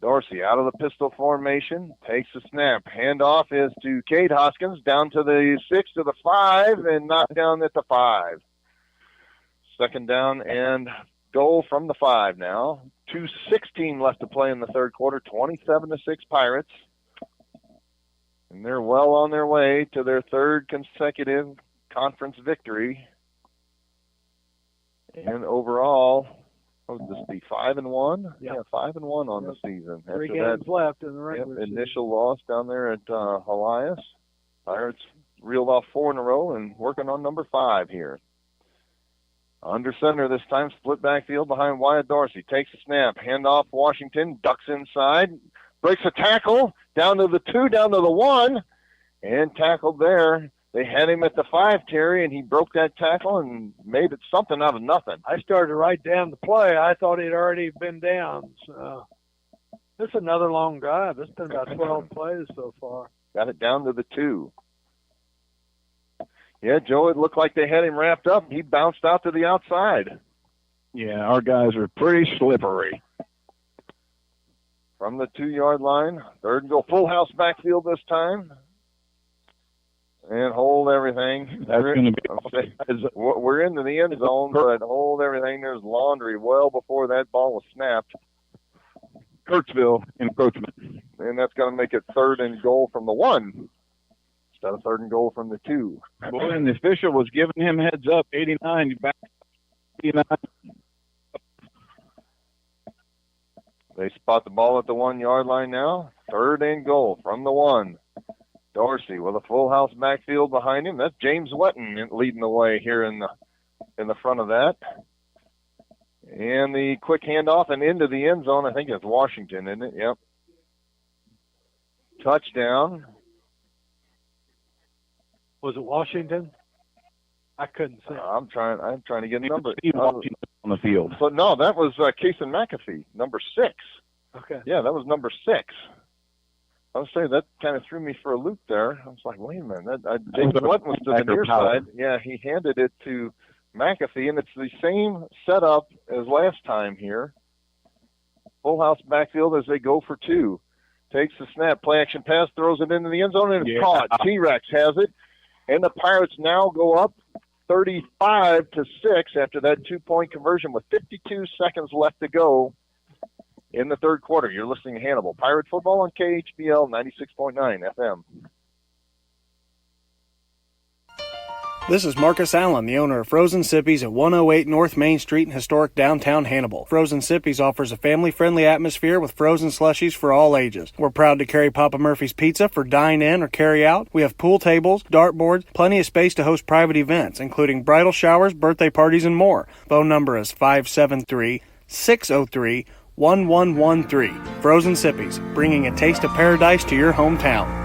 Dorsey out of the pistol formation, takes the snap. Handoff is to Cade Hoskins, down to the 6 to the 5, and knocked down at the 5. 2nd down and goal from the 5 now. 2:16 left to play in the 3rd quarter, 27-6 Pirates. And they're well on their way to their 3rd consecutive conference victory. And overall, what would this be, 5-1? Yeah, 5-1 on the season. 3 games left in the regular season. Initial loss down there at Elias. Pirates reeled off 4 in a row and working on number 5 here. Under center this time, split backfield behind Wyatt Dorsey. Takes a snap, handoff Washington, ducks inside, breaks a tackle, down to the 2, down to the 1, and tackled there. They had him at the 5, Terry, and he broke that tackle and made it something out of nothing. I started to write down the play. I thought he'd already been down. So this is another long drive. It's been about 12 plays so far. Got it down to the 2. Yeah, Joe, it looked like they had him wrapped up. He bounced out to the outside. Yeah, our guys are pretty slippery. From the 2-yard line, 3rd and goal. Full house backfield this time. And hold everything. That's going to be. We're into the end zone, but hold everything. There's laundry well before that ball was snapped. Kirksville encroachment. And that's going to make it 3rd and goal from the 1 instead of 3rd and goal from the 2. Well, and the official was giving him heads up. 89, you back 89. They spot the ball at the 1-yard line now. 3rd and goal from the 1. Dorsey with a full house backfield behind him. That's James Wetton leading the way here in the front of that. And the quick handoff and into the end zone. I think it's Washington, isn't it? Yep. Touchdown. Was it Washington? I couldn't see. I'm trying to get a number on the field. So no, that was Kason McAfee, number 6. Okay. Yeah, that was number 6. I was saying that kind of threw me for a loop there. I was like, wait a minute, James Wetton was to the near side. Yeah, he handed it to McAfee, and it's the same setup as last time here. Full house backfield as they go for 2. Takes the snap, play action pass, throws it into the end zone, and it's caught. T-Rex has it, and the Pirates now go up 35-6 after that 2-point conversion with 52 seconds left to go in the 3rd quarter. You're listening to Hannibal Pirate Football on KHBL 96.9 FM. This is Marcus Allen, the owner of Frozen Sippies at 108 North Main Street in historic downtown Hannibal. Frozen Sippies offers a family-friendly atmosphere with frozen slushies for all ages. We're proud to carry Papa Murphy's Pizza for dine-in or carry-out. We have pool tables, dartboards, plenty of space to host private events, including bridal showers, birthday parties, and more. Phone number is 573-603-1113. Frozen Sippies, bringing a taste of paradise to your hometown.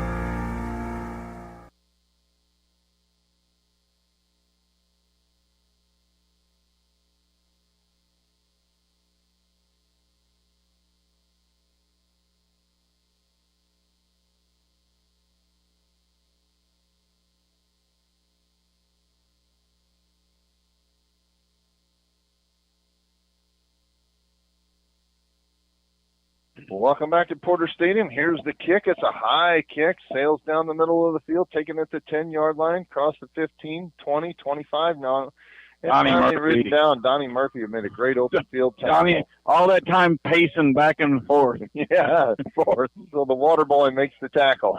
Welcome back to Porter Stadium. Here's the kick. It's a high kick. Sails down the middle of the field, taking it to the 10-yard line, across the 15, 20, 25. Now, Donnie Murphy. Written down. Donnie Murphy made a great open field tackle. Donnie, all that time pacing back and forth. Yeah, forth. So the water boy makes the tackle.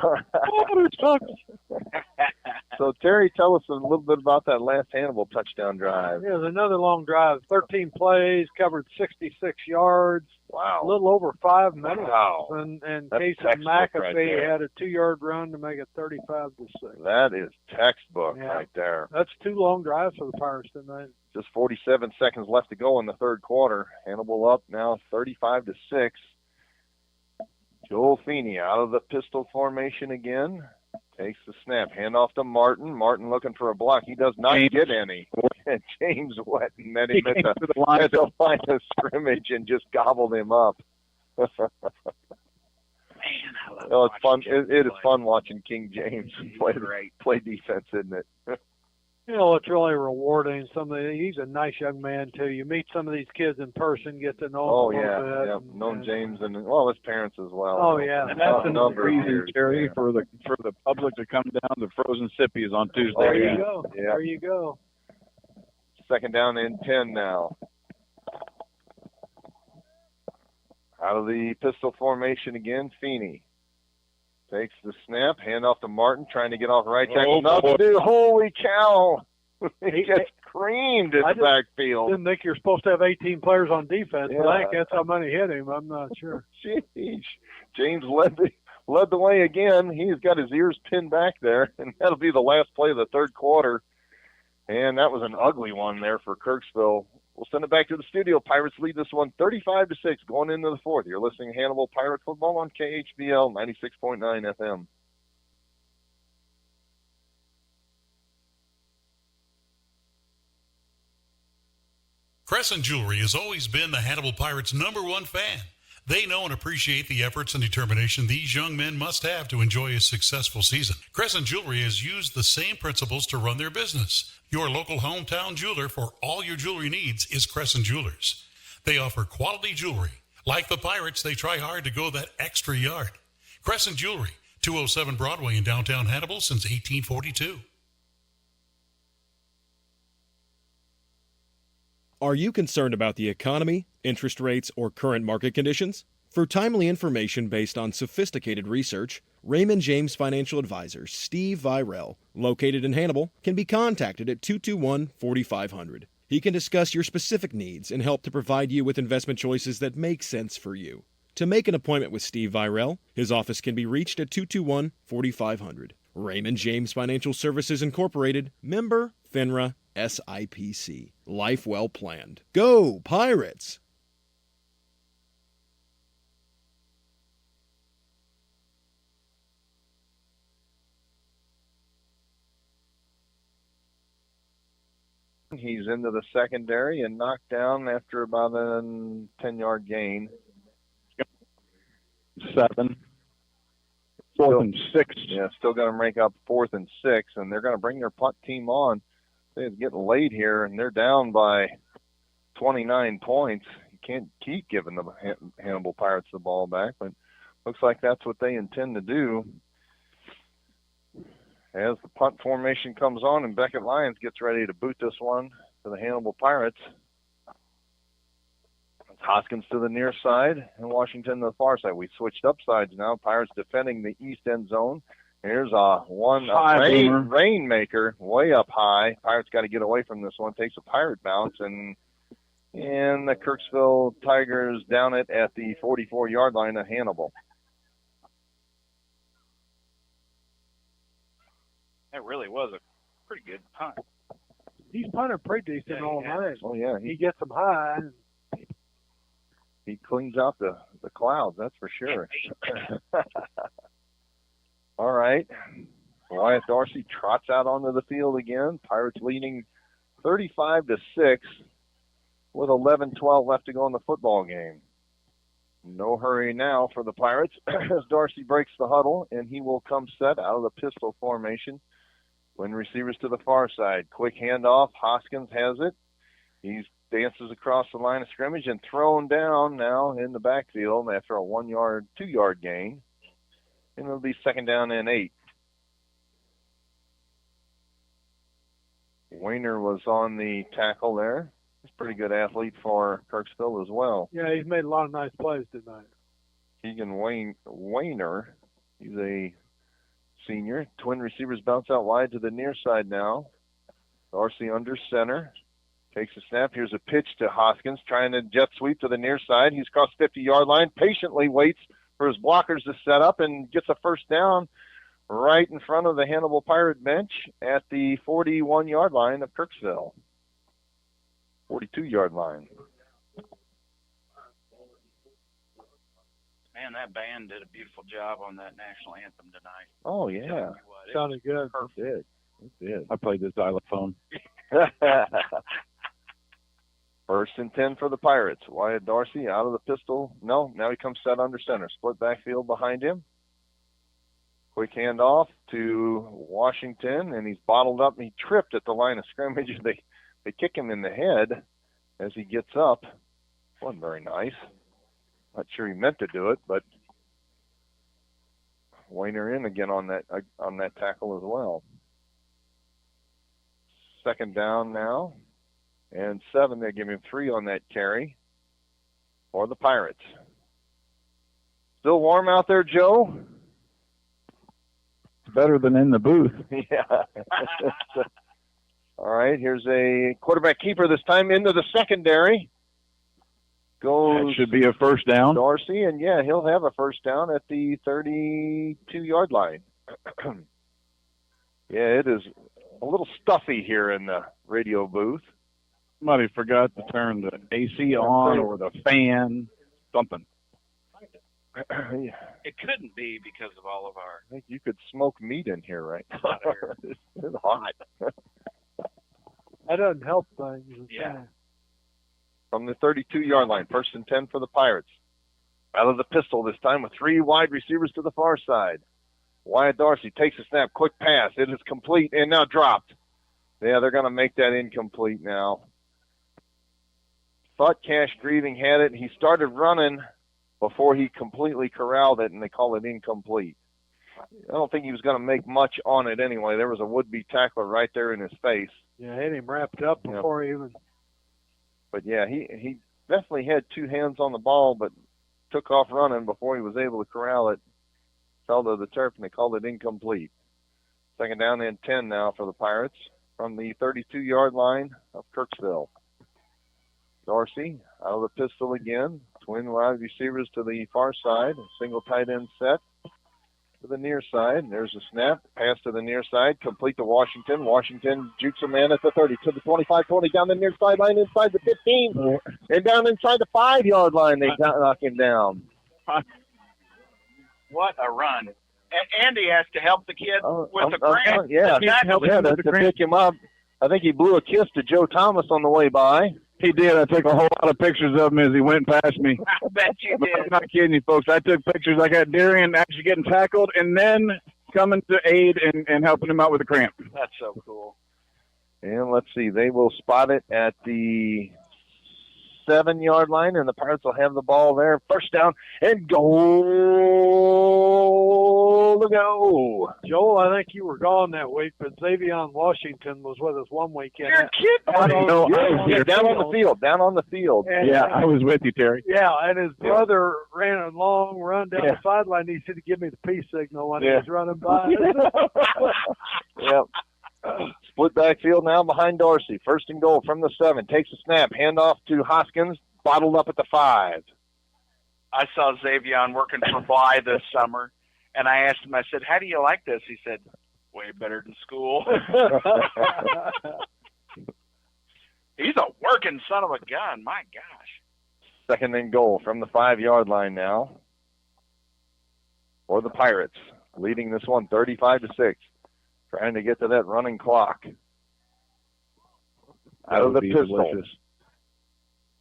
So, Terry, tell us a little bit about that last Hannibal touchdown drive. It was another long drive, 13 plays, covered 66 yards. Wow. A little over 5 minutes. Wow. And That's Casey textbook McAfee right there. had a 2-yard run to make it 35-6. That is textbook Yeah. right there. That's 2 long drives for the Pirates tonight. Just 47 seconds left to go in the third quarter. Hannibal up now 35-6. Joel Feeney out of the pistol formation again. Takes the snap. Hand off to Martin. Martin looking for a block. He does not get any. And James Wetton met him at the line of scrimmage and just gobbled him up. Man, I love Well, it's fun. watching It is play. fun watching King James play defense, isn't it? You know, it's really rewarding. He's a nice young man, too. You meet some of these kids in person, get to know them a little bit. Yeah. Known James and his parents as well. Oh, yeah. That's another Number of reason, years, Terry, yeah. for the public to come down to Frozen Sippies on Tuesday. Oh, There yeah. you go. Yeah. There you go. Second down and 10 now. Out of the pistol formation again, Feeney takes the snap, hand off to Martin, trying to get off right tackle. Holy cow! He gets creamed in the backfield. Didn't think you're supposed to have 18 players on defense, but I Yeah. think that's how many hit him. I'm not sure. Jeez. James led the way again. He's got his ears pinned back there, and that'll be the last play of the third quarter. And that was an ugly one there for Kirksville. We'll send it back to the studio. Pirates lead this one 35-6 going into the fourth. You're listening to Hannibal Pirate Football on KHBL 96.9 FM. Crescent Jewelry has always been the Hannibal Pirates' #1 fan. They know and appreciate the efforts and determination these young men must have to enjoy a successful season. Crescent Jewelry has used the same principles to run their business. Your local hometown jeweler for all your jewelry needs is Crescent Jewelers. They offer quality jewelry. Like the Pirates, they try hard to go that extra yard. Crescent Jewelry, 207 Broadway in downtown Hannibal since 1842. Are you concerned about the economy, interest rates, or current market conditions? For timely information based on sophisticated research, Raymond James Financial Advisor Steve Virel, located in Hannibal, can be contacted at 221-4500. He can discuss your specific needs and help to provide you with investment choices that make sense for you. To make an appointment with Steve Virel, his office can be reached at 221-4500. Raymond James Financial Services Incorporated, member FINRA SIPC. Life well planned. Go Pirates! He's into the secondary and knocked down after about a 10-yard gain. 7. 4th and 6. Yeah, still going to make up 4th and 6, and they're going to bring their punt team on. It's getting late here, and they're down by 29 points. You can't keep giving the Hannibal Pirates the ball back, but looks like that's what they intend to do. As the punt formation comes on and Beckett Lyons gets ready to boot this one to the Hannibal Pirates. Hoskins to the near side and Washington to the far side. We switched up sides now. Pirates defending the east end zone. Here's a rainmaker way up high. Pirates got to get away from this one. Takes a Pirate bounce, and the Kirksville Tigers down it at the 44-yard line of Hannibal. That really was a pretty good punt. He's punted pretty decent all night. Oh, yeah. He gets them high. He cleans out the clouds, that's for sure. All right. Wyatt Dorsey trots out onto the field again. Pirates leading 35-6 with 11-12 left to go in the football game. No hurry now for the Pirates as Dorsey breaks the huddle, and he will come set out of the pistol formation. When receivers to the far side. Quick handoff. Hoskins has it. He's dances across the line of scrimmage and thrown down now in the backfield after a 2-yard gain. And it'll be 2nd down and 8. Weiner was on the tackle there. He's a pretty good athlete for Kirksville as well. Yeah, he's made a lot of nice plays tonight. Keegan Weiner, he's a senior. Twin receivers bounce out wide to the near side now. Darcy under center. Takes a snap. Here's a pitch to Hoskins, trying to jet sweep to the near side. He's crossed 50-yard line, patiently waits for his blockers to set up and gets a 1st down right in front of the Hannibal Pirate bench at the 41-yard line of Kirksville. 42-yard line. Man, that band did a beautiful job on that national anthem tonight. Oh, yeah. Sounded good. It did. I played the xylophone. 1st and 10 for the Pirates. Wyatt Darcy out of the pistol. No, now he comes set under center. Split backfield behind him. Quick handoff to Washington, and he's bottled up. He tripped at the line of scrimmage. They kick him in the head as he gets up. Wasn't very nice. Not sure he meant to do it, but Weiner in again on that tackle as well. 2nd down now, and 7. They give him 3 on that carry for the Pirates. Still warm out there, Joe? Better than in the booth. Yeah. All right, here's a quarterback keeper this time into the secondary. Goes that should be a 1st down. Darcy, and yeah, he'll have a 1st down at the 32-yard line. Yeah, it is a little stuffy here in the radio booth. Somebody forgot to turn the AC on or the fan, something. It couldn't be because of all of our... I think you could smoke meat in here right now. It's hot. That doesn't help things. Yeah. From the 32-yard line, 1st and 10 for the Pirates. Out of the pistol this time with 3 wide receivers to the far side. Wyatt Darcy takes a snap, quick pass. It is complete and now dropped. Yeah, they're going to make that incomplete now. Thought Cash Grieving had it. He started running before he completely corralled it, and they call it incomplete. I don't think he was going to make much on it anyway. There was a would-be tackler right there in his face. Yeah, had him wrapped up before he even... But, yeah, he definitely had 2 hands on the ball, but took off running before he was able to corral it. Fell to the turf, and they called it incomplete. 2nd down and 10 now for the Pirates from the 32-yard line of Kirksville. Darcy out of the pistol again. Twin wide receivers to the far side. Single tight end set to the near side. There's a snap. Pass to the near side. Complete to Washington. Washington jukes a man at the 30 to the 25, 20 down the near sideline inside the 15. And down inside the 5-yard line, they knock him down. What a run. Andy has to help the kid with the cramp. To pick him up. I think he blew a kiss to Joe Thomas on the way by. He did. I took a whole lot of pictures of him as he went past me. I bet you did. I'm not kidding you, folks. I took pictures. I got Darian actually getting tackled and then coming to aid and helping him out with the cramp. That's so cool. And let's see. They will spot it at the 7-yard line, and the Pirates will have the ball there. 1st down and goal to go. Joel, I think you were gone that week, but Xavier Washington was with us one weekend. You're kidding. Down on the field. And, I was with you, Terry. Yeah, and his brother ran a long run down the sideline. He said to give me the peace signal when he was running by. Yep. Split backfield now behind Darcy. 1st and goal from the 7. Takes a snap. Handoff to Hoskins. Bottled up at the 5. I saw Xavier working for Bly this summer, and I asked him, I said, how do you like this? He said, way better than school. He's a working son of a gun. My gosh. 2nd and goal from the 5-yard line now for the Pirates. Leading this one 35-6. Trying to get to that running clock. Out of the pistol. Delicious.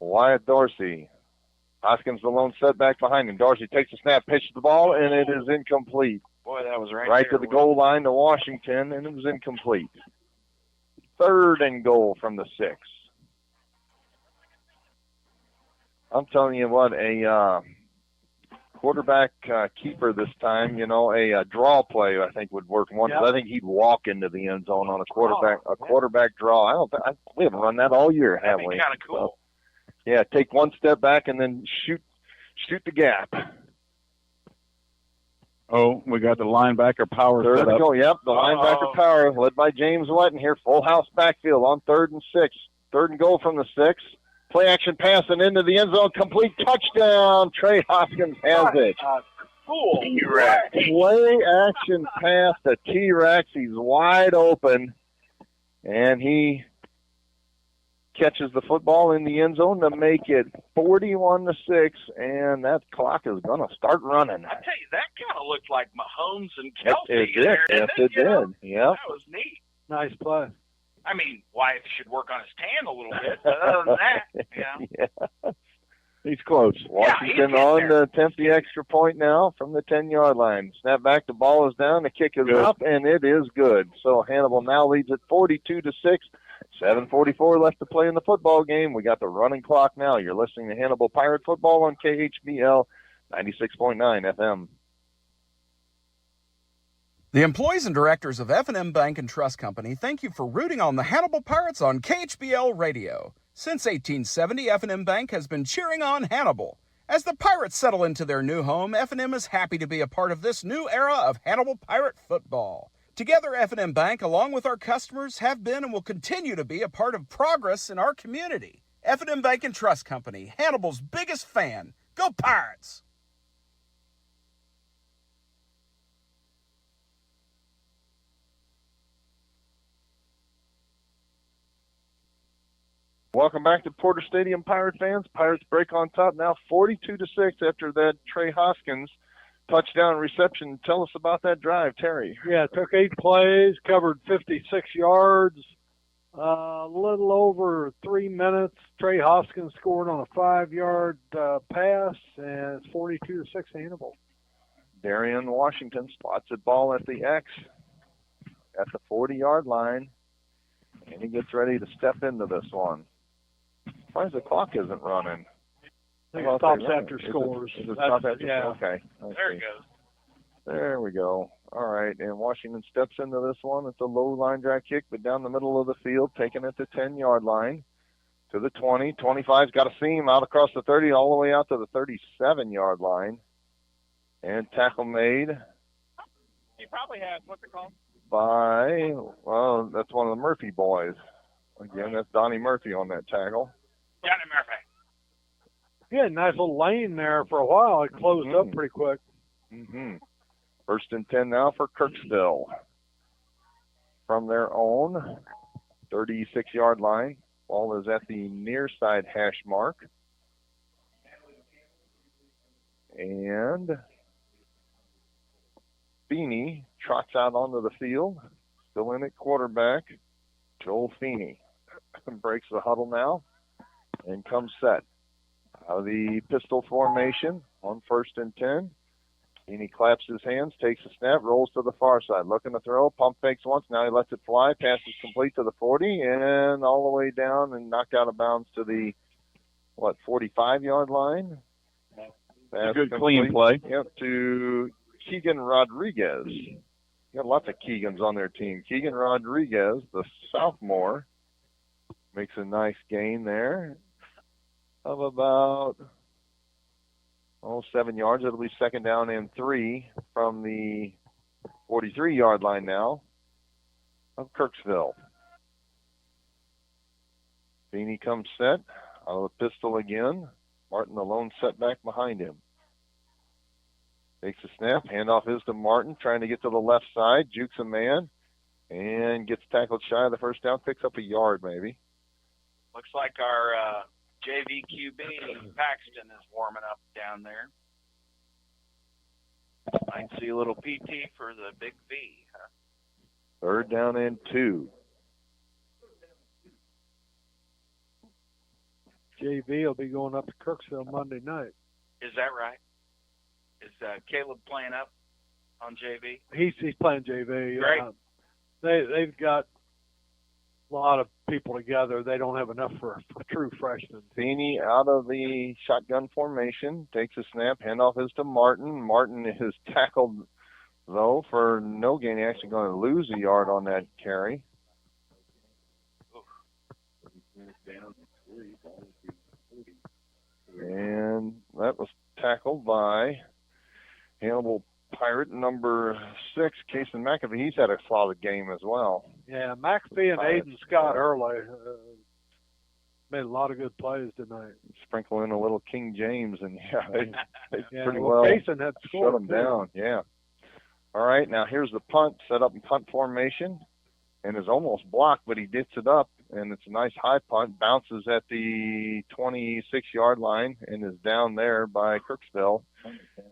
Wyatt Darcy. Hoskins the lone setback behind him. Darcy takes a snap, pitches the ball, and it is incomplete. Boy, that was right there, to the goal line to Washington, and it was incomplete. 3rd and goal from the 6. I'm telling you what, a quarterback keeper this time, a draw play I think would work one. Yep. I think he'd walk into the end zone on a quarterback draw. We haven't run that all year, have we? That'd be kind of cool. So, yeah, take one step back and then shoot the gap. Oh, we got the linebacker power Third set up. go, yep, the linebacker power led by James Wetton here. Full house backfield on 3rd and 6. 3rd and goal from the 6. Play action pass and into the end zone. Complete touchdown. Trey Hoskins has it. Cool. Play action pass to T-Rex. He's wide open. And he catches the football in the end zone to make it 41-6. And that clock is going to start running. I tell you, that kind of looked like Mahomes and Kelsey. It did. Yes, it did. Yep. That was neat. Nice play. I mean, Wyatt should work on his tan a little bit, but other than that, Yeah. He's close. Washington on to attempt the extra point now from the 10-yard line. Snap back, the ball is down, the kick is up, and it is good. So Hannibal now leads at 42-6. 7:44 left to play in the football game. We got the running clock now. You're listening to Hannibal Pirate Football on KHBL 96.9 FM. The employees and directors of F&M Bank and Trust Company thank you for rooting on the Hannibal Pirates on KHBL Radio. Since 1870, F&M Bank has been cheering on Hannibal. As the Pirates settle into their new home, F&M is happy to be a part of this new era of Hannibal Pirate football. Together, F&M Bank, along with our customers, have been and will continue to be a part of progress in our community. F&M Bank and Trust Company, Hannibal's biggest fan. Go Pirates! Welcome back to Porter Stadium, Pirate fans. Pirates break on top now 42-6 after that Trey Hoskins touchdown reception. Tell us about that drive, Terry. Yeah, it took 8 plays, covered 56 yards, a little over 3 minutes. Trey Hoskins scored on a 5-yard pass, and it's 42-6 Hannibal. Darian Washington spots the ball at the X at the 40-yard line, and he gets ready to step into this one. Why the clock isn't running? I think it stops after scores. Is it stop after? Yeah. Okay. there it goes. There we go. All right, and Washington steps into this one. It's a low line drive kick, but down the middle of the field, taking it to 10-yard line, to the 20. 25's got a seam out across the 30, all the way out to the 37-yard line. And tackle made. He probably has, what's it called? Well, that's one of the Murphy boys. Again, that's Donnie Murphy on that tackle. Johnny Murphy. Yeah, nice little lane there for a while. It closed up pretty quick. Mm-hmm. 1st and 10 now for Kirksville. From their own 36-yard line. Ball is at the near side hash mark. And Feeney trots out onto the field. Still in at quarterback. Joel Feeney breaks the huddle now and comes set. Out of the pistol formation on 1st and 10. Feeney claps his hands, takes a snap, rolls to the far side. Looking to throw, pump fakes once. Now he lets it fly. Pass is complete to the 40 and all the way down and knocked out of bounds to the, 45-yard line? A good clean play. Yep, to Keegan Rodriguez. Got lots of Keegans on their team. Keegan Rodriguez, the sophomore, makes a nice gain there of about 7 yards. It'll be 2nd down and 3 from the 43-yard line now of Kirksville. Feeney comes set out of the pistol again. Martin, the lone setback behind him. Takes a snap. Handoff is to Martin, trying to get to the left side. Jukes a man and gets tackled shy of the 1st down. Picks up a yard maybe. Looks like our JV QB Paxton is warming up down there. Might see a little PT for the big V, huh? 3rd down and 2. JV will be going up to Kirksville Monday night. Is that right? Is Caleb playing up on JV? He's playing JV. Great. They've got a lot of people together. They don't have enough for true freshmen. Feeney out of the shotgun formation, takes a snap, handoff is to Martin. Martin is tackled, though, for no gain. He's actually going to lose a yard on that carry. And that was tackled by Hannibal Pirate number 6, Kason McAfee. He's had a solid game as well. Yeah, McAfee and Aiden Scott early made a lot of good plays tonight. Sprinkle in a little King James, and they Yeah, pretty well, well Kason had shut scored, them too. down. Yeah. All right, now here's the punt, set up in punt formation, and is almost blocked, but he gets it up, and it's a nice high punt, bounces at the 26-yard line, and is down there by Kirksville.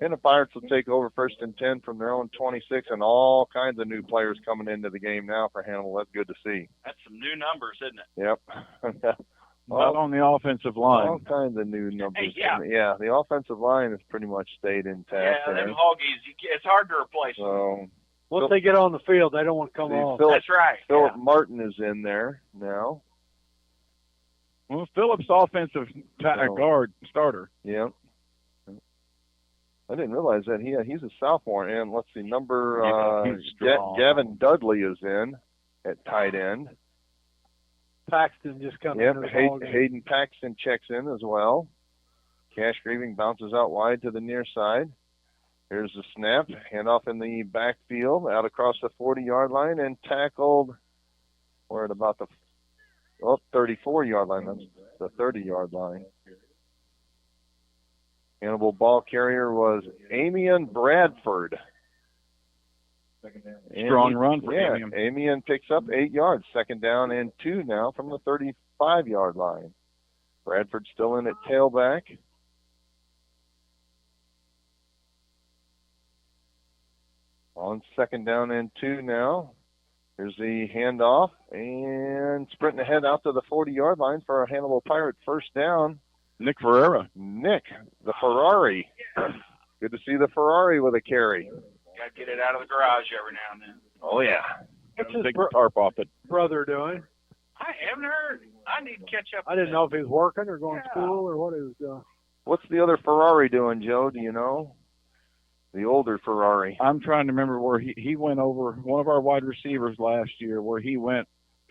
And the Pirates will take over 1st and 10 from their own 26, and all kinds of new players coming into the game now for Hannibal. That's good to see. That's some new numbers, isn't it? Yep. Not on the offensive line. All kinds of new numbers. Hey, yeah. The offensive line has pretty much stayed intact. Yeah, them Hoggies, it's hard to replace them. So, Once they get on the field, they don't want to come off. That's right. Philip Martin is in there now. Well, Phillips offensive guard starter. Yep. I didn't realize that he's a sophomore. And let's see, he's strong. Gavin Dudley is in at tight end. Paxton just coming Yep, in the ball game. Hayden Paxton checks in as well. Cash Grieving bounces out wide to the near side. Here's the snap, handoff in the backfield, out across the 40-yard line, and tackled. We're at about the 34-yard line. That's the 30-yard line. Hannibal ball carrier was Amian Bradford. Strong run for Amian. Amian picks up 8 yards. 2nd down and 2 now from the 35-yard line. Bradford still in at tailback. On 2nd down and 2 now. Here's the handoff and sprinting ahead out to the 40-yard line for a Hannibal Pirate 1st down. Nick Ferreira. Nick, the Ferrari. Good to see the Ferrari with a carry. Got to get it out of the garage every now and then. Oh, yeah. What's his Take the tarp off it. brother doing? I haven't heard. I need to catch up. I didn't know if he was working or going to school or what he was doing. What's the other Ferrari doing, Joe? Do you know? The older Ferrari. I'm trying to remember where he went over, one of our wide receivers last year, where he went,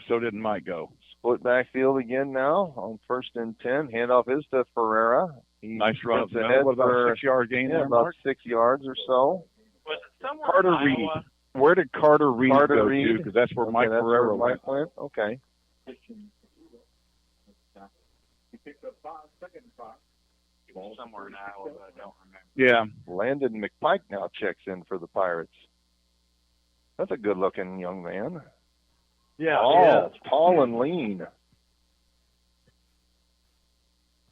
so didn't Mike go. Split backfield again now on 1st and 10. Handoff is to Ferreira. He Nice run. sprints ahead What about for a 6-yard gain there, about Mark? 6 yards or so. Was it somewhere Carter in Reed. Iowa? Where did Carter Reed go to? Because that's where Okay, Mike that's Ferreira where went. Mike went. Okay. Somewhere in Iowa, but I don't remember. Yeah. Landon McPike now checks in for the Pirates. That's a good-looking young man. Yeah. Tall and lean.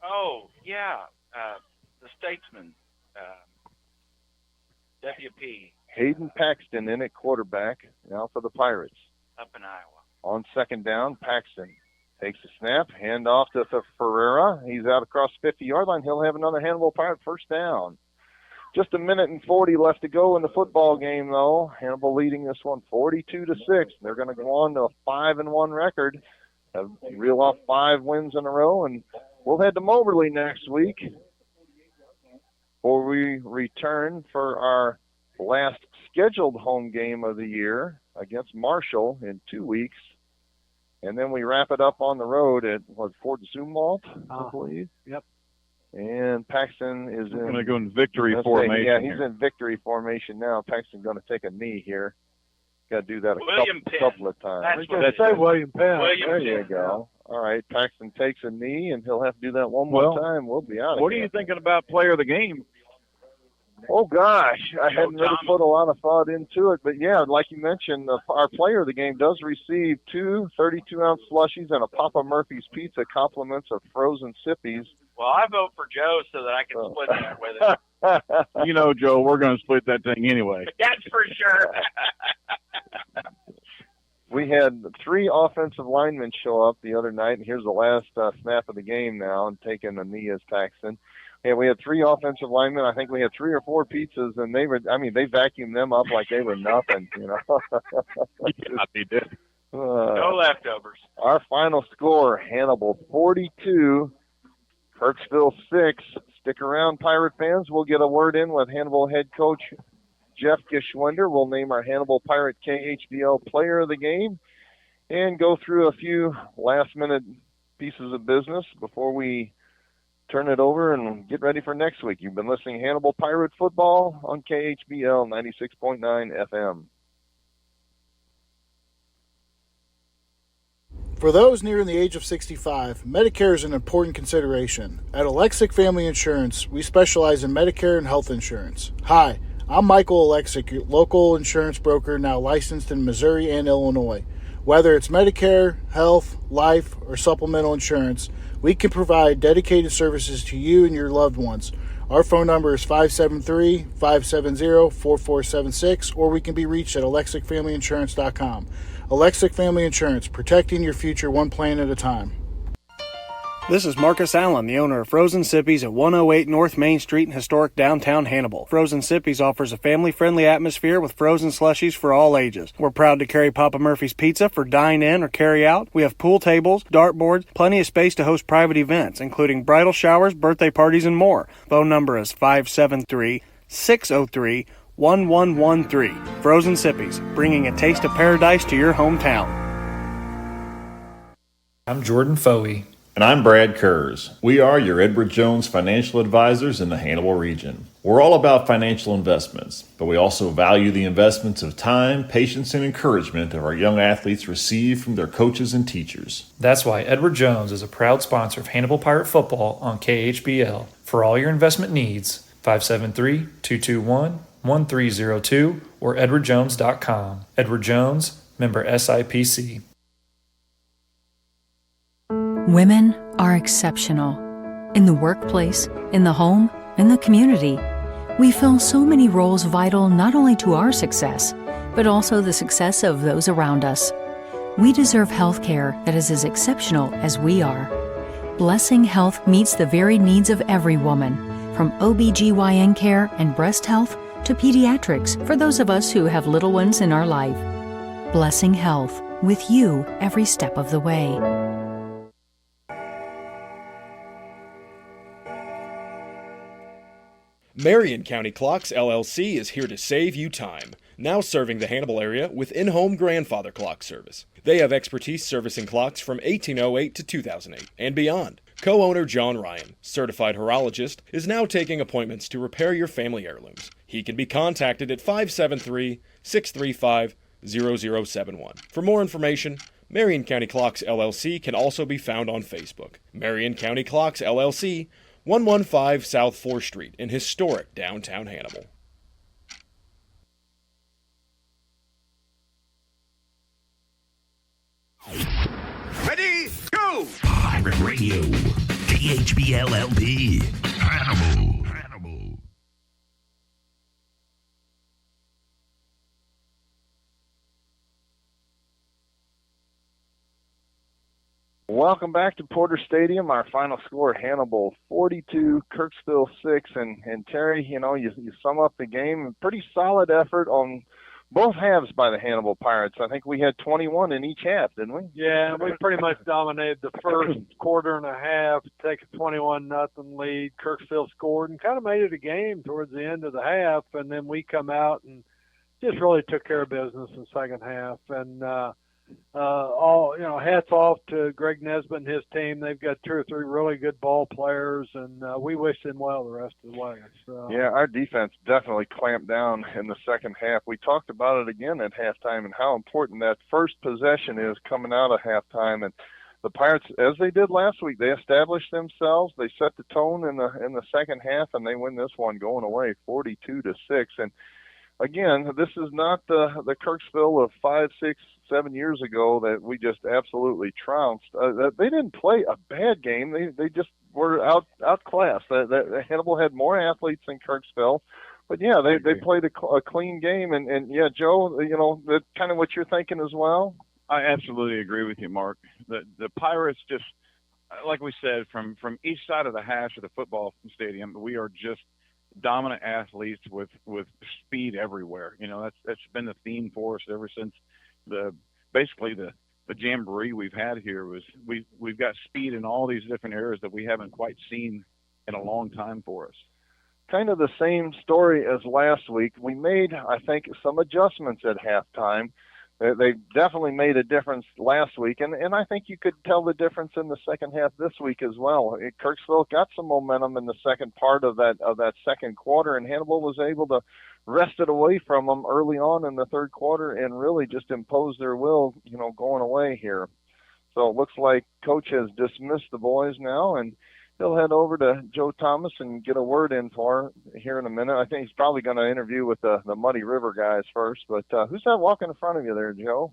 Oh, yeah. The Statesman, WP, Hayden Paxton in at quarterback now for the Pirates. up in Iowa. On 2nd down, Paxton takes the snap, hand off to Ferreira. He's out across the 50-yard line. He'll have another Hannibal Pirate 1st down. Just 1:40 left to go in the football game, though. Hannibal leading this one 42-6. They're going to go on to a 5-1 record, reel off 5 wins in a row, and we'll head to Moberly next week before we return for our last scheduled home game of the year against Marshall in 2 weeks. And then we wrap it up on the road at, Fort Zumwalt, I believe. Yep. And Paxton is going to go in victory formation. Yeah, he's in victory formation now. Paxton's going to take a knee here. Got to do that a couple of times. That's what they say, William Penn. There you go. All right, Paxton takes a knee, and he'll have to do that one more time. We'll be out of What here. are you thinking about player of the game? Oh, gosh. I hadn't really put a lot of thought into it. But, yeah, like you mentioned, our player of the game does receive 2 32-ounce slushies and a Papa Murphy's Pizza, compliments of frozen sippies. Well, I vote for Joe so that I can split that with him. You know, Joe, we're going to split that thing anyway. That's for sure. We had 3 offensive linemen show up the other night, and here's the last snap of the game now, and taking a knee as Paxton. Yeah, we had 3 offensive linemen. I think we had 3 or 4 pizzas, and they vacuumed them up like they were nothing, you know. Yeah, they did. No leftovers. Our final score, Hannibal 42, Kirksville 6. Stick around, Pirate fans. We'll get a word in with Hannibal head coach Jeff Geschwinder. We'll name our Hannibal Pirate KHBL player of the game and go through a few last-minute pieces of business before we turn it over and get ready for next week. You've been listening to Hannibal Pirate Football on KHBL 96.9 FM. For those nearing the age of 65, Medicare is an important consideration. At Alexic Family Insurance, we specialize in Medicare and health insurance. Hi, I'm Michael Alexic, your local insurance broker now licensed in Missouri and Illinois. Whether it's Medicare, health, life, or supplemental insurance, we can provide dedicated services to you and your loved ones. Our phone number is 573-570-4476, or we can be reached at alexicfamilyinsurance.com. Alexic Family Insurance, protecting your future one plan at a time. This is Marcus Allen, the owner of Frozen Sippies at 108 North Main Street in historic downtown Hannibal. Frozen Sippies offers a family-friendly atmosphere with frozen slushies for all ages. We're proud to carry Papa Murphy's Pizza for dine-in or carry-out. We have pool tables, dartboards, plenty of space to host private events, including bridal showers, birthday parties, and more. Phone number is 573-603-1113. Frozen Sippies, bringing a taste of paradise to your hometown. I'm Jordan Foey. And I'm Brad Kurz. We are your Edward Jones financial advisors in the Hannibal region. We're all about financial investments, but we also value the investments of time, patience, and encouragement that our young athletes receive from their coaches and teachers. That's why Edward Jones is a proud sponsor of Hannibal Pirate Football on KHBL. For all your investment needs, 573-221-1302 or edwardjones.com. Edward Jones, member SIPC. Women are exceptional. In the workplace, in the home, in the community. We fill so many roles vital not only to our success, but also the success of those around us. We deserve health care that is as exceptional as we are. Blessing Health meets the varied needs of every woman, from OBGYN care and breast health to pediatrics for those of us who have little ones in our life. Blessing Health, with you every step of the way. Marion County Clocks LLC is here to save you time. Now serving the Hannibal area with in-home grandfather clock service. They have expertise servicing clocks from 1808 to 2008 and beyond. Co-owner John Ryan, certified horologist, is now taking appointments to repair your family heirlooms. He can be contacted at 573-635-0071. For more information, Marion County Clocks LLC can also be found on Facebook. Marion County Clocks LLC, 115 South 4th Street in historic downtown Hannibal. Ready, go! Pirate Radio, KHBLLP, Hannibal. Welcome back to Porter Stadium. Our final score, Hannibal 42, Kirksville 6. And Terry, you sum up the game. A pretty solid effort on both halves by the Hannibal Pirates. I think we had 21 in each half, didn't we? Yeah, we pretty much dominated the first quarter and a half, take a 21-0 lead. Kirksville scored and kind of made it a game towards the end of the half, and then we come out and just really took care of business in the second half. And hats off to Greg Nesbitt and his team. They've got 2 or 3 really good ball players, and we wish them well the rest of the way. So. Yeah, our defense definitely clamped down in the second half. We talked about it again at halftime and how important that first possession is coming out of halftime. And the Pirates, as they did last week, they established themselves. They set the tone in the second half, and they win this one going away 42-6. And again, this is not the Kirksville of 5, 6, 7 years ago that we just absolutely trounced. They didn't play a bad game. They just were outclassed. Hannibal had more athletes than Kirksville. But, yeah, they played a clean game. And, yeah, Joe, that's kind of what you're thinking as well? I absolutely agree with you, Mark. The Pirates just, like we said, from each side of the hash of the football stadium, we are just dominant athletes with speed everywhere. That's been the theme for us ever since basically the jamboree we've had here. We've got speed in all these different areas that we haven't quite seen in a long time for us. Kind of the same story as last week. We made, I think, some adjustments at halftime. They definitely made a difference last week, and I think you could tell the difference in the second half this week as well. Kirksville got some momentum in the second part of that second quarter, and Hannibal was able to wrest it away from them early on in the third quarter and really just impose their will, going away here. So it looks like Coach has dismissed the boys now, and he'll head over to Joe Thomas and get a word in for here in a minute. I think he's probably going to interview with the Muddy River guys first. But who's that walking in front of you there, Joe?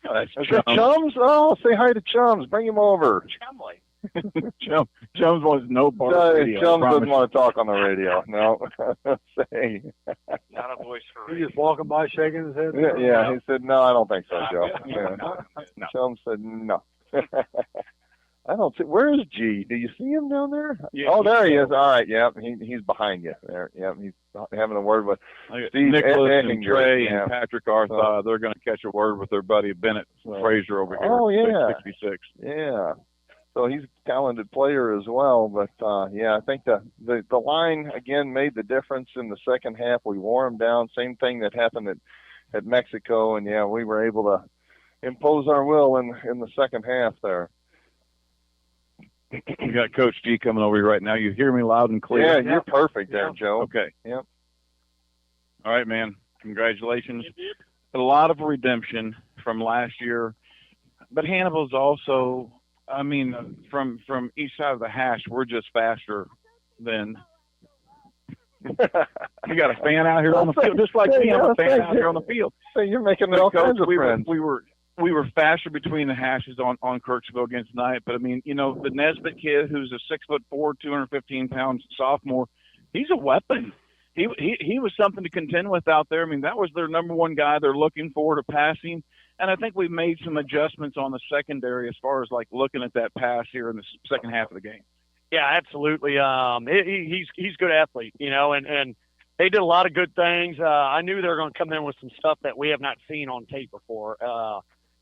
Oh, that's Is that Chums? Oh, say hi to Chums. Bring him over. Chumley. Chums wants no part of the radio. Chums doesn't want to talk on the radio. No. Say. Not a voice for He's just walking by shaking his head. Yeah, he said, no, I don't think so, Joe. Yeah. No. Chums said, no. I don't see. Where is G? Do you see him down there? Yeah, oh, there he is. All right. Yeah, he's behind you there. Yeah, he's having a word with Steve Nicholas and Trey yeah. and Patrick Arthur. They're going to catch a word with their buddy Bennett Frazier over here. Oh, yeah. 66. Yeah. So he's a talented player as well. But, I think the line, again, made the difference in the second half. We wore them down. Same thing that happened at Mexico. And, we were able to impose our will in the second half there. We got Coach G coming over here right now. You hear me loud and clear? Yeah, you're perfect there, Joe. Okay. Yep. All right, man. Congratulations. A lot of redemption from last year. But Hannibal's also, from each side of the hash, we're just faster than you got a fan out here on the field, just like me. I'm a fan out here on the field. Hey, you're making all kinds of friends. We were faster between the hashes on Kirksville against tonight. But, the Nesbitt kid, who's a 6'4", 215-pound sophomore, he's a weapon. He was something to contend with out there. That was their number one guy they're looking for to passing. And I think we've made some adjustments on the secondary as far as, looking at that pass here in the second half of the game. Yeah, absolutely. He's a good athlete, and they did a lot of good things. I knew they were going to come in with some stuff that we have not seen on tape before.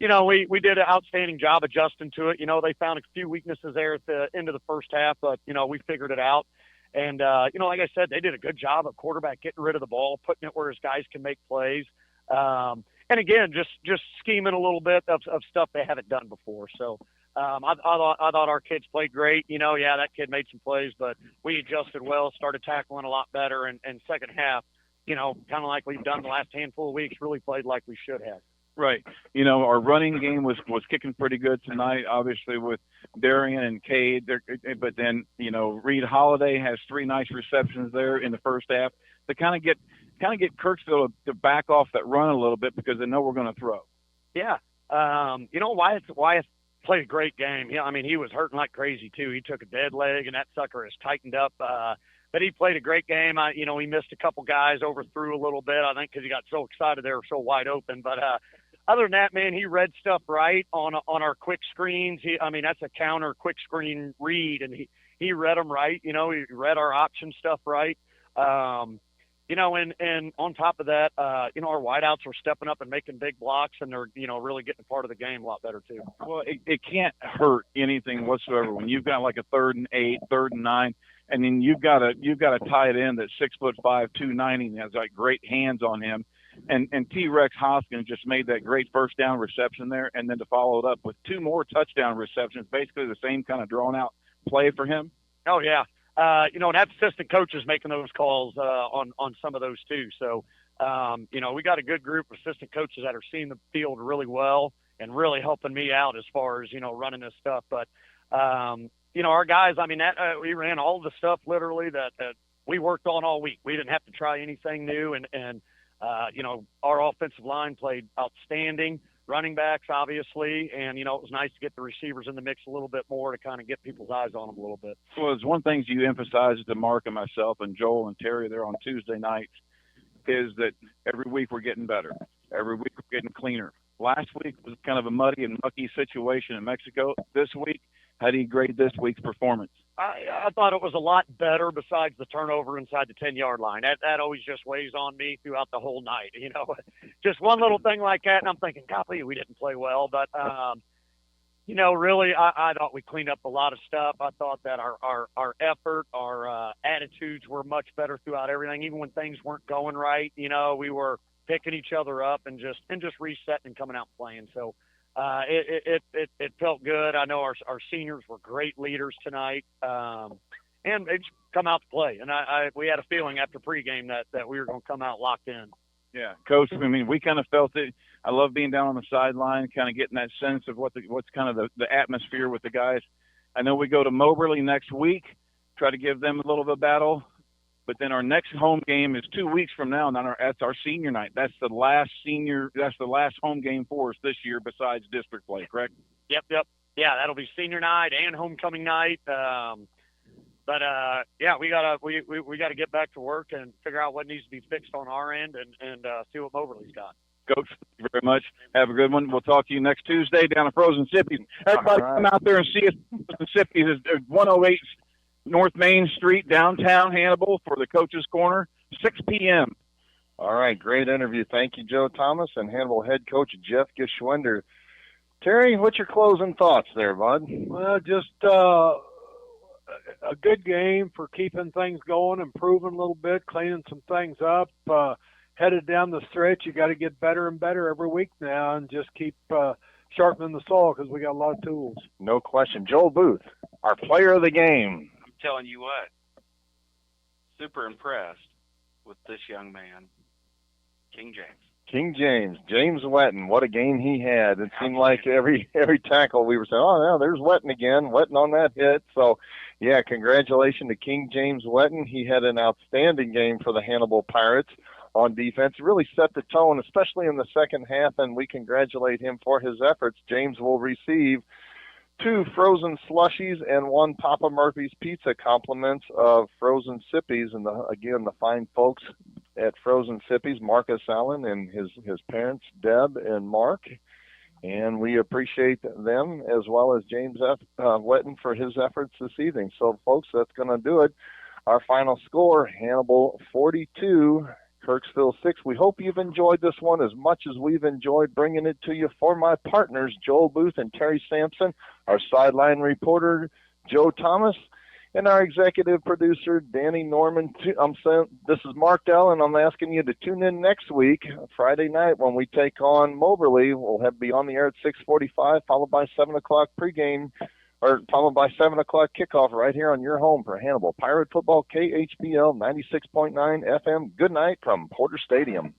We did an outstanding job adjusting to it. They found a few weaknesses there at the end of the first half, but, we figured it out. And, like I said, they did a good job of quarterback getting rid of the ball, putting it where his guys can make plays. And, again, just scheming a little bit of stuff they haven't done before. So I thought our kids played great. That kid made some plays, but we adjusted well, started tackling a lot better. And second half, kind of like we've done the last handful of weeks, really played like we should have. Right. Our running game was kicking pretty good tonight, obviously with Darian and Cade. But then, Reed Holiday has 3 nice receptions there in the first half to kind of get Kirksville to back off that run a little bit because they know we're going to throw. Yeah. Wyatt played a great game. He was hurting like crazy too. He took a dead leg and that sucker is tightened up. But he played a great game. He missed a couple guys, overthrew a little bit, I think, because he got so excited they were so wide open. But other than that, man, he read stuff right on our quick screens. That's a counter quick screen read, and he read them right. He read our option stuff right. And on top of that, our wideouts were stepping up and making big blocks, and they're, really getting a part of the game a lot better too. Well, it can't hurt anything whatsoever when you've got like a 3rd and 8, 3rd and 9, and then you've got a tight end that's 6'5", 290, and has like great hands on him. And T-Rex Hoskins just made that great first down reception there, and then to follow it up with 2 more touchdown receptions, basically the same kind of drawn out play for him. Oh yeah. And that assistant coach is making those calls on some of those too. So, we got a good group of assistant coaches that are seeing the field really well and really helping me out as far as, running this stuff. But, our guys, we ran all the stuff literally that we worked on all week. We didn't have to try anything new. And our offensive line played outstanding. Running backs, obviously, and, it was nice to get the receivers in the mix a little bit more to kind of get people's eyes on them a little bit. Well, it's one thing you emphasized to Mark and myself and Joel and Terry there on Tuesday nights is that every week we're getting better. Every week we're getting cleaner. Last week was kind of a muddy and mucky situation in Mexico. This week, how do you grade this week's performance? I thought it was a lot better besides the turnover inside the 10-yard line. That always just weighs on me throughout the whole night. Just one little thing like that, and I'm thinking, golly, we didn't play well. But, really, I thought we cleaned up a lot of stuff. I thought that our effort, our attitudes were much better throughout everything. Even when things weren't going right, we were picking each other up and just resetting and coming out and playing. So, it felt good. I know our seniors were great leaders tonight, and they just come out to play. And we had a feeling after pregame that we were going to come out locked in. Yeah, Coach. I mean, we kind of felt it. I love being down on the sideline, kind of getting that sense of what's kind of the atmosphere with the guys. I know we go to Moberly next week, try to give them a little bit of battle. But then our next home game is 2 weeks from now, and that's our senior night. That's the last home game for us this year besides district play, correct? Yep. Yeah, that'll be senior night and homecoming night. We gotta get back to work and figure out what needs to be fixed on our end and see what Moberly's got. Coach, thank you very much. Have a good one. We'll talk to you next Tuesday down at Frozen Sippies. Everybody come out there and see us. Frozen Sippies is 108 North Main Street, downtown Hannibal, for the Coach's Corner, 6 p.m. All right, great interview. Thank you, Joe Thomas, and Hannibal head coach Jeff Geschwender. Terry, what's your closing thoughts there, bud? Well, just a good game for keeping things going, improving a little bit, cleaning some things up. Headed down the stretch, you got to get better and better every week now, and just keep sharpening the saw because we got a lot of tools. No question. Joel Booth, our player of the game. I'm telling you what, super impressed with this young man, King James. James Wetton, what a game he had. It seemed like every tackle we were saying, oh, yeah, there's Wetton again, Wetton on that hit. So, yeah, congratulations to King James Wetton. He had an outstanding game for the Hannibal Pirates on defense. Really set the tone, especially in the second half, and we congratulate him for his efforts. James will receive 2 frozen slushies and 1 Papa Murphy's Pizza, compliments of Frozen Sippies, and the fine folks at Frozen Sippies, Marcus Allen and his parents, Deb and Mark. And we appreciate them as well as James Wetton for his efforts this evening. So, folks, that's going to do it. Our final score, Hannibal 42, Kirksville 6. We hope you've enjoyed this one as much as we've enjoyed bringing it to you. For my partners, Joel Booth and Terry Sampson, our sideline reporter, Joe Thomas, and our executive producer, Danny Norman. This is Mark Dell, and I'm asking you to tune in next week, Friday night, when we take on Moberly. We'll be on the air at 6:45, followed by 7 o'clock pregame, or followed by 7 o'clock kickoff right here on your home for Hannibal Pirate Football, KHBL 96.9 FM. Good night from Porter Stadium.